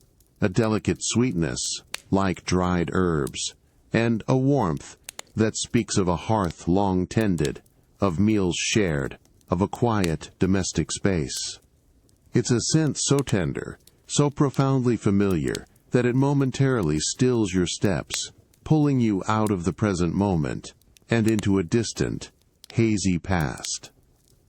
A: A delicate sweetness, like dried herbs, and a warmth that speaks of a hearth long tended, of meals shared, of a quiet domestic space. It's a scent so tender, so profoundly familiar, that it momentarily stills your steps, pulling you out of the present moment and into a distant, hazy past.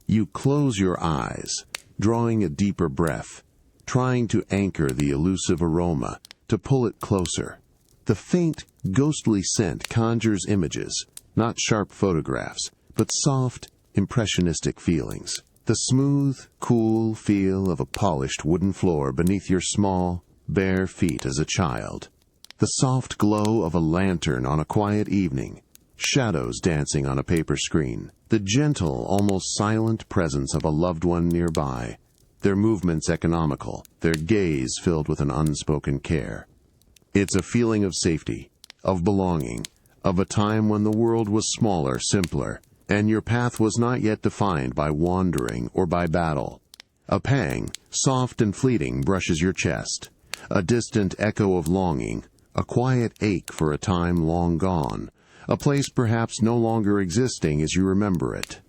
A: You close your eyes, drawing a deeper breath, trying to anchor the elusive aroma, to pull it closer. The faint, ghostly scent conjures images, not sharp photographs, but soft, impressionistic feelings. The smooth, cool feel of a polished wooden floor beneath your small, bare feet as a child. The soft glow of a lantern on a quiet evening, shadows dancing on a paper screen. The gentle, almost silent presence of a loved one nearby, their movements economical, their gaze filled with an unspoken care. It's a feeling of safety, of belonging, of a time when the world was smaller, simpler, and your path was not yet defined by wandering or by battle. A pang, soft and fleeting, brushes your chest, a distant echo of longing, a quiet ache for a time long gone, a place perhaps no longer existing as you remember it.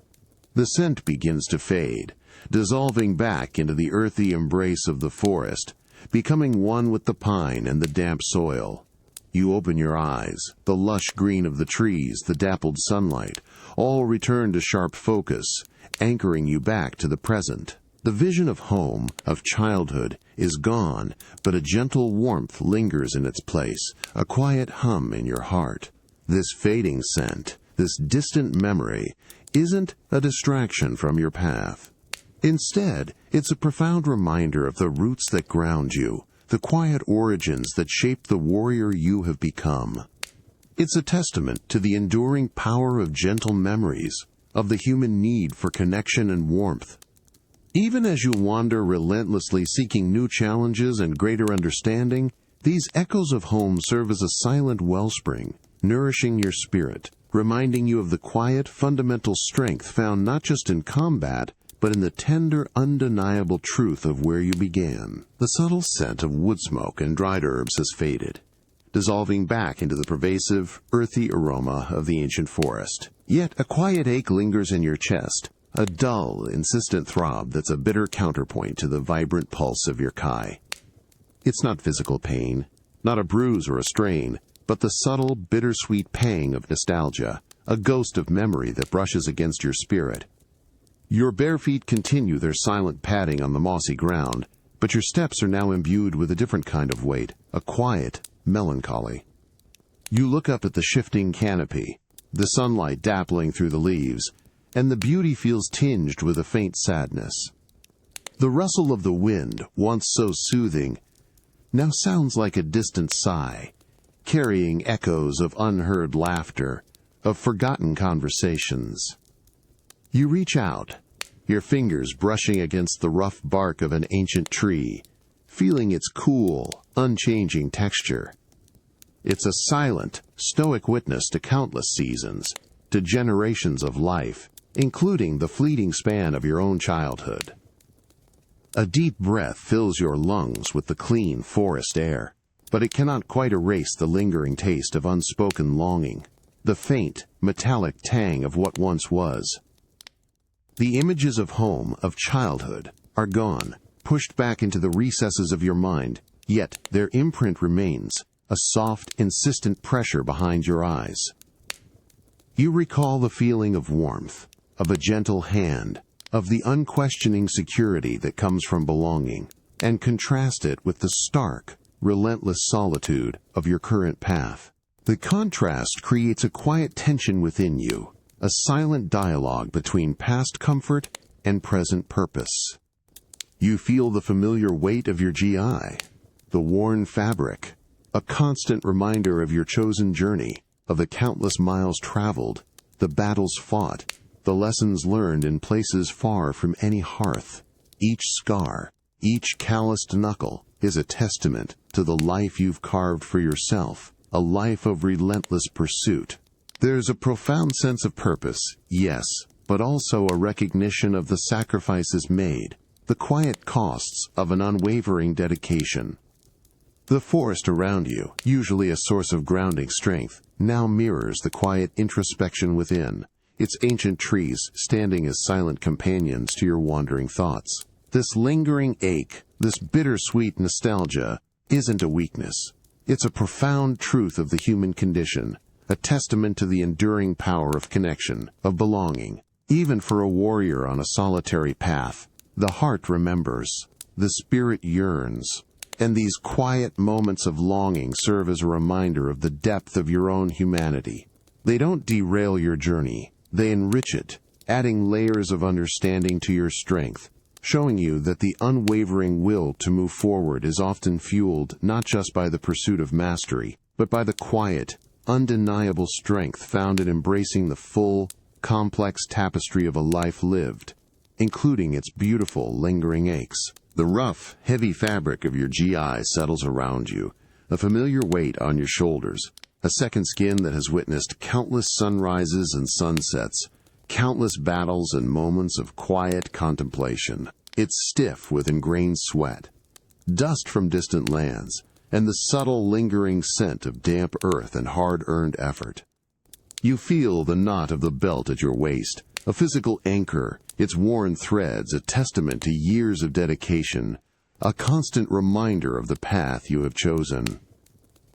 A: The scent begins to fade, dissolving back into the earthy embrace of the forest, becoming one with the pine and the damp soil. You open your eyes, the lush green of the trees, the dappled sunlight, all return to sharp focus, anchoring you back to the present. The vision of home, of childhood, is gone, but a gentle warmth lingers in its place, a quiet hum in your heart. This fading scent, this distant memory, isn't a distraction from your path. Instead, it's a profound reminder of the roots that ground you, the quiet origins that shape the warrior you have become. It's a testament to the enduring power of gentle memories, of the human need for connection and warmth. Even as you wander relentlessly seeking new challenges and greater understanding, these echoes of home serve as a silent wellspring, nourishing your spirit, reminding you of the quiet, fundamental strength found not just in combat, but in the tender, undeniable truth of where you began. The subtle scent of wood smoke and dried herbs has faded, dissolving back into the pervasive, earthy aroma of the ancient forest. Yet a quiet ache lingers in your chest, a dull, insistent throb that's a bitter counterpoint to the vibrant pulse of your kai. It's not physical pain, not a bruise or a strain, but the subtle, bittersweet pang of nostalgia, a ghost of memory that brushes against your spirit. Your bare feet continue their silent padding on the mossy ground, but your steps are now imbued with a different kind of weight, a quiet melancholy. You look up at the shifting canopy, the sunlight dappling through the leaves, and the beauty feels tinged with a faint sadness. The rustle of the wind, once so soothing, now sounds like a distant sigh, carrying echoes of unheard laughter, of forgotten conversations. You reach out, your fingers brushing against the rough bark of an ancient tree, feeling its cool, unchanging texture. It's a silent, stoic witness to countless seasons, to generations of life, including the fleeting span of your own childhood. A deep breath fills your lungs with the clean forest air, but it cannot quite erase the lingering taste of unspoken longing, the faint, metallic tang of what once was. The images of home, of childhood, are gone, pushed back into the recesses of your mind, yet their imprint remains, a soft, insistent pressure behind your eyes. You recall the feeling of warmth, of a gentle hand, of the unquestioning security that comes from belonging, and contrast it with the stark, relentless solitude of your current path. The contrast creates a quiet tension within you, a silent dialogue between past comfort and present purpose. You feel the familiar weight of your GI, the worn fabric, a constant reminder of your chosen journey, of the countless miles traveled, the battles fought, the lessons learned in places far from any hearth. Each scar, each calloused knuckle, is a testament to the life you've carved for yourself, a life of relentless pursuit. There's a profound sense of purpose, yes, but also a recognition of the sacrifices made, the quiet costs of an unwavering dedication. The forest around you, usually a source of grounding strength, now mirrors the quiet introspection within, its ancient trees standing as silent companions to your wandering thoughts. This lingering ache, this bittersweet nostalgia, isn't a weakness. It's a profound truth of the human condition, a testament to the enduring power of connection, of belonging. Even for a warrior on a solitary path, the heart remembers, the spirit yearns, and these quiet moments of longing serve as a reminder of the depth of your own humanity. They don't derail your journey, they enrich it, adding layers of understanding to your strength, showing you that the unwavering will to move forward is often fueled not just by the pursuit of mastery, but by the quiet, undeniable strength found in embracing the full, complex tapestry of a life lived, including its beautiful, lingering aches. The rough, heavy fabric of your GI settles around you, a familiar weight on your shoulders, a second skin that has witnessed countless sunrises and sunsets, countless battles and moments of quiet contemplation. It's stiff with ingrained sweat, dust from distant lands, and the subtle, lingering scent of damp earth and hard-earned effort. You feel the knot of the belt at your waist, a physical anchor, its worn threads a testament to years of dedication, a constant reminder of the path you have chosen.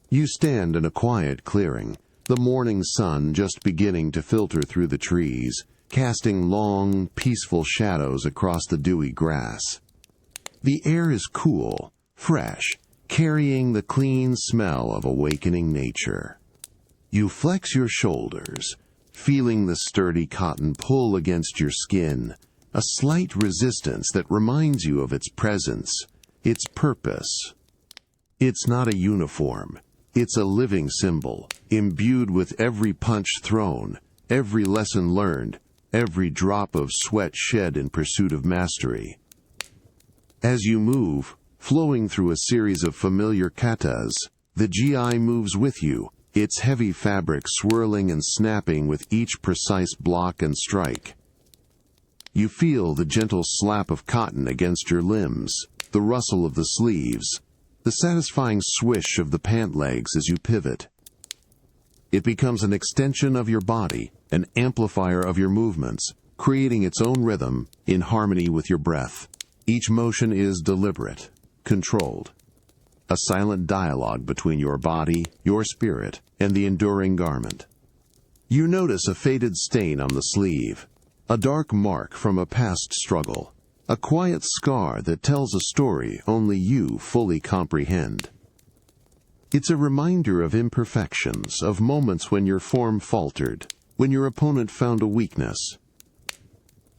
A: You stand in a quiet clearing, the morning sun just beginning to filter through the trees, casting long, peaceful shadows across the dewy grass. The air is cool, fresh, carrying the clean smell of awakening nature. You flex your shoulders, feeling the sturdy cotton pull against your skin, a slight resistance that reminds you of its presence, its purpose. It's not a uniform. It's a living symbol, imbued with every punch thrown, every lesson learned, every drop of sweat shed in pursuit of mastery. As you move, flowing through a series of familiar katas, the GI moves with you, its heavy fabric swirling and snapping with each precise block and strike. You feel the gentle slap of cotton against your limbs, the rustle of the sleeves, the satisfying swish of the pant legs as you pivot. It becomes an extension of your body, an amplifier of your movements, creating its own rhythm in harmony with your breath. Each motion is deliberate, controlled, a silent dialogue between your body, your spirit, and the enduring garment. You notice a faded stain on the sleeve, a dark mark from a past struggle, a quiet scar that tells a story only you fully comprehend. It's a reminder of imperfections, of moments when your form faltered, when your opponent found a weakness.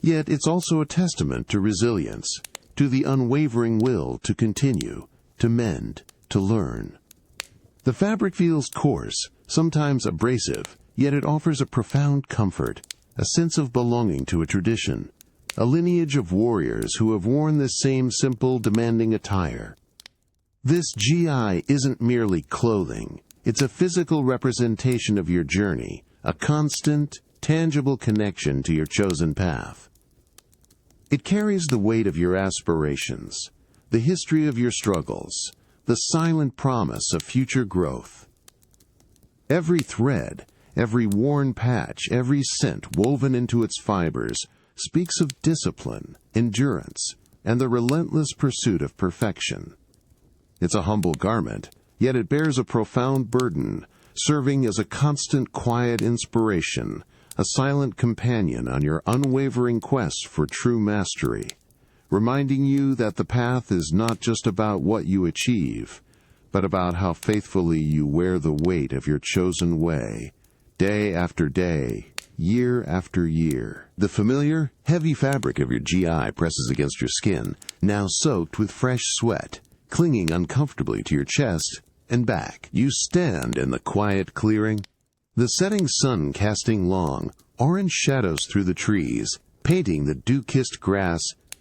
A: Yet it's also a testament to resilience, to the unwavering will to continue, to mend, to learn. The fabric feels coarse, sometimes abrasive, yet it offers a profound comfort, a sense of belonging to a tradition, a lineage of warriors who have worn this same simple, demanding attire. This GI isn't merely clothing. It's a physical representation of your journey, a constant, tangible connection to your chosen path. It carries the weight of your aspirations, the history of your struggles, the silent promise of future growth. Every thread, every worn patch, every scent woven into its fibers speaks of discipline, endurance, and the relentless pursuit of perfection. It's a humble garment, yet it bears a profound burden, serving as a constant quiet inspiration, a silent companion on your unwavering quest for true mastery, reminding you that the path is not just about what you achieve, but about how faithfully you wear the weight of your chosen way, day after day, year after year. The familiar, heavy fabric of your GI presses against your skin, now soaked with fresh sweat, clinging uncomfortably to your chest and back. You stand in the quiet clearing, the setting sun casting long, orange shadows through the trees, painting the dew-kissed grass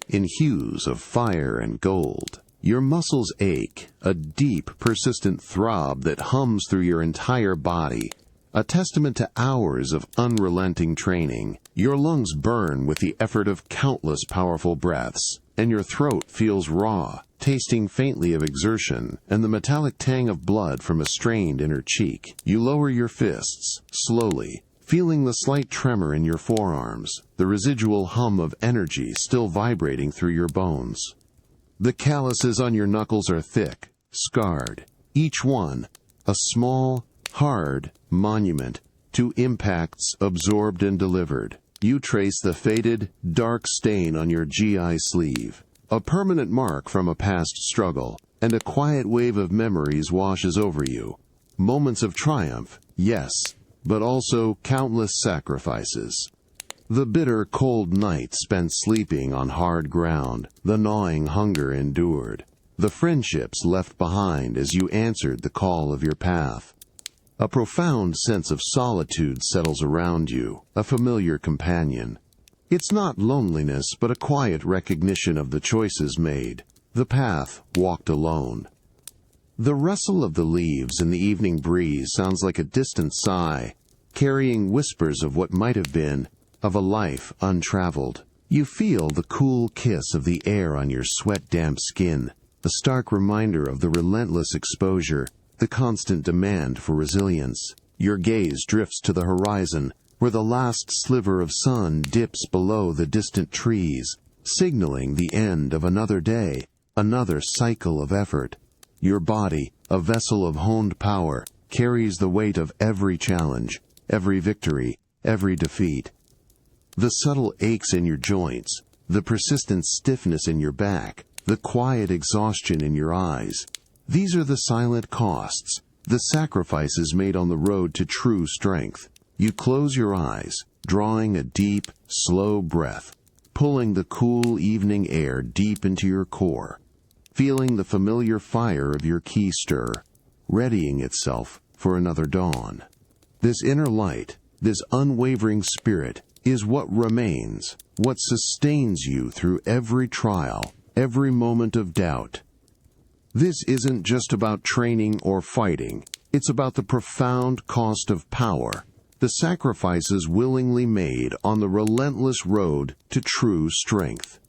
A: in hues of fire and gold. Your muscles ache, a deep, persistent throb that hums through your entire body, a testament to hours of unrelenting training. Your lungs burn with the effort of countless powerful breaths, and your throat feels raw, tasting faintly of exertion and the metallic tang of blood from a strained inner cheek. You lower your fists, slowly, feeling the slight tremor in your forearms, the residual hum of energy still vibrating through your bones. The calluses on your knuckles are thick, scarred, each one a small, hard monument to impacts absorbed and delivered. You trace the faded, dark stain on your GI sleeve, a permanent mark from a past struggle, and a quiet wave of memories washes over you. Moments of triumph, yes, but also countless sacrifices. The bitter, cold nights spent sleeping on hard ground, the gnawing hunger endured, the friendships left behind as you answered the call of your path. A profound sense of solitude settles around you, a familiar companion. It's not loneliness, but a quiet recognition of the choices made, the path walked alone. The rustle of the leaves in the evening breeze sounds like a distant sigh, carrying whispers of what might have been, of a life untraveled. You feel the cool kiss of the air on your sweat-damp skin, a stark reminder of the relentless exposure, the constant demand for resilience. Your gaze drifts to the horizon, where the last sliver of sun dips below the distant trees, signaling the end of another day, another cycle of effort. Your body, a vessel of honed power, carries the weight of every challenge, every victory, every defeat. The subtle aches in your joints, the persistent stiffness in your back, the quiet exhaustion in your eyes. These are the silent costs, the sacrifices made on the road to true strength. You close your eyes, drawing a deep, slow breath, pulling the cool evening air deep into your core, feeling the familiar fire of your ki stir, readying itself for another dawn. This inner light, this unwavering spirit, is what remains, what sustains you through every trial, every moment of doubt. This isn't just about training or fighting. It's about the profound cost of power, the sacrifices willingly made on the relentless road to true strength.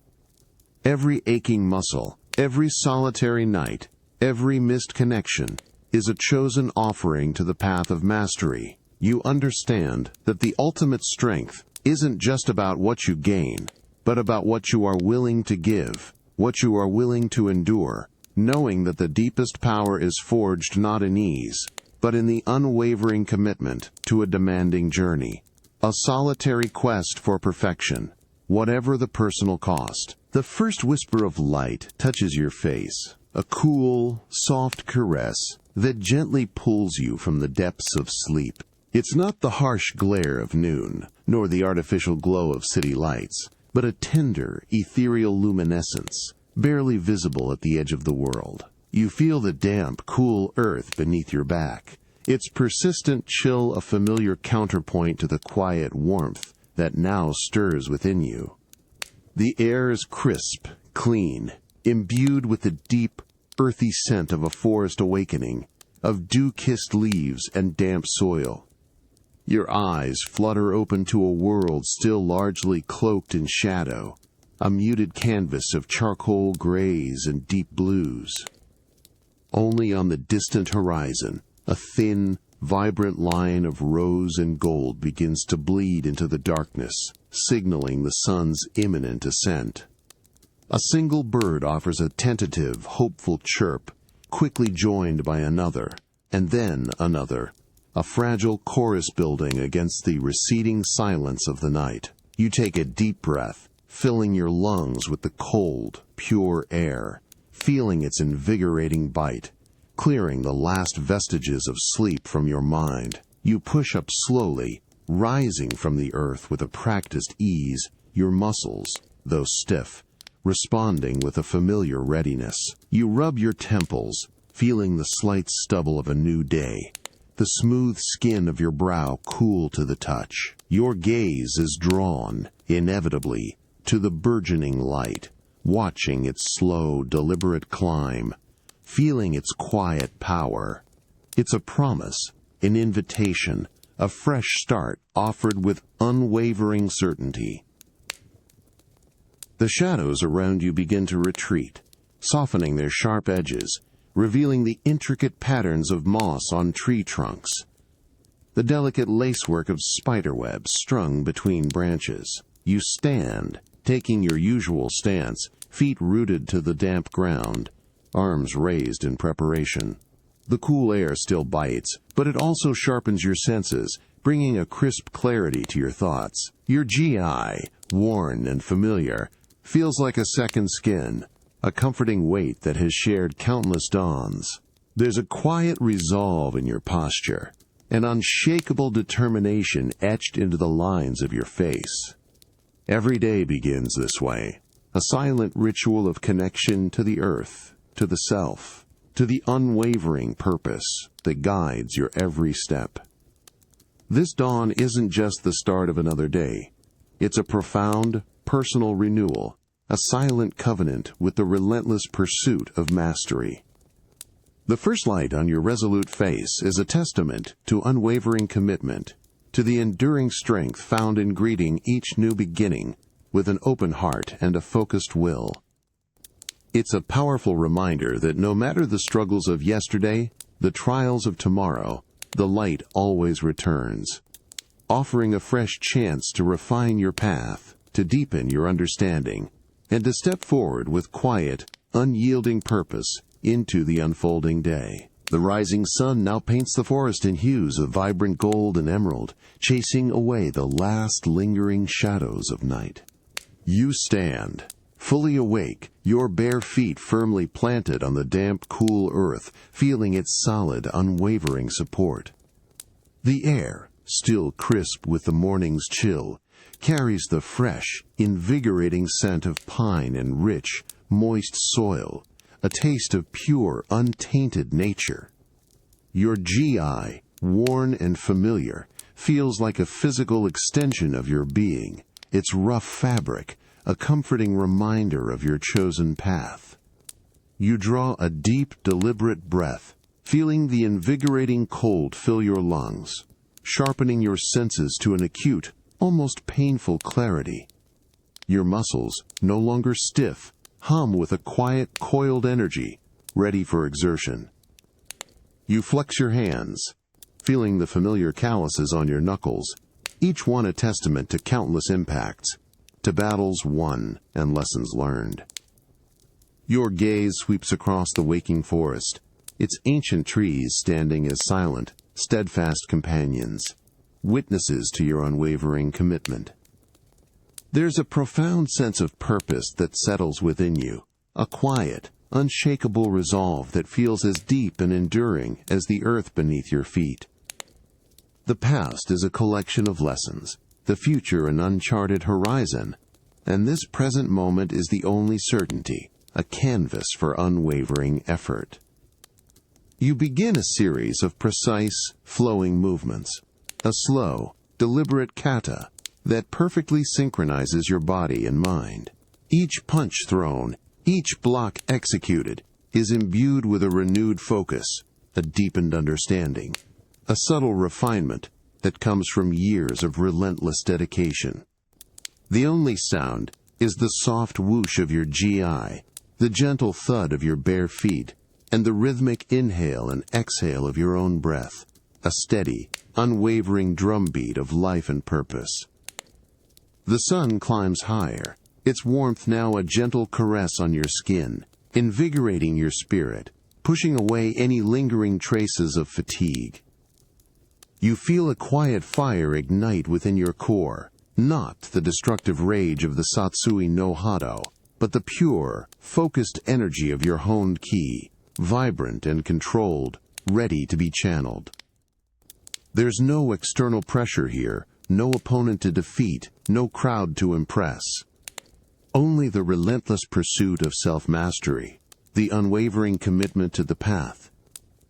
A: Every aching muscle, every solitary night, every missed connection is a chosen offering to the path of mastery. You understand that the ultimate strength isn't just about what you gain, but about what you are willing to give, what you are willing to endure, knowing that the deepest power is forged not in ease, but in the unwavering commitment to a demanding journey, a solitary quest for perfection, whatever the personal cost. The first whisper of light touches your face, a cool, soft caress that gently pulls you from the depths of sleep. It's not the harsh glare of noon, nor the artificial glow of city lights, but a tender, ethereal luminescence, barely visible at the edge of the world. You feel the damp, cool earth beneath your back. Its persistent chill a familiar counterpoint to the quiet warmth that now stirs within you. The air is crisp, clean, imbued with the deep, earthy scent of a forest awakening, of dew-kissed leaves and damp soil. Your eyes flutter open to a world still largely cloaked in shadow, a muted canvas of charcoal grays and deep blues. Only on the distant horizon, a thin, vibrant line of rose and gold begins to bleed into the darkness, signaling the sun's imminent ascent. A single bird offers a tentative, hopeful chirp, quickly joined by another, and then another, a fragile chorus building against the receding silence of the night. You take a deep breath, filling your lungs with the cold, pure air, feeling its invigorating bite, clearing the last vestiges of sleep from your mind. You push up slowly, rising from the earth with a practiced ease, your muscles, though stiff, responding with a familiar readiness. You rub your temples, feeling the slight stubble of a new day, the smooth skin of your brow cool to the touch. Your gaze is drawn, inevitably, to the burgeoning light, watching its slow, deliberate climb, feeling its quiet power. It's a promise, an invitation, a fresh start offered with unwavering certainty. The shadows around you begin to retreat, softening their sharp edges, revealing the intricate patterns of moss on tree trunks, the delicate lacework of spiderwebs strung between branches. You stand, taking your usual stance, feet rooted to the damp ground, arms raised in preparation. The cool air still bites, but it also sharpens your senses, bringing a crisp clarity to your thoughts. Your GI, worn and familiar, feels like a second skin, a comforting weight that has shared countless dawns. There's a quiet resolve in your posture, an unshakable determination etched into the lines of your face. Every day begins this way, a silent ritual of connection to the earth, to the self, to the unwavering purpose that guides your every step. This dawn isn't just the start of another day. It's a profound, personal renewal, a silent covenant with the relentless pursuit of mastery. The first light on your resolute face is a testament to unwavering commitment, to the enduring strength found in greeting each new beginning with an open heart and a focused will. It's a powerful reminder that no matter the struggles of yesterday, the trials of tomorrow, the light always returns, offering a fresh chance to refine your path, to deepen your understanding, and to step forward with quiet, unyielding purpose into the unfolding day. The rising sun now paints the forest in hues of vibrant gold and emerald, chasing away the last lingering shadows of night. You stand, fully awake, your bare feet firmly planted on the damp, cool earth, feeling its solid, unwavering support. The air, still crisp with the morning's chill, carries the fresh, invigorating scent of pine and rich, moist soil, a taste of pure, untainted nature. Your GI, worn and familiar, feels like a physical extension of your being, its rough fabric, a comforting reminder of your chosen path. You draw a deep, deliberate breath, feeling the invigorating cold fill your lungs, sharpening your senses to an acute, almost painful clarity. Your muscles, no longer stiff, hum with a quiet, coiled energy, ready for exertion. You flex your hands, feeling the familiar calluses on your knuckles, each one a testament to countless impacts, to battles won and lessons learned. Your gaze sweeps across the waking forest, its ancient trees standing as silent, steadfast companions, witnesses to your unwavering commitment. There's a profound sense of purpose that settles within you, a quiet, unshakable resolve that feels as deep and enduring as the earth beneath your feet. The past is a collection of lessons, the future an uncharted horizon, and this present moment is the only certainty, a canvas for unwavering effort. You begin a series of precise, flowing movements, a slow, deliberate kata that perfectly synchronizes your body and mind. Each punch thrown, each block executed, is imbued with a renewed focus, a deepened understanding, a subtle refinement that comes from years of relentless dedication. The only sound is the soft whoosh of your GI, the gentle thud of your bare feet, and the rhythmic inhale and exhale of your own breath, a steady, unwavering drumbeat of life and purpose. The sun climbs higher, its warmth now a gentle caress on your skin, invigorating your spirit, pushing away any lingering traces of fatigue. You feel a quiet fire ignite within your core, not the destructive rage of the Satsui no Hado, but the pure, focused energy of your honed ki, vibrant and controlled, ready to be channeled. There's no external pressure here, no opponent to defeat, no crowd to impress. Only the relentless pursuit of self-mastery, the unwavering commitment to the path.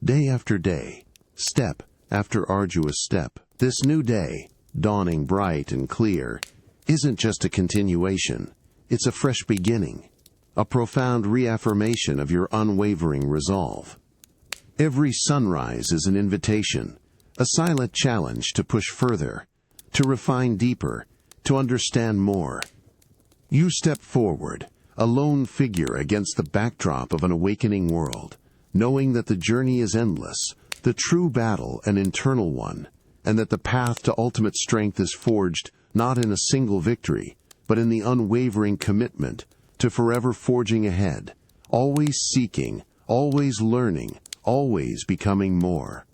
A: Day after day, step after arduous step, this new day, dawning bright and clear, isn't just a continuation, it's a fresh beginning, a profound reaffirmation of your unwavering resolve. Every sunrise is an invitation, a silent challenge to push further, to refine deeper, to understand more. You step forward, a lone figure against the backdrop of an awakening world, knowing that the journey is endless, the true battle an internal one, and that the path to ultimate strength is forged not in a single victory, but in the unwavering commitment to forever forging ahead, always seeking, always learning, always becoming more.